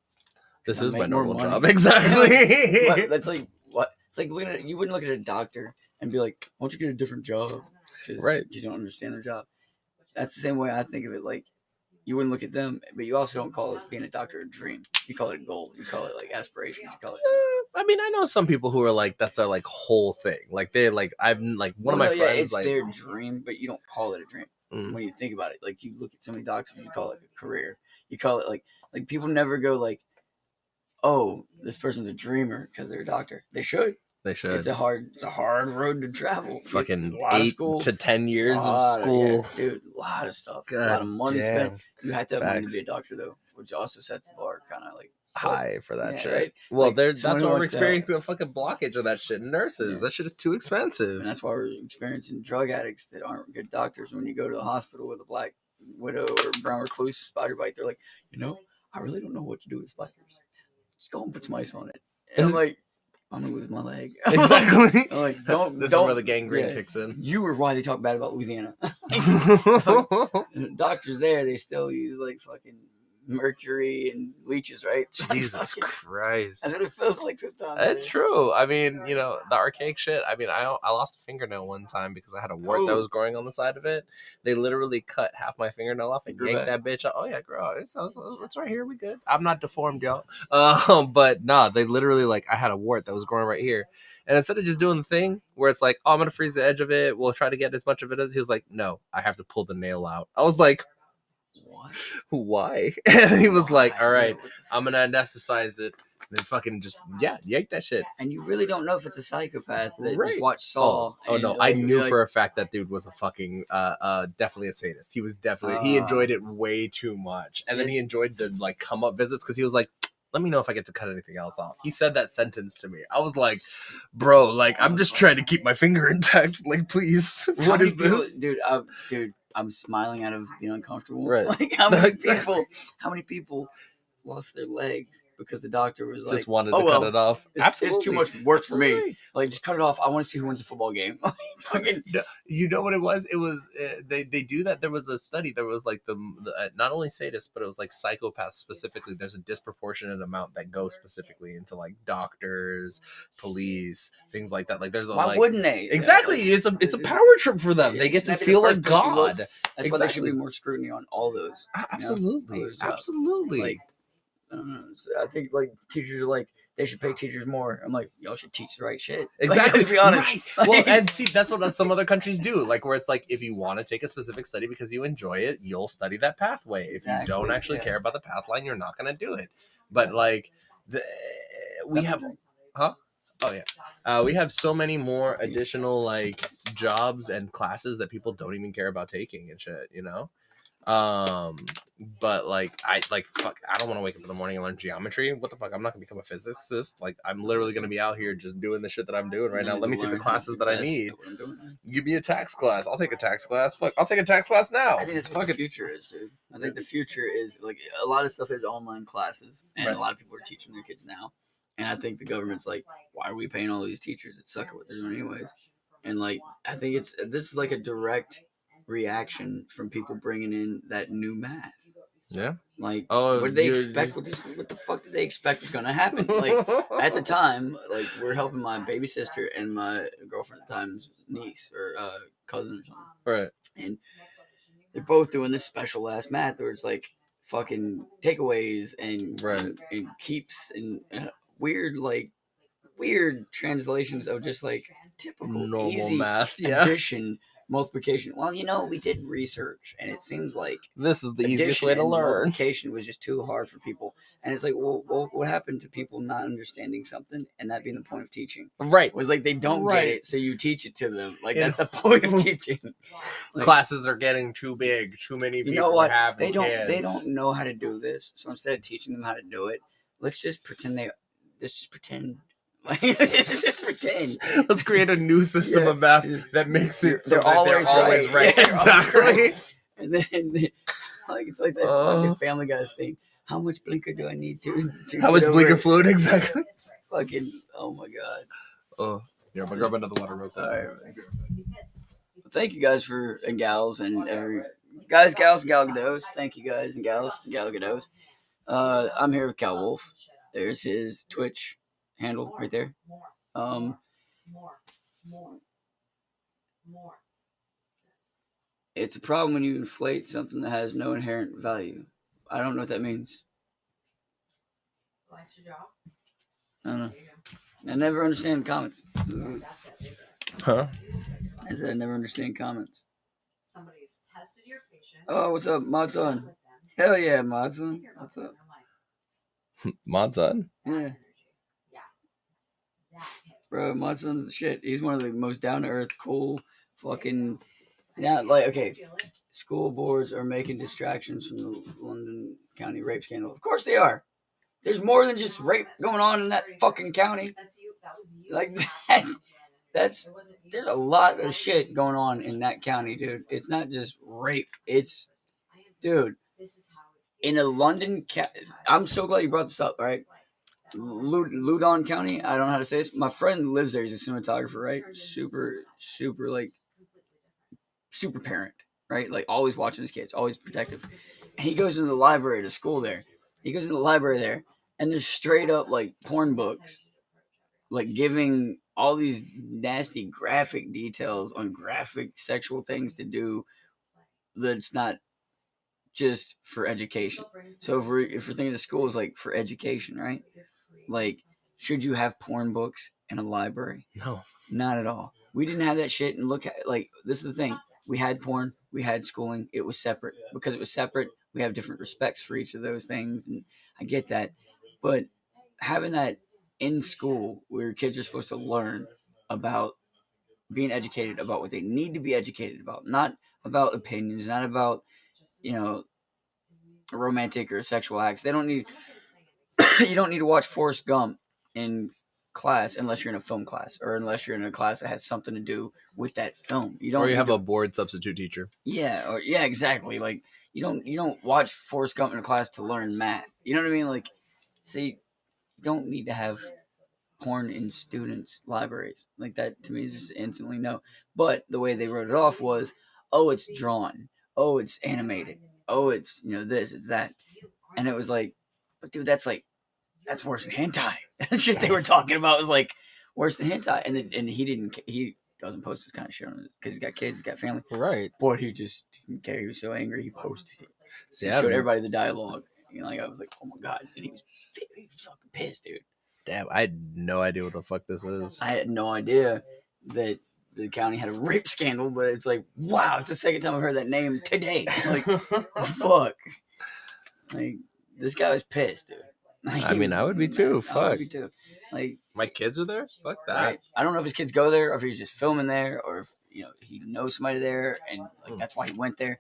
"This I is my make more normal money." job." Exactly. What? That's like what? It's like looking at you wouldn't look at a doctor and be like, "Why don't you get a different job?" Because you don't understand their job. That's the same way I think of it. Like you wouldn't look at them, but you also don't call it being a doctor a dream. You call it a goal. You call it like aspiration. You call it. I mean, I know some people who are like that's their like whole thing. Like they're like I'm like one of my friends. It's like their dream, but you don't call it a dream when you think about it. Like you look at so many doctors, you call it a career. You call it like people never go like, "Oh, this person's a dreamer" because they're a doctor. They should. They should. It's a hard road to travel. Fucking 8 to 10 years of school. Dude, a lot of stuff. God a lot of money damn. spent. You have to have money to be a doctor, though, which also sets the bar kind of like high for that shit. Right? Well, Like, that's why we're watched experiencing a fucking blockage of that shit. Nurses, Yeah. that shit is too expensive. And that's why we're experiencing drug addicts that aren't good doctors. When you go to the hospital with a black widow or brown recluse spider bite, they're like, I really don't know what to do with spiders. Just go and put some ice on it. And I'm like, I'm gonna lose my leg. Exactly. I'm like, don't. This is where the gangrene kicks in. You were why they talk bad about Louisiana. Doctors there, they still use like fucking mercury and leeches, right? Jesus Christ. That's what it feels like sometimes. It's true. I mean, the archaic shit. I mean, I lost a fingernail one time because I had a wart that was growing on the side of it. They literally cut half my fingernail off and yanked that bitch out. Oh yeah, girl, it's right here. We good. I'm not deformed, y'all. But nah, they literally I had a wart that was growing right here, and instead of just doing the thing where it's like, oh, I'm gonna freeze the edge of it, we'll try to get as much of it as he was like, no, I have to pull the nail out. I was like, why? And he was like, all right, I'm gonna anesthetize it. And then fucking just yank that shit. And you really don't know if it's a psychopath that just watched Saw. Oh no, I knew for a fact that dude was a fucking definitely a sadist. He was definitely he enjoyed it way too much. And then he enjoyed the come up visits because he was like, let me know if I get to cut anything else off. He said that sentence to me. I was like, bro, I'm just trying to keep my finger intact. Please. What is this? Dude, I'm smiling out of being uncomfortable. Right. How many people lost their legs because the doctor was just wanted to cut it off? Absolutely. It's too much work for me. Just cut it off. I want to see who wins a football game. You know what it was? It was they do that. There was a study. There was the not only sadists, but it was psychopaths specifically. There's a disproportionate amount that go specifically into doctors, police, things like that. There's a why wouldn't they? Exactly. It's a power trip for them. They get to feel like God. That's why there should be more scrutiny on all those. Absolutely. Absolutely. I don't know. I think teachers are they should pay teachers more. I'm like, y'all should teach the right shit. Exactly. To be honest. Right. Well, and see, that's what some other countries do. Where it's if you want to take a specific study because you enjoy it, you'll study that pathway. If you don't actually care about the path line, you're not going to do it. But we have, huh? Oh yeah. We have so many more additional jobs and classes that people don't even care about taking and shit, but fuck, I don't want to wake up in the morning and learn geometry. What the fuck? I'm not gonna become a physicist. I'm literally gonna be out here just doing the shit that I'm doing right now. Let me take the classes that I need. Give me a tax class. I'll take a tax class. Fuck, I'll take a tax class now. I think that's what the future is, dude. I think the future is a lot of stuff is online classes, and a lot of people are teaching their kids now. And I think the government's why are we paying all these teachers that suck at what they're doing anyways? And I think this is a direct reaction from people bringing in that new math. Yeah. Like, Oh, what did they you- expect? What the fuck did they expect was gonna happen? Like, at the time, like, we're helping my baby sister and my girlfriend at the time's niece or cousin or something, Right. and they're both doing this special ass math where it's like fucking takeaways and Right. and keeps and weird translations of just like typical Normal easy math. Yeah. addition, multiplication. Well, we did research, and it seems like This is the easiest addition way to and learn. multiplication was just too hard for people. And it's like, well, what happened to people not understanding something and that being the point of teaching? Right. Was like they don't Right. get it, so you teach it to them. Like You that's the point of teaching. Like, Classes are getting too big. Too many people you know what? have They kids. don't know how to do this. So instead of teaching them how to do it, let's just pretend. Like, let's just pretend. Let's create a new system Yeah. of math that makes it so They're that they're always right. Yeah, they're always Exactly. right. And then, like, it's like that fucking Family Guy thing. How much blinker do I need to How get much over blinker it? fluid exactly? Fucking, oh my god. Oh, yeah. I'm gonna grab another water real quick. All right. Well, thank you guys and gals and guys, gals, and gal gados. Thank you guys and gals and gal gados. I'm here with Cal Wolf. There's his Twitch handle right there. It's a problem when you inflate something that has no inherent value. I don't know what that means. I don't know. I never understand comments. Huh? I said I never understand comments. Somebody's tested your patience. Oh, what's up, Modson? Hell yeah, Modson. What's up? Modson? Yeah. Bro, Modson's the shit. He's one of the most down-to-earth, cool, fucking... Now, like, okay, school boards are making distractions from the London County rape scandal. Of course they are. There's more than just rape going on in that fucking county. Like, there's a lot of shit going on in that county, dude. It's not just rape. It's, dude, in a London I'm so glad you brought this up, right? Loudon County, I don't know how to say this. My friend lives there. He's a cinematographer, right? Super, like, super parent, right? Like, always watching his kids, always protective. And he goes into the library to school there. He goes into the library there, and there's straight up, like, porn books, like, giving all these nasty graphic details on graphic sexual things to do that's not just for education. So if we're thinking of school is like for education, right? Like, should you have porn books in a library? No. Not at all. We didn't have that shit. And look at, like, this is the thing. We had porn. We had schooling. It was separate. Because it was separate, we have different respects for each of those things. And I get that. But having that in school where kids are supposed to learn about being educated about what they need to be educated about, not about opinions, not about, romantic or sexual acts. They don't need, you don't need to watch Forrest Gump in class unless you're in a film class or unless you're in a class that has something to do with that film. You don't. Or you have a board substitute teacher. Yeah. Exactly. Like, you don't watch Forrest Gump in a class to learn math. You know what I mean? Like, see, you don't need to have porn in students' libraries. Like, that to me is just instantly no. But the way they wrote it off was, oh, it's drawn. Oh, it's animated. Oh, it's, this, it's that. And it was like, but dude, that's worse than hentai. That shit they were talking about was like worse than hentai. And he doesn't post this kind of shit on it because he's got kids, he's got family. Right. Boy, he just didn't care. He was so angry, he posted it. See, He showed everybody the dialogue. Like, I was like, oh my god. And he was fucking pissed, dude. Damn, I had no idea what the fuck this is. I had no idea that the county had a rape scandal, but it's like, wow, it's the second time I've heard that name today. Like, fuck. Like, this guy was pissed, dude. Like, I mean, I would be too. I would Fuck. be too. Like, My kids are there? Fuck that. right? I don't know if his kids go there or if he's just filming there or if, he knows somebody there and like that's why he went there.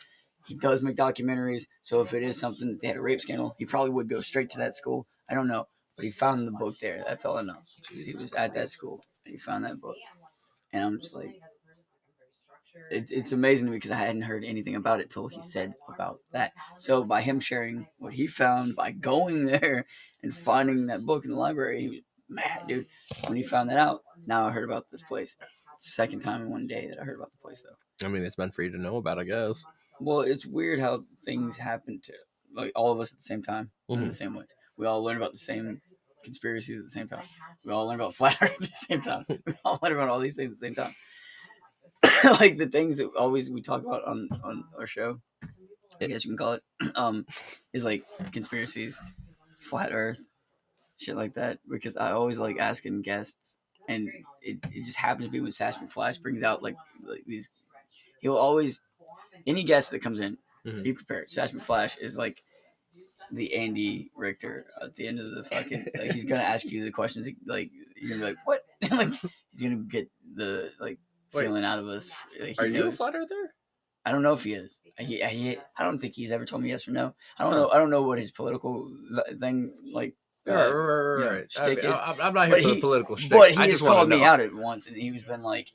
He does make documentaries, so if it is something that they had a rape scandal, he probably would go straight to that school. I don't know, but he found the book there. That's all I know. He was at that school and he found that book, and I'm just like, it's amazing to me because I hadn't heard anything about it till he said about that. So by him sharing what he found by going there and finding that book in the library, he was mad, dude. When he found that out, now I heard about this place. It's the second time in one day that I heard about the place, though. I mean, it's meant for you to know about, I guess. Well, it's weird how things happen to like all of us at the same time in Mhm. the same ways. We all learn about the same conspiracies at the same time. We all learn about flat Earth at the same time. We all learn about all these things at the same time. Like the things that always we talk about on our show, I guess you can call it, is like conspiracies, flat Earth, shit like that. Because I always like asking guests, and it just happens to be when Sash McFlash brings out like these. He'll always any guest that comes in, be prepared. Sash McFlash is like the Andy Richter at the end of the fucking. Like he's gonna ask you the questions. Like you're gonna be like, what? Like he's gonna get the like feeling out of us. Like, Are he you a knows. flat earther? I don't know if he is. I don't think he's ever told me yes or no. I don't know. I don't know what his political thing like. Right. Shtick is. I'm not here But for the he- political shtick. But he I has just want called to me know. out at once, and he's been like,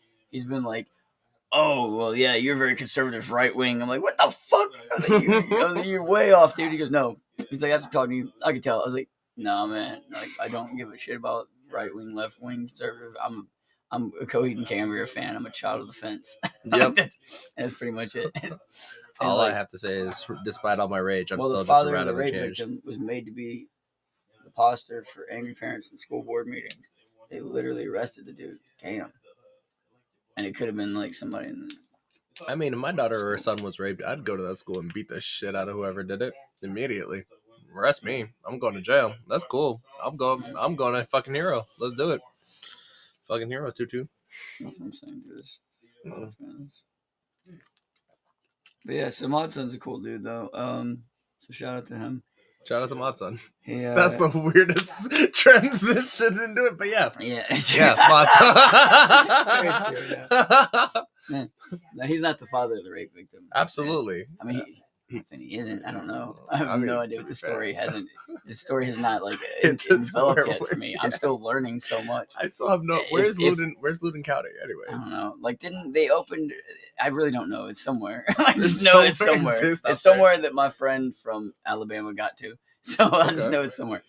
oh well, yeah, you're very conservative, right wing. I'm like, what the fuck? I was like, you're way off, dude. He goes, no. He's like, after talking to you, I could tell. I was like, no, man. Like, I don't give a shit about right wing, left wing, conservative. I'm a Coheed and Cambria fan. I'm a child of the fence. Yep. that's pretty much it. And All like, I have to say is, despite all my rage, I'm well, still the just father a of the radically rape changed. victim was made to be the poster for angry parents in school board meetings. They literally arrested the dude. Damn. And it could have been like somebody in the, I mean, if my daughter or son was raped, I'd go to that school and beat the shit out of whoever did it immediately. Arrest me. I'm going to jail. That's cool. I'm going to fucking hero. Let's do it. Fucking hero, Tutu. that's what I'm saying, dude. But yeah, so Modson's a cool dude though. So shout out to him. Shout out to Matson. He, That's the weirdest transition into it, but yeah. yeah. Yeah, Very true, Matson. No, he's not the father of the rape victim. Absolutely. I mean, he isn't. I don't know. I I have mean, no idea to what be the story fair. hasn't. The story has not like It's enveloped where yet for it me. was, I'm yeah. still learning so much. I still have no. If- Where's if- Loudoun County, I anyways? don't know. Like, didn't they opened? I really don't know. It's somewhere. I just It's know it's somewhere somewhere. exists out It's there. somewhere that my friend from Alabama got to. So I just Okay. know it's somewhere.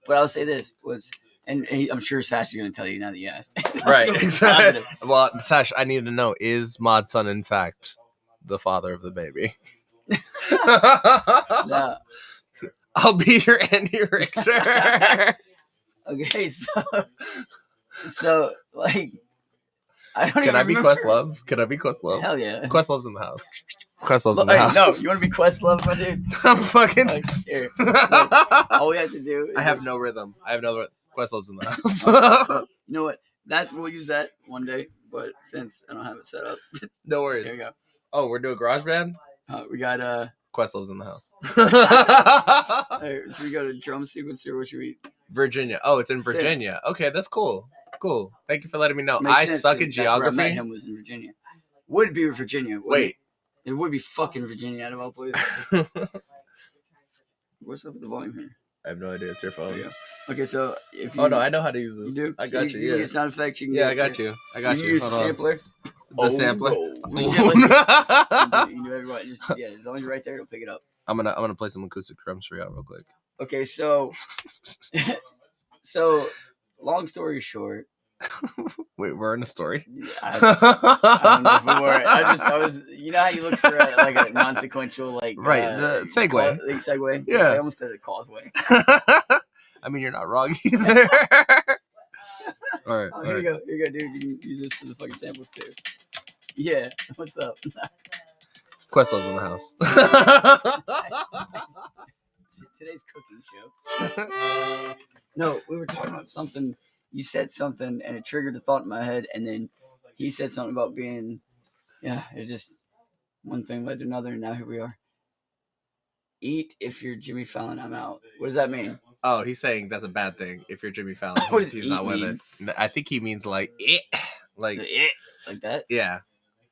But I'll say this was, and I'm sure Sash is going to tell you now that you asked. Right. I'm Exactly. positive. Well, Sash, I need to know: is Modson in fact the father of the baby? No. I'll be your Andy Richter. Okay, so like, I don't Can even I be remember. Questlove? Can I be Questlove? Hell yeah. Questlove's in the house. Questlove's in Hey, the house. no, you want to be Questlove, my dude? I'm fucking. Like, here. All we have to do is I have no rhythm. Questlove's in the house. You know what? We'll use that one day, but since I don't have it set up, No here we worries. go. Oh, we're doing GarageBand? We got Questlove's in the house. so we go to drum sequencer. What should we? Virginia. Oh, it's in Sick. Virginia. Okay, that's cool. Cool. Thank you for letting me know. Makes I sense, suck 'cause at that's where I met geography. him was in Virginia. Would it be Virginia? Wouldn't Wait. it would be fucking Virginia out of all places. I What's up with the volume here? have no idea. It's your phone. There you go. Okay, so if you Oh no, I know how to use you this. do, I so got you. can Yeah. get sound effects. You can Yeah, get, I got you. I got you. you. Use the Hold on. sampler. The sampler. no. You can do everybody. Just yeah, as long as you're right there, it'll pick it up. I'm gonna play some acoustic drums for y'all real quick. Okay, so long story short, Wait, we're in a story. I don't know if we were. I was. You know how you look for like a non-sequential like Right, the segue. Segue. Yeah. I almost said a causeway. I mean, you're not wrong either. All right. Oh, here you go. Here you go, dude. You can use this for the fucking samples too. Yeah. What's up? Questlove's in the house. Today's cooking show. No, we were talking about something. You said something, and it triggered a thought in my head, and then he said something about being. Yeah, it just one thing led to another, and now here we are. Eat if you're Jimmy Fallon. I'm out. What does that mean? Oh, he's saying that's a bad thing if you're Jimmy Fallon. What does He's eat not with mean? it. I think he means like like Like that. yeah.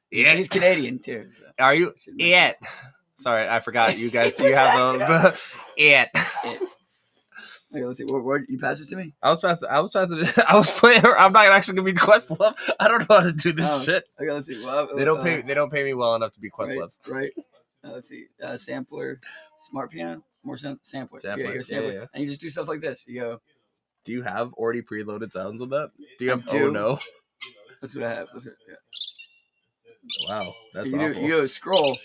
He's Canadian too. So. Are you Should mention it? Sorry, I forgot. You guys, you have the it. it. Okay, let's see. What you pass this to me? I was passing. I was playing. I'm not actually gonna be Questlove. I don't know how to do this Oh, shit. Okay, let's see. Well, They don't pay. They don't pay me well enough to be Questlove. Right. Let's see. Sampler, smart piano, more sampler. Sampler, Yeah, you're a sampler. yeah. And you just do stuff like this. You go. Do you have already preloaded sounds on that? Do you have? I do. Oh no! That's what I have. That's it. Yeah. Wow, that's you awful. go scroll.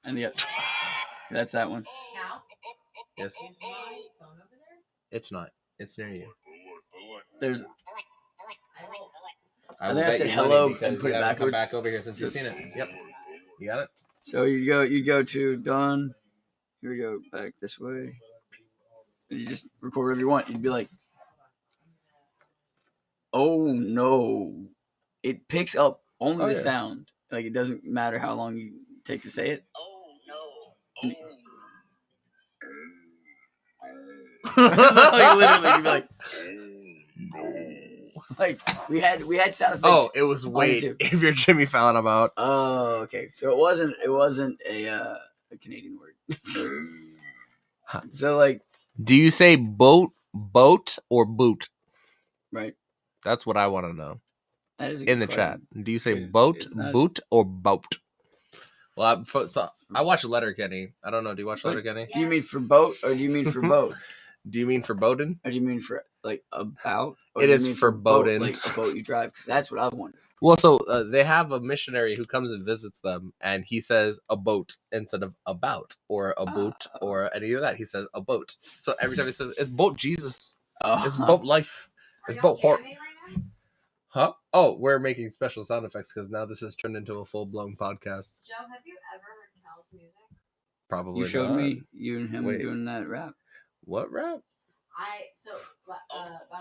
And that's that one. Cal, Yes. is my phone over there? It's not. It's near you. There's. I will. I think will I bet said you hello money because and put you it haven't come backwards. back over here since you've seen it. Yep. You got it? So you go to done. Here we go back this way. And you just record whatever you want. You'd be like, oh no, it picks up only Oh, the yeah. sound. Like it doesn't matter how long you take to say it. Oh no. Like literally, you'd be like we had sound effects. Oh, it was wait. YouTube. If you're Jimmy Fallon about. Oh, okay. So it wasn't a Canadian word. So like, Do you say boat, or boot? right? That's what I want to know That is a in the good chat. question. Do you say It's- boat, it's not- boot, or boat? Well, I watch Letterkenny. I don't know. Do you watch Letterkenny? Do you mean for boat or do you mean for boat? Do you mean for Bowden? Or do you mean for like about? Or It do you is mean for boat, boating. like a boat you drive. 'Cause that's what I wanted. Well, so they have a missionary who comes and visits them, and he says a boat instead of about or a boot or any of that. He says a boat. So every time he says it's boat Jesus, it's boat life, it's boat heart. Huh? Oh, we're making special sound effects because now this has turned into a full blown podcast. Joe, have you ever heard Cal's music? Probably. You showed not. me you and him Wait. doing that rap. What rap? About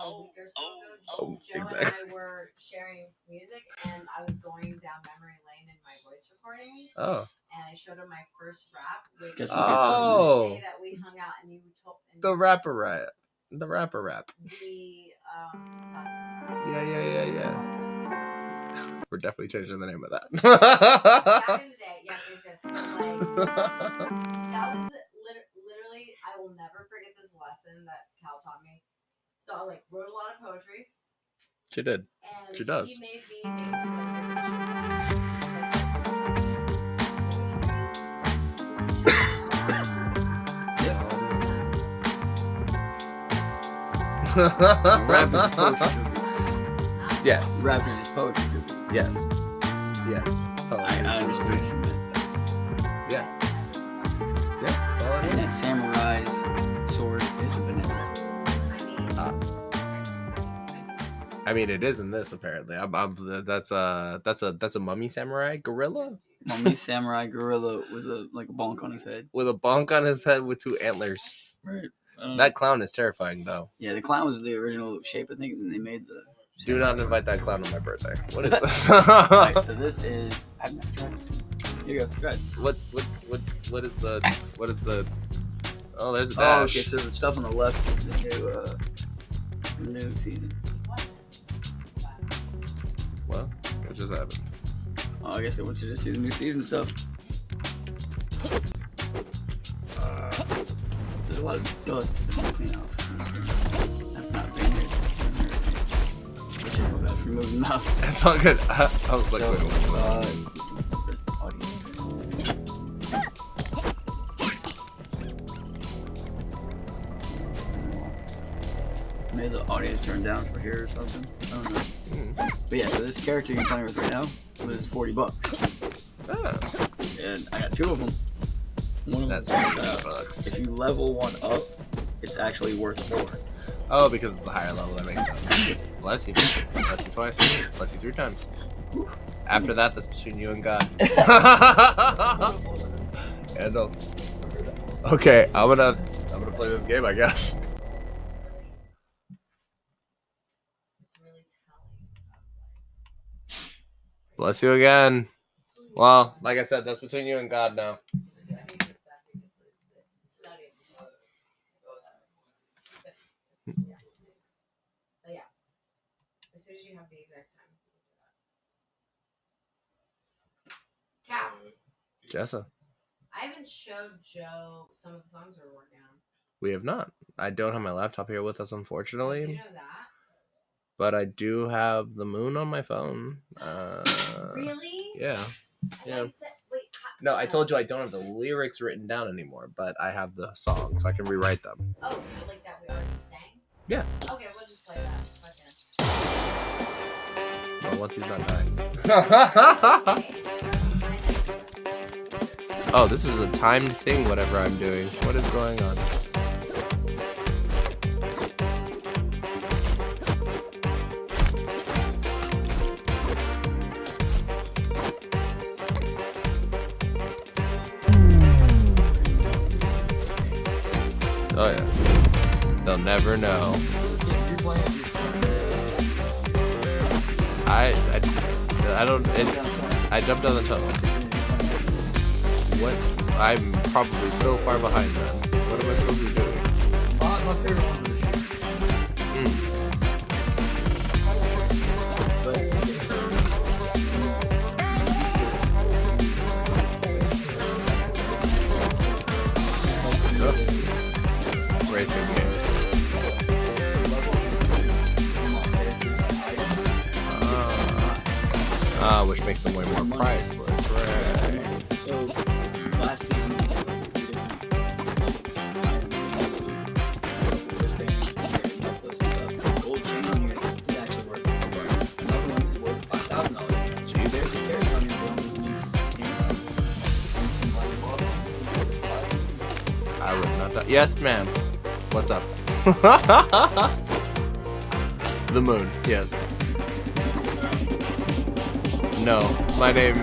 a week or so ago, Oh, Joe exactly. and I were sharing music, and I was going down memory lane in my voice recordings, Oh, and I showed him my first rap, which Guess was what gets Oh. the day that we hung out, and you told and the rapper rap. The rapper rap. the Yeah. We're definitely changing the name of that. back in the day, yes. But like, that was literally, I will never forget this lesson that Cal taught me. So I like wrote a lot of poetry, She did. and She does. he made me make Rap is just poetry tribute. Yes. Rap is just poetry tribute. Yes. Yes. I understood what you meant. Yeah. Yeah. That's all it And is. that samurai's sword is a banana. I mean, it is in this apparently. That's a mummy samurai gorilla Mummy samurai gorilla with a bonk on his head. with a bonk on his head with 2 antlers. Right. That clown is terrifying, though. Yeah, the clown was the original shape, I think, and they made the. Do not invite that clown on my birthday. What is this? Alright, so this is. I've not tried it. Here you go. Try it. What is the? Oh, there's a Oh, dash. okay. So the stuff on the left is the new season. What? What just happened? Oh, I guess they want you to see the new season stuff. There's a lot of dust to clean off. I've not been here. Which is my bad for moving the mouse. It's all good. I was like, So, wait, what? audio. Maybe the audio is turned down for here or something. I don't know. But yeah, so this character you're playing with right now was $40. Ah, And I got 2 of them. One of that's them, $50. if you level one up, it's actually worth 4. Oh, because it's the higher level. That makes sense. Bless you. Bless you twice. Bless you 3 times. After that, that's between you and God. Yeah, no. Okay, I'm gonna play this game, I guess. It's really telling. Bless you again. Well, like I said, that's between you and God now. But yeah, as soon as you have the exact time. Cal, Jessa, I haven't showed Joe some of the songs we're working on. we have not. I don't have my laptop here with us, Do you unfortunately, know that? but I do have the moon on my phone. Really? Yeah. I Yeah. thought you said, wait, No, I told you I don't have the lyrics written down anymore, but I have the song, so I can rewrite them. Oh, like that we already sang? Yeah. Okay, we'll just play that. Okay. Well, once he's not dying. Oh, this is a timed thing, whatever I'm doing. What is going on? Oh yeah. They'll never know. I don't. I jumped on the top. What? I'm probably so far behind them. What am I supposed to be doing? My favorite one was Racing game. Which makes them way more priceless, right? So last season, gold chain on here is actually worth $4. Another one is worth $5,000. Jesus. There's a character on your I would not. Yes, ma'am. What's up? The moon. Yes. No, my name.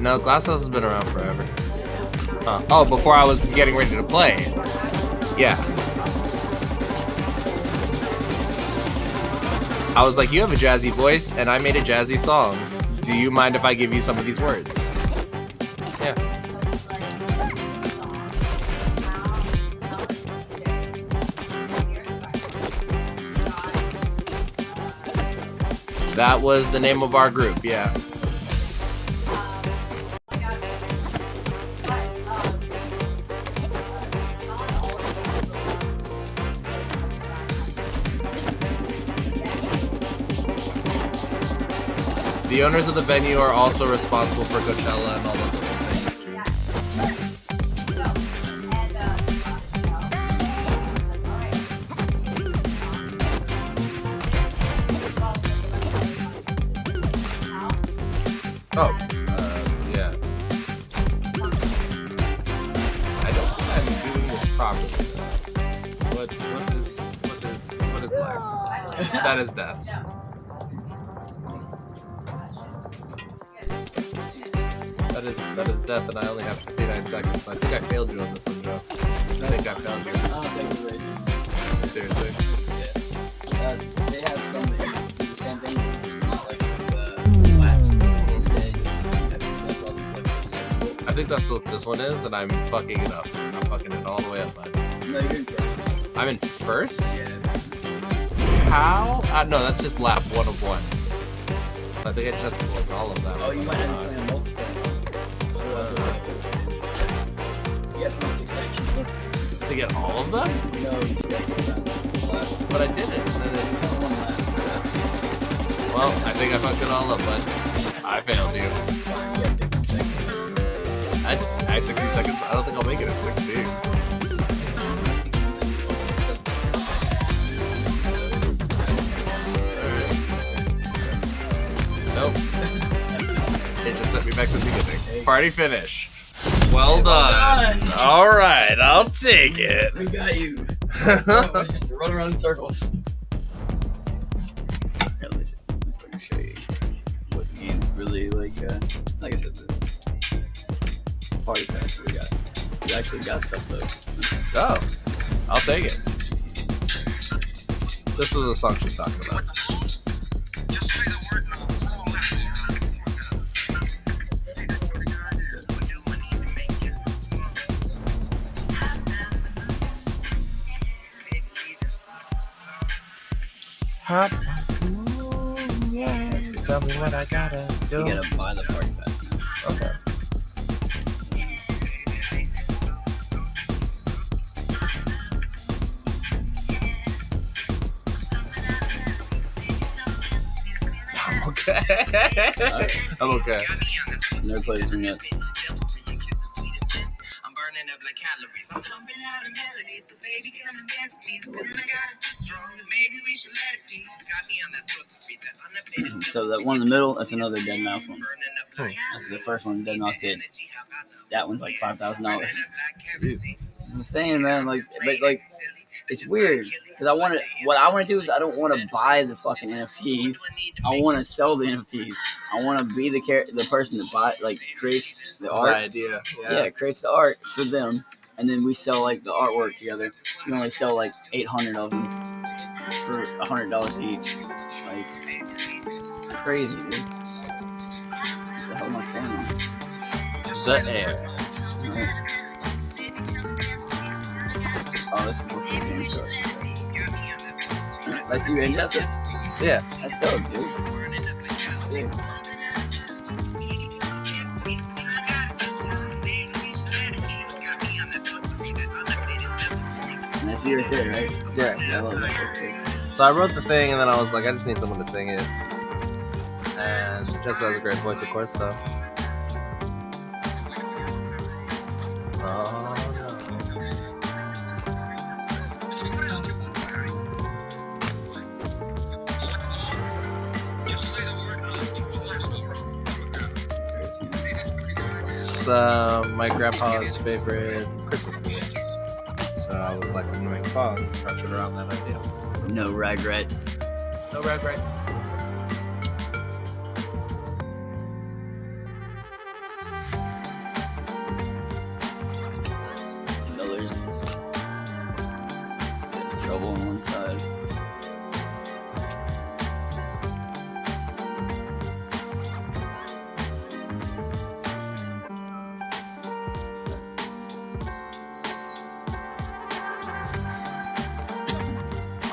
No, Glass House has been around forever. Oh, before I was getting ready to play. Yeah. I was like, you have a jazzy voice, and I made a jazzy song. Do you mind if I give you some of these words? Yeah. That was the name of our group, yeah. The owners of the venue are also responsible for Coachella and all those other things too. Oh, yeah. I don't think I'm doing this properly. What is life? That is death. That is death, and I only have 59 seconds. So I think I failed you on this one, Joe. I think I failed you. I don't think we're racing. Seriously. Yeah. They have some that do the same thing. It's not like the laps. Instead, I think that's what this one is, and I'm fucking it up. I'm fucking it all the way up, bud. no, you're in first. I'm in first? Yeah. How? No, that's just lap 1 of 1. I think I just have to pull all of them. Oh, you might have to play on multiplayer. You have 26 sections. To get all of them? No, you just gotta get around the lap. But I did it. One lap. Well, I think I fucked it all up, bud. I failed you. Fine, you got 60 seconds. I have 60 seconds. I don't think I'll make it in 60. Nope. It just sent me back to the beginning. Party finish. Well done. All right, I'll take it. We got you. It's just to run around in circles. Yeah, let me start to show you what the game really like I said, the party pack that we got. We actually got stuff though. Oh, I'll take it. This is the song she's talking about. Hop. Yeah. Tell me what I gotta do. You gotta buy the party pack. Okay. I'm okay. I'm okay. Never played this one yet. I'm burning up like calories. I'm pumping out a melody, so baby, So that one in the middle, that's another Deadmau5 one. That's the first one Deadmau5 did. That one's like $5,000. I'm saying, man, like it's weird because what I want to do is I don't want to buy the fucking NFTs. I want to sell the NFTs. I want to be the person that creates the art. idea. Yeah, creates the art for them, and then we sell like the artwork together. We only sell like 800 of them for $100 each. Like crazy, dude. What the hell am I standing on? The air. Alright. Oh, this is before the game starts. Like you ingest it? Yeah. That's dope, dude. That's sick. And that's you right there, right? Yeah. I love that. That's good. So I wrote the thing, and then I was like, I just need someone to sing it. And Jessica has a great voice, of course, so. Oh, It's my grandpa's favorite Christmas movie. So I was like, I'm gonna make a song structured around that idea. No regrets. No regrets. Miller's trouble on one side.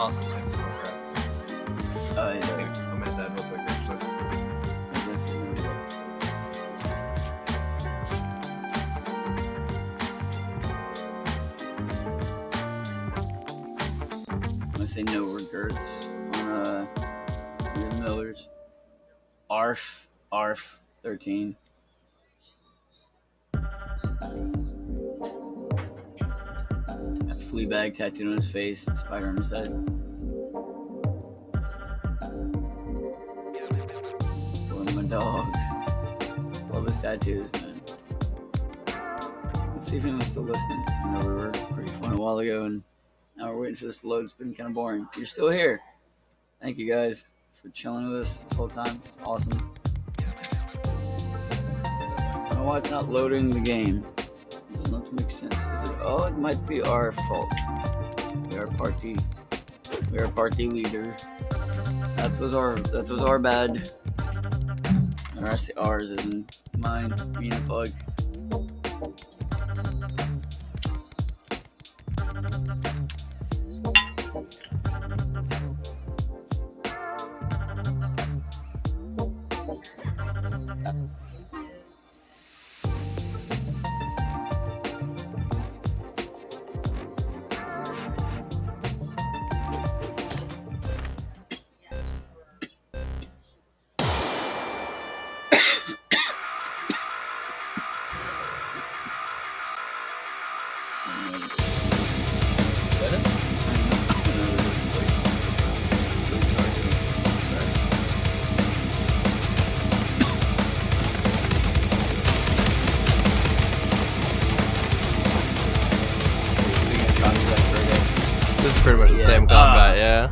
Also, same with regrets. Oh yeah. I'm at that real quick, actually. I guess it really is. I'm gonna say no regrets on Miller's. ARF 13. Got Fleabag tattooed on his face, spider on his head. One of my dogs. Love his tattoos, man. Let's see if anyone's still listening. I know we were pretty fun a while ago, and now we're waiting for this to load. It's been kind of boring. You're still here. Thank you guys for chilling with us this whole time. It's awesome. I don't know why it's not loading the game. It does not make sense. Is it? Oh, it might be our fault. We are party leader. That was our bad. Or I say ours isn't mine. Being a bug. This is pretty much the same combat, yeah.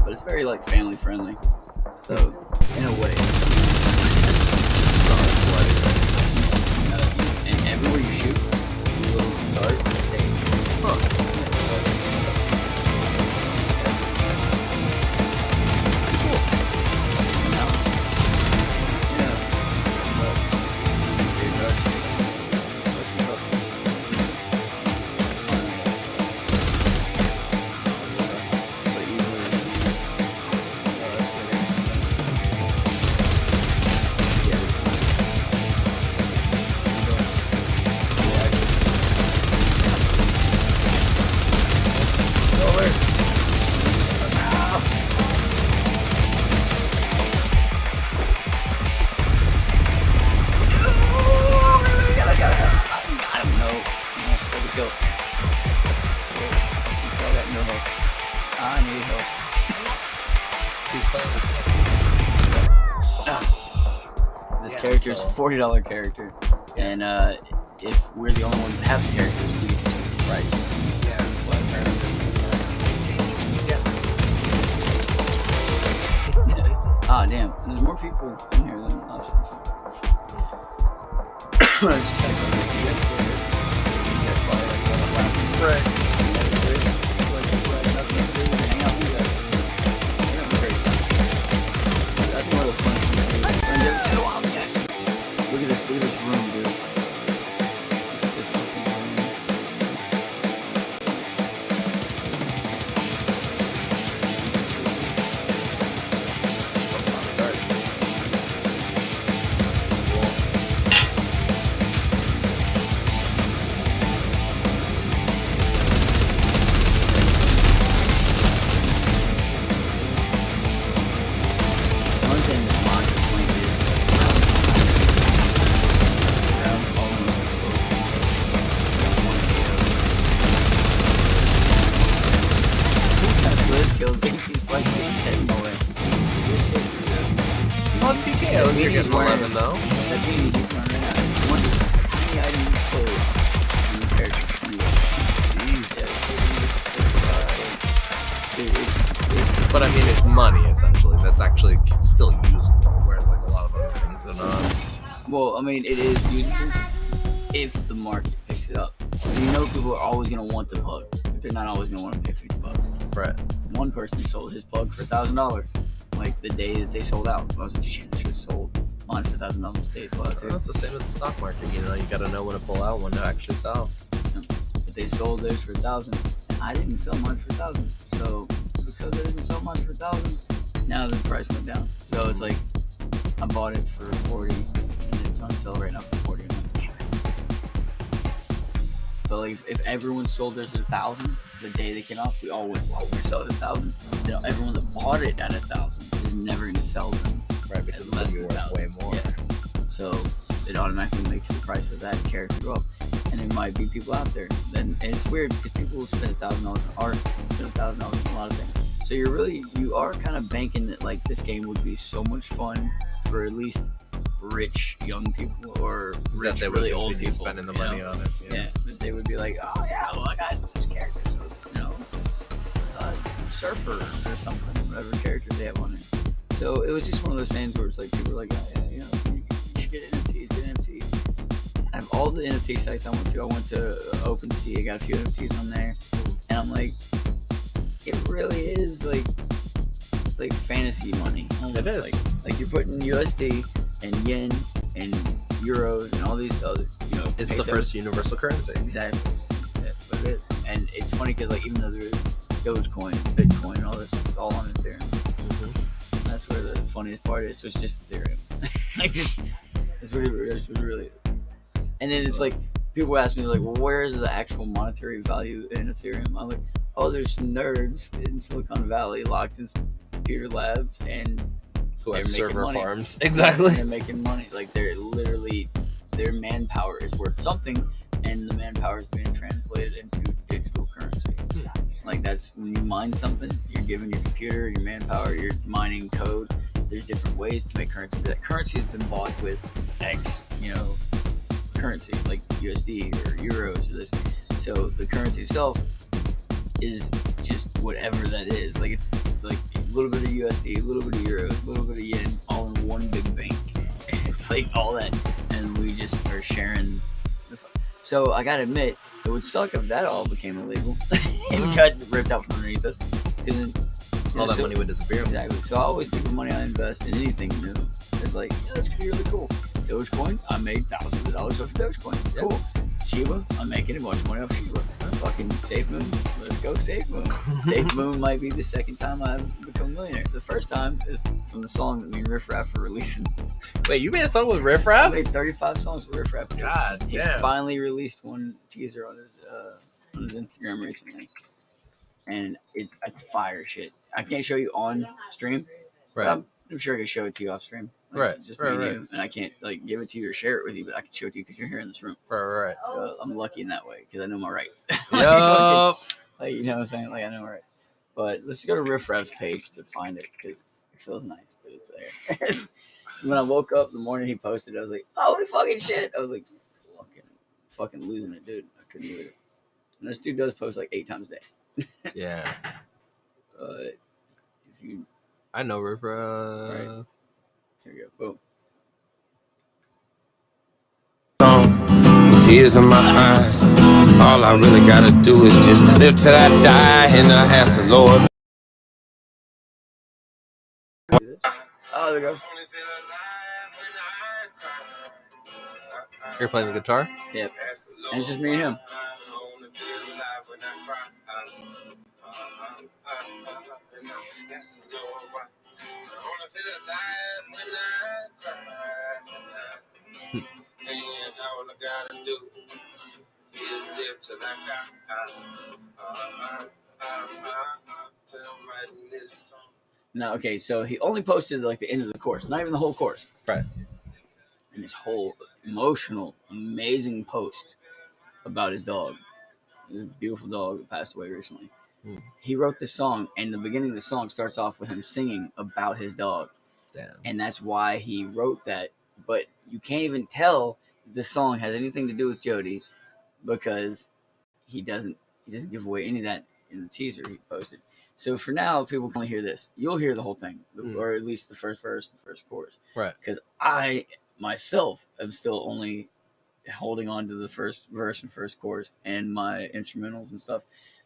But it's very like family friendly. So in a way. And everywhere you shoot, you will dart stay. funny as hell. He's playing. This Yeah, character is so- $40 character, and if we're the only ones that have the characters, we get to choose the price. Yeah, but apparently, Ah, damn. There's more people in here than last time. I just gotta go make you guys scared. You guys probably like going to laugh. Right. Nothing to do, hang out with you guys. We're having a great time. I think one of the fun things to do. And then, oh, wow, yes. Look at this room, dude. Look at this fucking room. One thing that Monty explained is around almost that's Liz kills me. He's like heading away. Well, TKOs, you're getting 11 though. That beanie you can run right now. I wonder how many items you close in this character. Jesus. But I mean, it's money essentially. That's actually still usable, whereas like a lot of other things are not. Well, I mean, it is usable if the market picks it up. You know, people are always gonna want the plug, but they're not always gonna want to pay $50. Right. One person sold his plug for $1,000, like the day that they sold out. I was like, shit, I should have sold mine for $1,000 the day they sold out too. That's the same as the stock market. You know, you gotta know when to pull out, when to actually sell. But they sold theirs for $1,000. I didn't sell mine for $1,000, so because I didn't sell mine for $1,000, now the price went down. So it's like I bought it for $40, and it's on sale right now for $40. But like, if everyone sold theirs at $1,000 the day they came out, we all went, "Wow, we're selling at $1,000." You know, everyone that bought it at $1,000 is never going to sell them. Right, because it's less gonna be than worth way more. Yeah. So it automatically makes the price of that character go up. And there might be people out there. And it's weird because people will spend $1,000 on art, spend $1,000 on a lot of things. So you are kind of banking that like this game would be so much fun for at least rich young people or That rich they would really old continue people spending the you money know? on it. Yeah, that they would be like, oh yeah, well I got this character, you know, it's surfer or something, whatever character they have on it. So it was just one of those things where it's like people were like, oh, yeah, you know, you should get NFTs. I have all the NFT sites I went to. I went to OpenSea. I got a few NFTs on there, and I'm like, it really is like it's like fantasy money. Almost. It is. Like you're putting USD and yen and euros and all these other, you know. It's the pesos. first universal currency. Exactly. That's what it is. And it's funny because like even though there's Dogecoin, Bitcoin, and all this, it's all on Ethereum. Mm-hmm. That's where the funniest part is. So it's just Ethereum. Like it's really. And then it's like people ask me like, well, where is the actual monetary value in Ethereum? I'm like, oh, there's some nerds in Silicon Valley locked in some computer labs and Who have they're making server money. farms. And Exactly. they're making money. Like they're literally their manpower is worth something, and the manpower is being translated into digital currency. Like that's when you mine something, you're giving your computer, your manpower, you're mining code. There's different ways to make currency. That currency has been bought with X, you know, currency like USD or euros or this. So the currency itself is just whatever that is. Like it's like a little bit of USD, a little bit of euros, a little bit of yen, all in one big bank. And it's like all that, and we just are sharing. So I gotta admit, it would suck if that all became illegal and we got ripped out from underneath us. Because then All that so- money would disappear. Exactly. So I always think the money I invest in anything new is like, yeah, that's gonna be really cool. Dogecoin, I made thousands of dollars off of Dogecoin. Yeah. Cool. Shiba, I'm making a bunch of money off Shiba. Fucking Safe Moon, let's go Safe Moon. Safe Moon might be the second time I've become a millionaire. The first time is from the song that me and Riff Raff are releasing. Wait, you made a song with Riff I Raff? made 35 songs with Riff Raff. God He damn. finally released one teaser on his Instagram recently, and it's fire shit. I can't show you on stream. But Right. I'm sure I can show it to you off stream. Like, Right, Just right, me and right. you, and I can't like give it to you or share it with you, but I can show it to you because you're here in this room. Right. So I'm lucky in that way because I know my rights. Yup. Like, you know what I'm saying? Like I know my rights. But let's go to Riff Raff's page to find it because it feels nice that it's there. When I woke up the morning he posted, I was like, holy fucking shit! I was like, fucking losing it, dude. I couldn't believe it. And this dude does post like 8 times a day. Yeah. If you I know Riff Raff. Right. Here we go. Boom. Tears in my eyes. All I really gotta do is just live till I die, and I ask the Lord. Do this. Oh, there we go. You're playing the guitar? Yep. And it's just me and him. All I gotta do is live till I die. No, okay, so he only posted like the end of the course, not even the whole course. Right. And this whole emotional, amazing post about his dog. His beautiful dog that passed away recently. He wrote this song, and the beginning of the song starts off with him singing about his dog. Damn. And that's why he wrote that. But you can't even tell this song has anything to do with Jody because he doesn't give away any of that in the teaser he posted. So for now, people can only hear this. You'll hear the whole thing, or at least the first verse and first chorus. Right. Because I myself am still only holding on to the first verse and first chorus and my instrumentals and stuff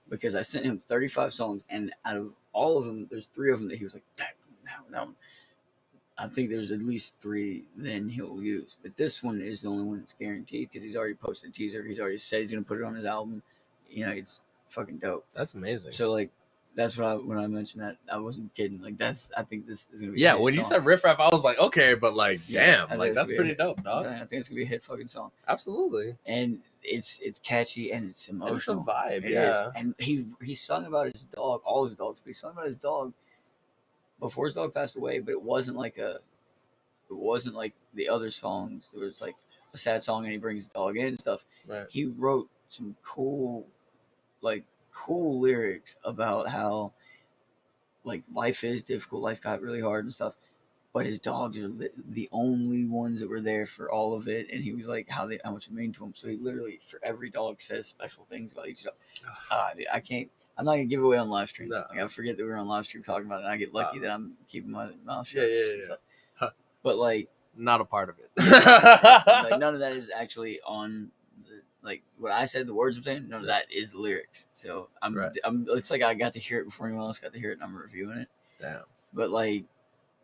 because I sent him 35 songs, and out of all of them, there's 3 of them that he was like, that one. I think there's at least 3 then he'll use. But this one is the only one that's guaranteed because he's already posted a teaser. He's already said he's going to put it on his album. You know, it's fucking dope. That's amazing. So, like, that's what when I mentioned that, I wasn't kidding. Like, I think this is going to be Yeah, a hit when you song. said Riff Raff, I was like, okay, but like, Yeah, I damn, think like it's that's gonna be pretty dope, dog. I think it's going to be a hit fucking song. Absolutely. And it's catchy and it's And emotional. it's a vibe, It yeah. is. And he sung about his dog, all his dogs, but he sung about his dog before his dog passed away, but it wasn't like the other songs. There was like a sad song and he brings his dog in and stuff. Right. He wrote some cool lyrics about how like life is difficult, life got really hard and stuff. But his dogs are the only ones that were there for all of it, and he was like how much it meant to him. So he literally for every dog says special things about each dog. I can't. I'm not gonna give away on live stream. No. Like, I forget that we were on live stream talking about it, and I get lucky that I'm keeping my mouth shut. Yeah. and stuff. But like, Not a part of it. like none of that is actually on like what I said. The words I'm saying, none of that is the lyrics. So I'm. It's like I got to hear it before anyone else got to hear it, and I'm reviewing it. Damn. But like,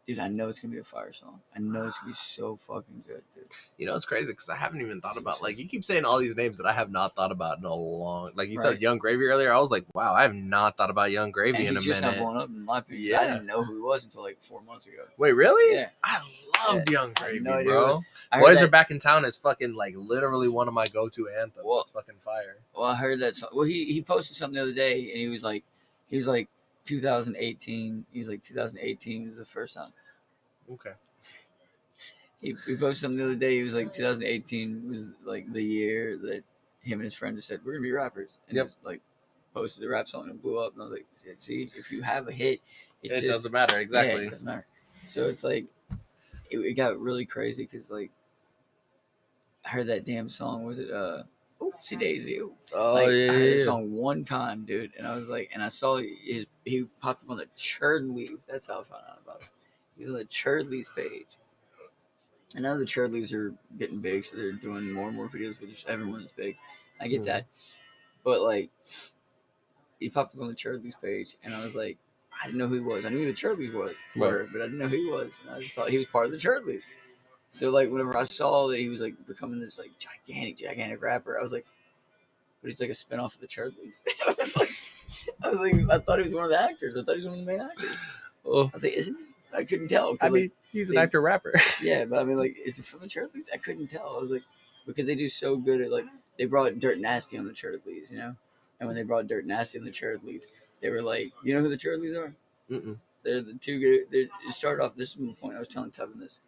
dude, I know it's gonna be a fire song. I know it's gonna be so fucking good, dude. You know, it's crazy because I haven't even thought about, like, you keep saying all these names that I have not thought about in a long, like you Right. said Young Gravy earlier. I was like, wow, I have not thought about Young Gravy And in a he's just minute. not blowing up in my opinion. Yeah. I didn't know who he was until like 4 months ago. Wait, really? Yeah. I loved Young I had Gravy, no idea bro. I heard Boys that- Are Back in Town is fucking like literally one of my go-to anthems. Well- It's fucking fire. Well, I heard that song. Well, he posted something the other day, and he was like 2018. He was like 2018 is the first time. Okay. He posted something the other day. He was like 2018 was like the year that him and his friend just said we're gonna be rappers, and Yep. just like posted the rap song and blew up. And I was like, see, if you have a hit, it's It just, doesn't matter, yeah, exactly. it doesn't matter. So it's like it got really crazy because like I heard that damn song. Was it Oopsie Daisy? Oh, Like, yeah, I heard yeah. the song one time, dude, and I was like, and I saw he popped up on the Churdleys. That's how I found out about it. He was on the Churdleys page. And now the Churdleys are getting big, so they're doing more and more videos with just everyone that's big. I get that. But like he popped up on the Churdleys page and I was like, I didn't know who he was. I knew who the Churdleys were, but I didn't know who he was. And I just thought he was part of the Churdleys. So like whenever I saw that he was like becoming this like gigantic rapper, I was like, but he's like a spinoff of the Churdleys. I thought he was one of the actors. I thought he was one of the main actors. Oh, I was like, isn't he? I couldn't tell. 'Cause, I like, mean, he's an they- actor rapper. yeah, but I mean, like, is it from the Churdleys? I couldn't tell. I was like, because they do so good at like they brought Dirt Nasty on the Churdleys, you know, and when they brought Dirt Nasty on the Churdleys, they were like, you know who the Churdleys are? Mm-mm. They're the two good. It started off. This is the point I was telling Tevin this.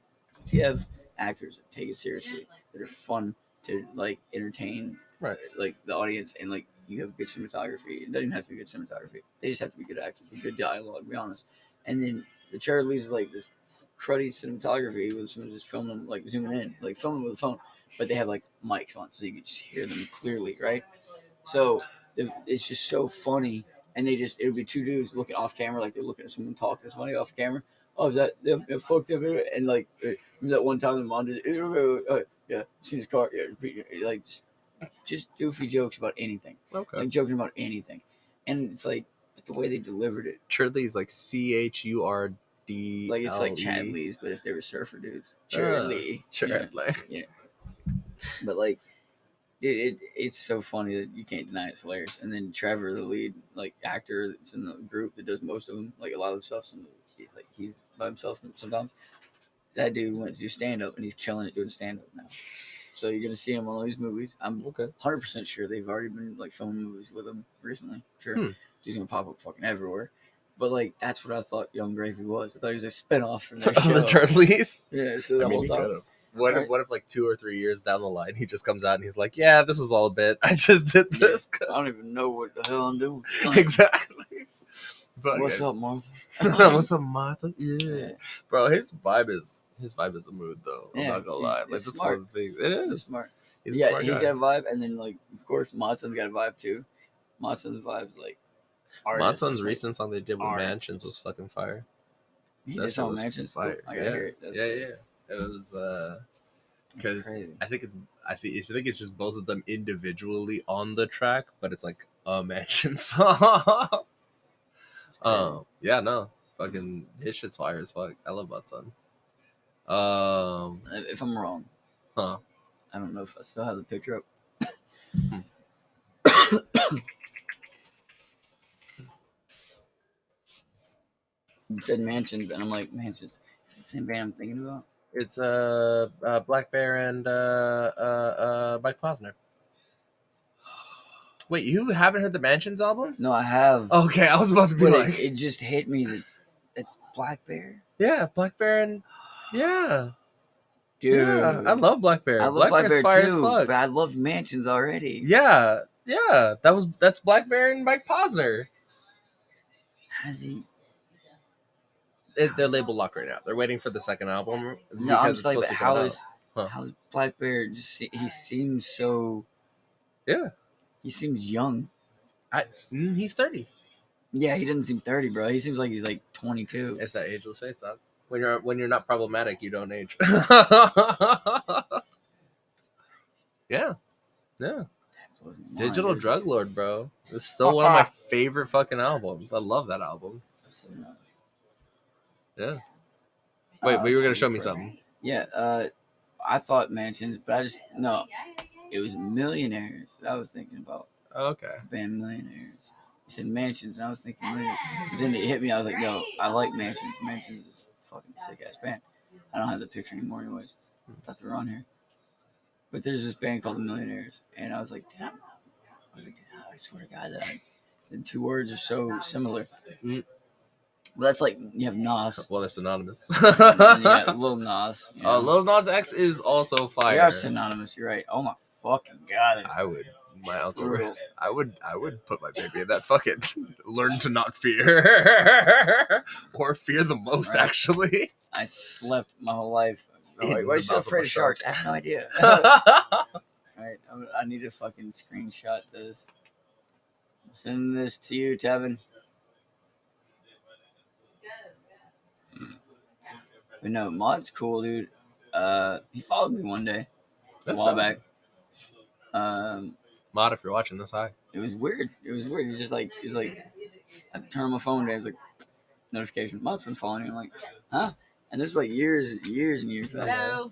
If you have actors that take it seriously, that are fun to like entertain Right. Like the audience, and like you have good cinematography. It doesn't even have to be good cinematography. They just have to be good actors, be good dialogue. To be honest. And then the Charlie Lee's is like this cruddy cinematography with someone just filming them, like zooming in, like filming with a phone, but they have like mics on, so you can just hear them clearly, right? So it's just so funny, and it would be two dudes looking off camera, like they're looking at someone talking to somebody off camera. Oh, is that fucked up? And like remember that one time the mom did, yeah, seen his car, yeah, like just goofy jokes about anything, Okay. like joking about anything, and it's like the way they delivered it. Churdley's like CHURD. Like it's like Chad Lee's, but if they were surfer dudes, Charlie. Churdley. Yeah. But like, it's so funny that you can't deny it's hilarious. And then Trevor, the lead like actor that's in the group that does most of them, like a lot of the stuff. He's by himself sometimes. That dude went to do stand up, and he's killing it doing stand up now. So you're gonna see him on all these movies. I'm 100% sure they've already been like filming movies with him recently. Sure, he's gonna pop up fucking everywhere. But like that's what I thought Young Gravy was. I thought he was a spinoff from their show. The Churdleys. Yeah, so the whole time. What if like 2 or 3 years down the line he just comes out and he's like, yeah, this was all a bit. I just did this. I don't even know what the hell I'm doing. Exactly. But What's up, Martha? What's up, Martha? Yeah. Bro, his vibe is a mood though. I'm not gonna lie. Like that's one of the things. It is. He's smart. He's a smart he's guy. got a vibe, and then like of course Matson's got a vibe too. Matson's vibe is like Matson's recent song they did with Mansions was fucking fire. He did song Mansions. Fire. I gotta hear it. Yeah. It was because I think it's just both of them individually on the track, but it's like a Mansion song. Yeah, no, fucking his shit's fire as fuck. I love Matson. If I'm wrong, I don't know if I still have the picture up. You said Mansions, and I'm like, Mansions. It's the same band I'm thinking about. It's Black Bear and Mike Posner. Wait, you haven't heard the Mansions album? No, I have. Okay, I was about to be like, it just hit me that it's Black Bear. Yeah, Black Bear and yeah. Dude, yeah, I love Black Bear. I love Black Bear fire too, as fuck. but I loved Mansions already. Yeah, that's Black Bear and Mike Posner. Has he? They're label locked right now. They're waiting for the second album. No, I'm just like, but how's Black Bear? He seems so. Yeah, he seems young. He's 30. Yeah, he doesn't seem 30, bro. He seems like he's like 22. It's that ageless face, dog. When you're not problematic, you don't age. Yeah. Digital Drug Lord, bro. It's still one of my favorite fucking albums. I love that album. So nice. Yeah. Wait, but you were gonna show me something. Yeah. I thought Mansions, but it was Millionaires that I was thinking about. Okay. Band Millionaires. You said Mansions, and I was thinking Millionaires. But then it hit me. I was like, no, I like Mansions. Mansions is a fucking sick ass band. I don't have the picture anymore, anyways. I thought they were on here. But there's this band called the Millionaires, and I was like, I swear to God that the two words are so similar. Well, that's like you have Nas. Well, they're synonymous. Yeah, Lil Nas. You know? Lil Nas X is also fire. They are synonymous. You're right. Oh my fucking God! My uncle. I would put my baby in that fucking learn to not fear or fear the most. Right. Actually, I slept my whole life. Why are you so afraid of sharks? I have no idea. Alright, I need to fucking screenshot this. I'm sending this to you, Tevin. But no, Mod's cool, dude. He followed me one day. A while back. Mod, if you're watching this, hi. It was weird. He's just like, I turned on my phone and it was like, notification. Mod's been following me. I'm like, huh? And this is like years and years back. Hello.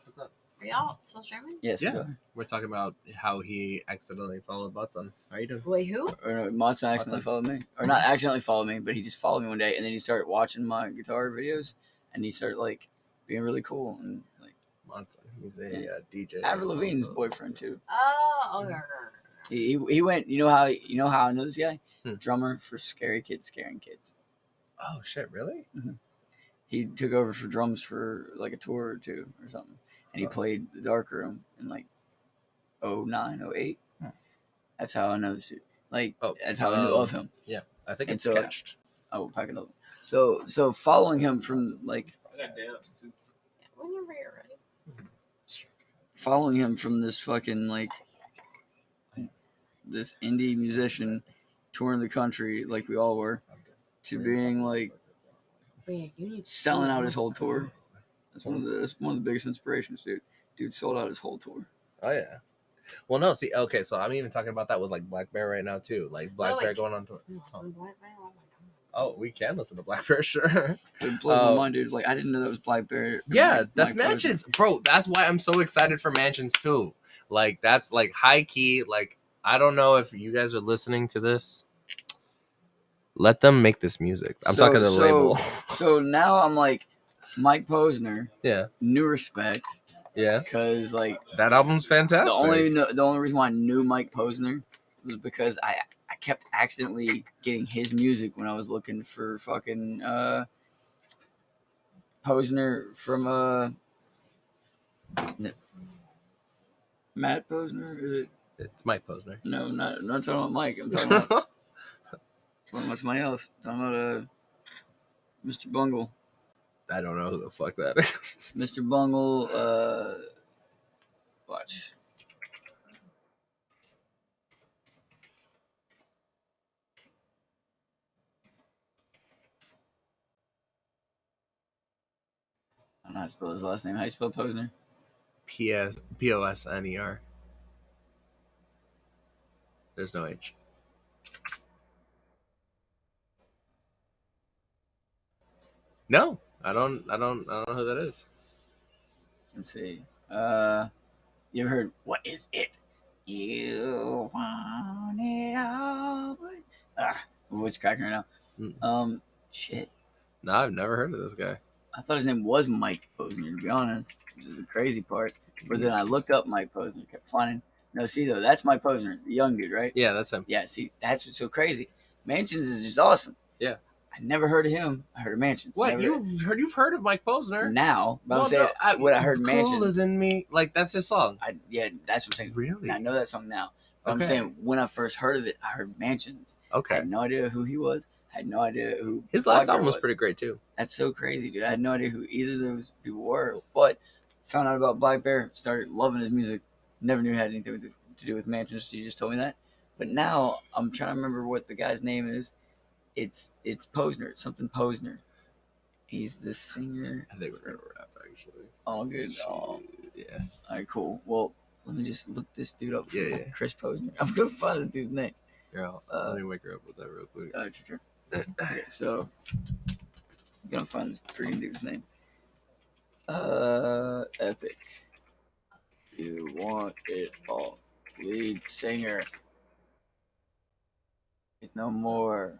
What's up? Are y'all still streaming? Yes, yeah. We're talking about how he accidentally followed Butson. How are you doing? Wait, who? Or no, Matson accidentally followed me. Or not accidentally followed me, but he just followed me one day, and then he started watching my guitar videos, and he started like being really cool and like. Matson, he's a DJ. Avril Lavigne's boyfriend too. Oh, okay. He went. You know how I know this guy? Drummer for Scary Kids Scaring Kids. Oh shit! Really? Mm-hmm. He took over for drums for like a tour or two or something, and he played the Dark Room and like 09, 08. Hmm. That's how I know this dude. Like, Oh, that's how I knew of him. I think And it's so- cached. I will pack another. So following him from like I got dabs too. Whenever you're ready. following him from this fucking like this indie musician touring the country like we all were to being like selling out his whole tour. That's one of the biggest inspirations, dude. Dude sold out his whole tour. Oh yeah. Well, no. See, okay. So I'm even talking about that with like Black Bear right now too. Like Black Bear going on tour. Oh, we can listen to Black Bear, sure. It blows my mind, dude. Like I didn't know that was Black Bear. Yeah, Mike- that's Mike Posner. Mansions, bro. That's why I'm so excited for Mansions too. Like that's like high key. Like I don't know if you guys are listening to this. Let them make this music. I'm talking to the label. So now I'm like Mike Posner, Yeah, New Respect, yeah. because like That album's fantastic. the only reason why I knew Mike Posner was because I kept accidentally getting his music when I was looking for fucking Posner from Matt Posner, is it? It's Mike Posner. No, not talking about Mike. I'm talking about somebody else. I'm talking about Mr. Bungle. I don't know who the fuck that is. Mr. Bungle, watch. I don't know how to spell his last name. How do you spell Posner? Posner. There's no H. No, I don't know who that is. Let's see. You ever heard "What Is It"? You want it all, but my voice cracking right now. Shit. No, I've never heard of this guy. I thought his name was Mike Posner, to be honest, which is the crazy part. But then I looked up Mike Posner, kept finding. No, see though, that's Mike Posner, the young dude, right? Yeah, that's him. Yeah, see, that's what's so crazy. Mansions is just awesome. Yeah. I never heard of him. I heard of Mansions. What Never- you've heard of Mike Posner? now? But Well, I'm saying no, when I heard Cooler Mansions, Than Me, like that's his song. yeah, that's what I'm saying. Really? I know that song now. But I'm Okay. saying when I first heard of it, I heard Mansions. I Okay. had no idea who he was. I had no idea who His last Black album Bear was pretty great too. That's so crazy, dude. I had no idea who either of those people were. But found out about Black Bear, started loving his music. Never knew it had anything to do with Mansions. So you just told me that. But now I'm trying to remember what the guy's name is. It's Posner. It's something Posner. He's the singer. I think we're gonna rap actually. Oh, good. Oh, Yeah. all right, cool. Well, let me just look this dude up. Yeah. Chris Posner. I'm gonna find this dude's name. Here, let me wake her up with that real quick. Sure. Okay, so I'm gonna find this freaking dude's name. Epic. You want it all. Lead singer. It's no more.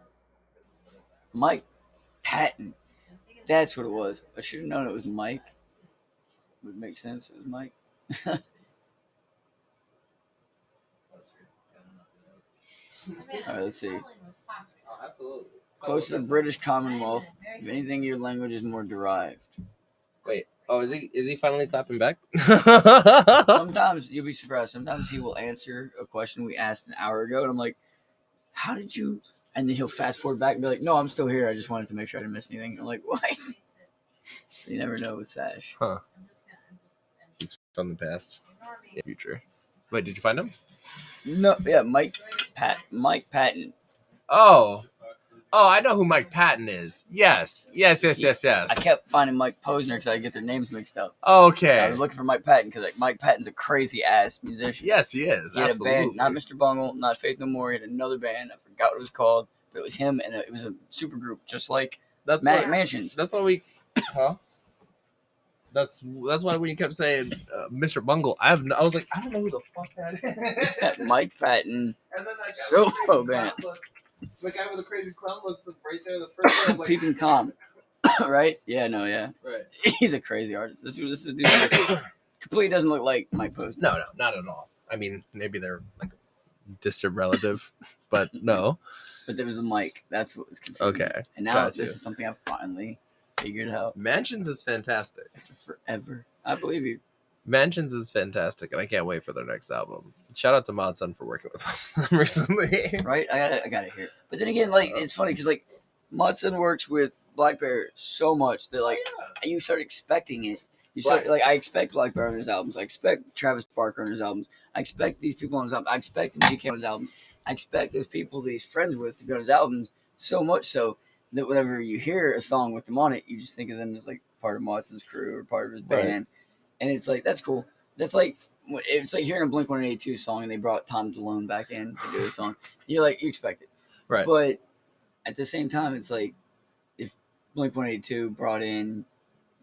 Mike Patton. That's what it was. I should have known it was Mike. Would make sense. It was Mike. All right, let's see. Oh, absolutely. Close to the British Commonwealth. If anything, your language is more derived. Wait. Oh, is he finally clapping back? Sometimes you'll be surprised. Sometimes he will answer a question we asked an hour ago, and I'm like, "How did you?" And then he'll fast forward back and be like, "No, I'm still here. I just wanted to make sure I didn't miss anything." I'm like, "What?" So you never know with Sash. Huh. He's from the past. Future. Wait, did you find him? No, yeah, Mike Patton. Oh, I know who Mike Patton is. Yes. I kept finding Mike Posner because I get their names mixed up. Okay. I was looking for Mike Patton because Mike Patton's a crazy ass musician. Yes, he is. He had Absolutely. a band, not Mr. Bungle, not Faith No More. He had another band. I forgot what it was called, but it was him, and it was a super group, just like That's why. Mansions. That's why we. Huh? That's why when you kept saying Mr. Bungle, I was like, I don't know who the fuck that is. Mike Patton. And then that guy Solo with the crazy band. clown look, the guy with the crazy clown looks right there. The first one, I'm like, Peeping Tom. Right? Yeah, no, yeah. right. He's a crazy artist. This is a dude that completely doesn't look like Mike Posner. No, not at all. I mean, maybe they're like a distant relative, but no. But there was a Mike. That's what was confusing. Okay, And now gotcha. this is something I've finally figured out Mansions is fantastic. after forever. I believe you. Mansions is fantastic, and I can't wait for their next album. Shout out to Mod Sun for working with them recently. Right? I gotta hear it. But then again, like it's funny because like Mudson works with Black Bear so much that like you start expecting it. You start like I expect Black Bear on his albums. I expect Travis Barker on his albums. I expect these people on his albums. I expect MGK on his albums. I expect those people that he's friends with to be on his albums. So much so that whenever you hear a song with them on it, you just think of them as like part of Mudson's crew or part of his band. Right. And it's like that's cool. That's like it's like hearing a Blink-182 song and they brought Tom DeLonge back in to do a song. You're like you expect it, Right. but at the same time, it's like if Blink-182 brought in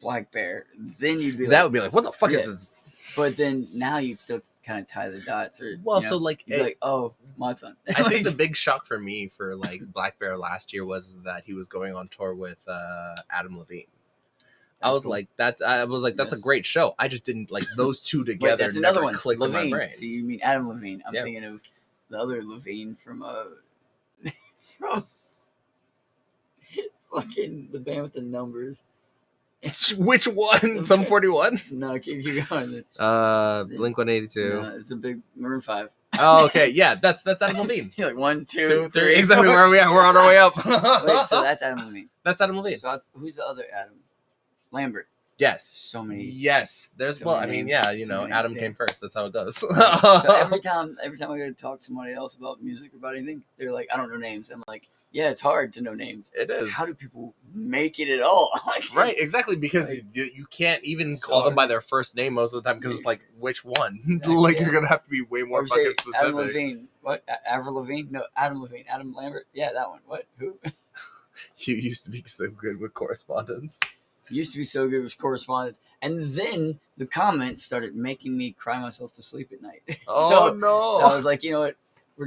Black Bear, then you'd be That like, would be like, what the fuck Yeah. is this? but then now you'd still kind of tie the dots, or Well, you know, so like, you'd be like, oh, Mudson. I think the big shock for me for like Black Bear last year was that he was going on tour with Adam Levine. I was cool. like, that's Yes. a great show. I just didn't like those two Wait, together. that's another never one. clicked Levine. in my brain. So you mean Adam Levine? I'm Yeah. thinking of the other Levine from from fucking the band with the numbers. Which one? Some 41. No, keep going. Blink 182. No, it's a big Maroon 5. Oh, okay, yeah, that's Adam Levine. You're like 1, 2, 2, 3, 3. Exactly 4. where are we at? We're on our way up. Wait, so that's Adam Levine. That's Adam Levine. So who's the other Adam? Lambert. Yes. So many. Yes. There's so well, I many mean, names. yeah, you So know, many Adam names, came first. That's how it goes. So every time I go to talk to somebody else about music or about anything, they're like, I don't know names. I'm like, yeah, it's hard to know names. It is. How do people make it at all? Like, Right, exactly, because Like, you can't even it's call them hard. by their first name most of the time because it's like, which one? Exactly, Like, yeah. you're going to have to be way more Or say fucking Adam specific. Levine. What? Avril Levine? No, Adam Levine. Adam Lambert? Yeah, that one. What? Who? You used to be so good with correspondence. Used to be so good with correspondence. And then the comments started making me cry myself to sleep at night. Oh, So no. I was like, you know what? We're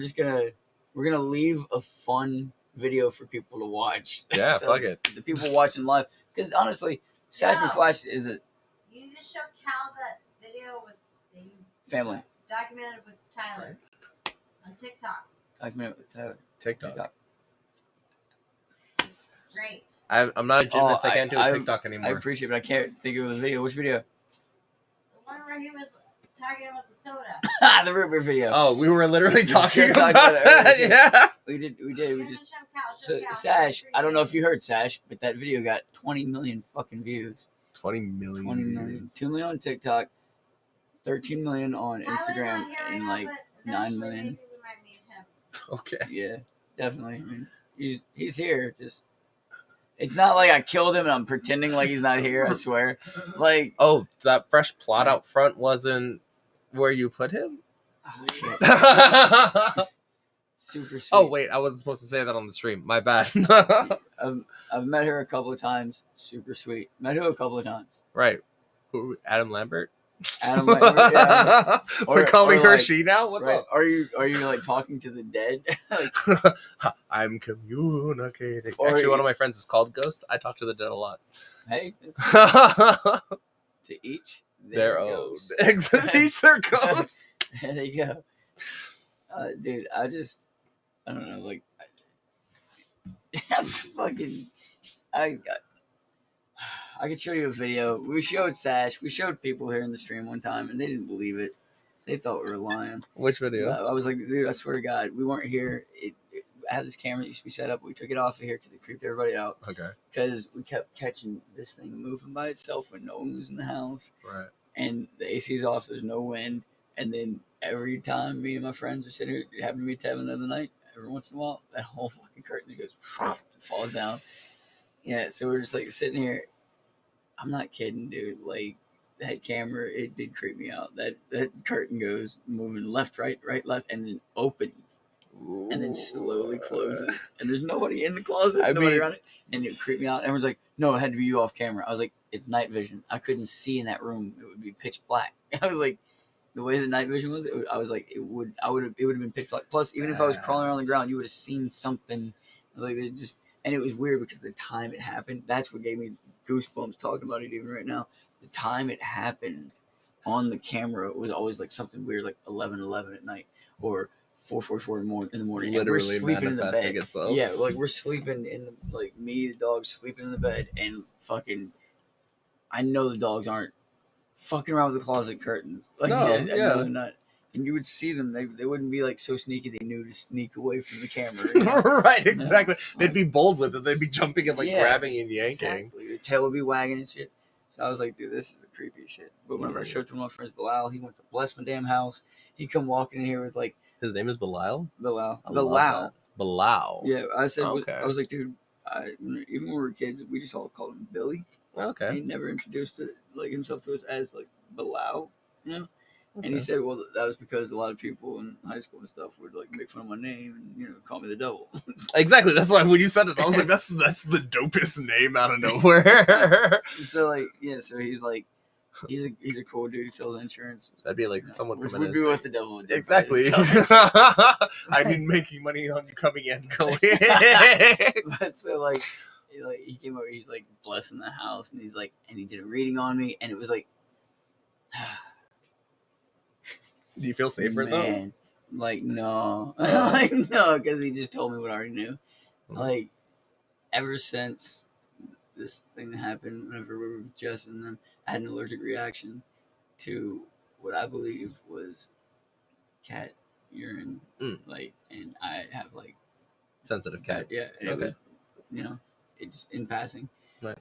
gonna leave a fun video for people to watch. Yeah, So fuck it. The people watching live, because honestly, Sash Yeah. McFlash is a You need to show Cal that video with that you family documented with Tyler on TikTok. document with Tyler. TikTok. It's great. I'm not a gymnast. I I- can't do I- TikTok I anymore. appreciate it, but I can't think of the video. Which video? The one where he was talking about the soda. The root beer video. Oh, we were literally talking just about talked about it that. earlier. Yeah. We did. We You just. haven't shown Cal. So Show Cal. Sash, I don't know if you heard Sash, but that video got 20 million fucking views. 20 million. 20 million. views. 2 million on TikTok, 13 million on Tyler's Instagram, not here right and now, like but 9 eventually million. Maybe we might meet him. Okay. Yeah, definitely. I mean, he's here. Just it's not like I killed him and I'm pretending like he's not here. I swear. Like, Oh, that fresh plot out front wasn't where you put him? oh, shit. Oh, Super sweet. wait. I wasn't supposed to say that on the stream. My bad. I've met her a couple of times. Super sweet. Met who a couple of times. Right. Who? Adam Lambert? Adam Lambert. Yeah. We're Or- calling or her like- she now? What's Right. up? Are you like talking to the dead? Like, I'm communicating. Or Actually, you- one of my friends is called Ghost. I talk to the dead a lot. hey, it's to each Their own. goes. Teach their ghosts. There you go. Dude, I don't know, like, I'm just fucking, I could show you a video. We showed Sash, we showed people here in the stream one time, and they didn't believe it. They thought we were lying. Which video? I was like, dude, I swear to God, we weren't here. I had this camera that used to be set up. We took it off of here because it creeped everybody out. Okay. Because we kept catching this thing moving by itself when no one was in the house. Right. And the AC's off, so there's no wind. And then every time me and my friends are sitting here, it happened to me Tevin the other night, every once in a while, that whole fucking curtain just goes, falls down. Yeah, so we're just like sitting here. I'm not kidding, dude. Like, that camera, it did creep me out. That curtain goes moving left, right, left, and then opens. And then slowly closes. And there's nobody in the closet, I nobody mean- around it. And it creeped me out. Everyone's like, no, it had to be you off camera. I was like, it's night vision. I couldn't see in that room. It would be pitch black. I was like, the way the night vision was, I was like, it would have been pitch black. Plus, even if I was crawling around the ground, you would have seen something. Like, it just, and it was weird because the time it happened, that's what gave me goosebumps talking about it even right now. The time it happened on the camera was always like something weird, like 11:11 at night or 4:44 in the morning. And we're Literally sleeping in the manifesting bed. itself. Yeah, like we're sleeping in the, like me, the dogs sleeping in the bed, and fucking, I know the dogs aren't fucking around with the closet curtains. Like, No, at yeah. middle of the night. And you would see them. They wouldn't be like so sneaky. They knew to sneak away from the camera. You know? Right, exactly. They'd be bold with it. They'd be jumping and like Yeah, grabbing and yanking. Exactly. The tail would be wagging and shit. So I was like, dude, this is the creepiest shit. But whenever I Mm. showed it to my friends Bilal, he went to bless my damn house. He come walking in here with like His name is Belial. Bilal. I love Bilal. that. Bilal. Yeah, I said, Okay. I was like, dude, even when we were kids, we just all called him Billy. Okay. He never introduced it, like himself to us as like Bilal, you know. And he Okay. said, well, that was because a lot of people in high school and stuff would like make fun of my name and call me the devil. Exactly. That's why when you said it, I was like, that's the dopest name out of nowhere. So like, yeah, so he's like, he's a cool dude. He sells insurance. That'd be like someone Which coming would in. be and what the devil would do. Exactly. But I mean, making money on you coming and going. but so like he came over, he's like blessing the house, and he's like, and he did a reading on me, and it was like, Do you feel safer though? man, like no, like no, because he just told me what I already knew. Like ever since this thing happened, whenever we were with Jess and them, I had an allergic reaction to what I believe was cat urine, like, and I have like Sensitive cat. yeah, and Okay. it was, it just in passing, Right.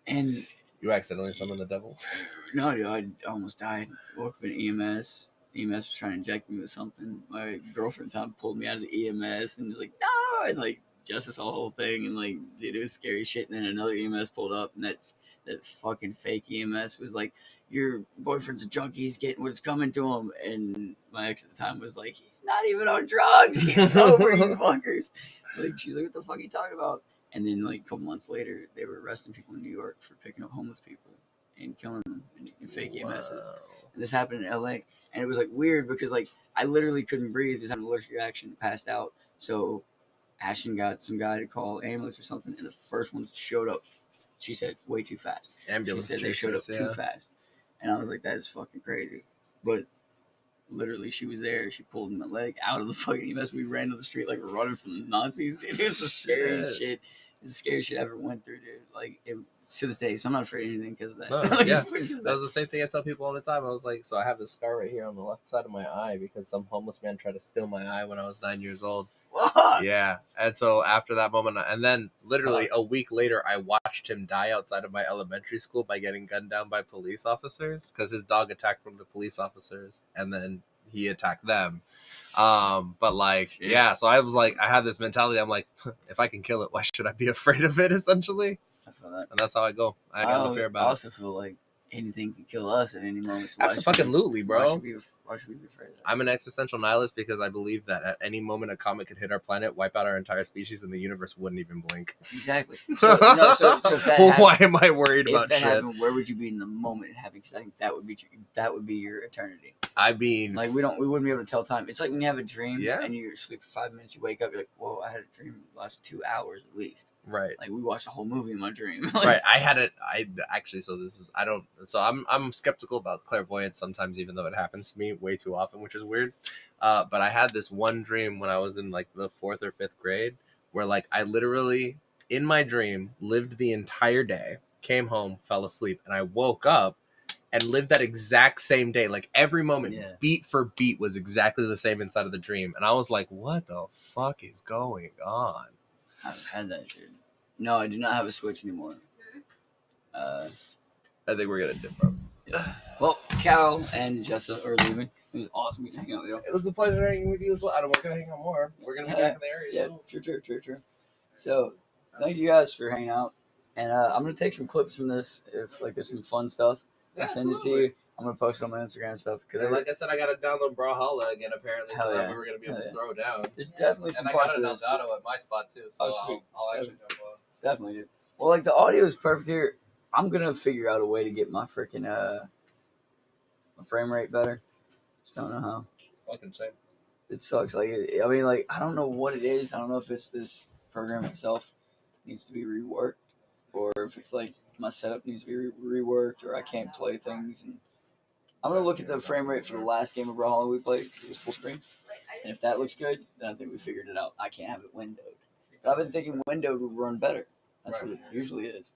and You accidentally summoned the devil. no, dude, I almost died. Woke up in EMS. EMS was trying to inject me with something. My girlfriend time pulled me out of the EMS and was like, no, and like Justice saw the whole thing and like dude, it was scary shit. And then another EMS pulled up and that fucking fake EMS was like, your boyfriend's a junkie, he's getting what's coming to him. And my ex at the time was like, he's not even on drugs, he's sober, you fuckers. Like she's like, what the fuck are you talking about? And then like a couple months later, they were arresting people in New York for picking up homeless people and killing them in fake EMSs. And this happened in LA. And it was like weird because like I literally couldn't breathe, just had an allergic reaction, passed out. So Ashton got some guy to call ambulance or something, and the first one showed up. She said way too fast. Ambulance. She said they showed up too fast, and I was like, that is fucking crazy. But literally, she was there. She pulled my leg out of the fucking EMS. We ran to the street like we're running from the Nazis. Dude. It was the scariest shit. It's the scariest shit I ever went through, dude. Like to this day, so I'm not afraid of anything because of that. No, Like, yeah. because That was the same thing I tell people all the time. I was like, so I have this scar right here on the left side of my eye because some homeless man tried to steal my eye when I was 9 years old. fuck. Yeah. And so after that moment, and then literally a week later, I watched him die outside of my elementary school by getting gunned down by police officers because his dog attacked one of the police officers and then he attacked them. But like, yeah, so I was like, I had this mentality. I'm like, if I can kill it, why should I be afraid of it? Essentially. I feel that. And that's how I go. I got no fear I about it. also feel like anything can kill us at any moment. So why should Absolutely, we- bro. Why should we be afraid of that? I'm an existential nihilist because I believe that at any moment a comet could hit our planet, wipe out our entire species, and the universe wouldn't even blink. Exactly. So if that happened, Why am I worried if about that shit? happened, where would you be in the moment it happened? Because I think that would be your eternity. I mean, Like we wouldn't be able to tell time. It's like when you have a dream Yeah. and you sleep for 5 minutes, you wake up, you're like, whoa, I had a dream that lasted 2 hours at least. right. Like we watched a whole movie in my dream. Right, I had it. I actually, so this is, I don't. So I'm skeptical about clairvoyance sometimes, even though it happens to me way too often, which is weird. But I had this one dream when I was in like the 4th or 5th grade, where like I literally in my dream lived the entire day, came home, fell asleep, and I woke up and lived that exact same day. Like every moment, Yeah. beat for beat, was exactly the same inside of the dream, and I was like, "What the fuck is going on?" I've had that shit. No, I do not have a Switch anymore. I think we're gonna dip, bro. Well, Cal and Jessa are leaving. It was awesome getting to hang out with you. It was a pleasure hanging with you as well. I don't want to hang out more. We're gonna be back in the area. Yeah, soon. true. So, thank you guys for hanging out. And I'm going to take some clips from this. If like there's some fun stuff, I'll send it to you. I'm going to post it on my Instagram and stuff. And like I said, I got to download Brawlhalla again apparently, Hell so that yeah. we were gonna be able Hell to yeah. throw down. There's definitely some And I got parts an of this. Elgato at my spot too, so Oh, sweet. I'll actually jump on. Definitely, dude. Well, like the audio is perfect here. I'm going to figure out a way to get my freaking my frame rate better. Just don't know how. Fucking same. It sucks. Like, I mean, like, I don't know what it is. I don't know if it's this program itself needs to be reworked, or if it's like my setup needs to be reworked, or I can't play things. And I'm gonna look at the frame rate for the last game of Brawlhalla we played. It was full screen, and if that looks good, then I think we figured it out. I can't have it windowed, but I've been thinking windowed would run better. That's what it usually is.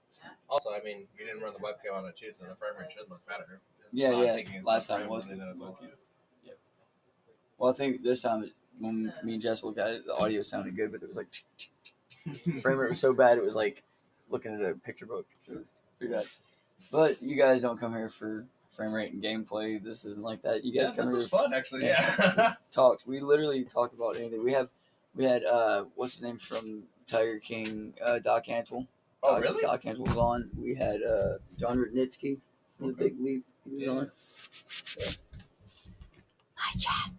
Also, I mean, you didn't run the webcam on it too, so the frame rate should look better. Yeah, not yeah. thinking it's Last my time frame was. rate, then it's okay. Well, I think this time when me and Jess looked at it, the audio sounded good, but it was like frame rate was so bad it was like looking at a picture book. It was pretty bad. But you guys don't come here for frame rate and gameplay. This isn't like that. You guys Yeah, come this here was fun actually. Yeah. Yeah. talks. We literally talk about anything. We had what's his name from Tiger King, Doc Antle. Oh, really? Doc Antle was on. We had John Rudnitsky from The Okay. Big Leap. He was Yeah. on. Hi, chat.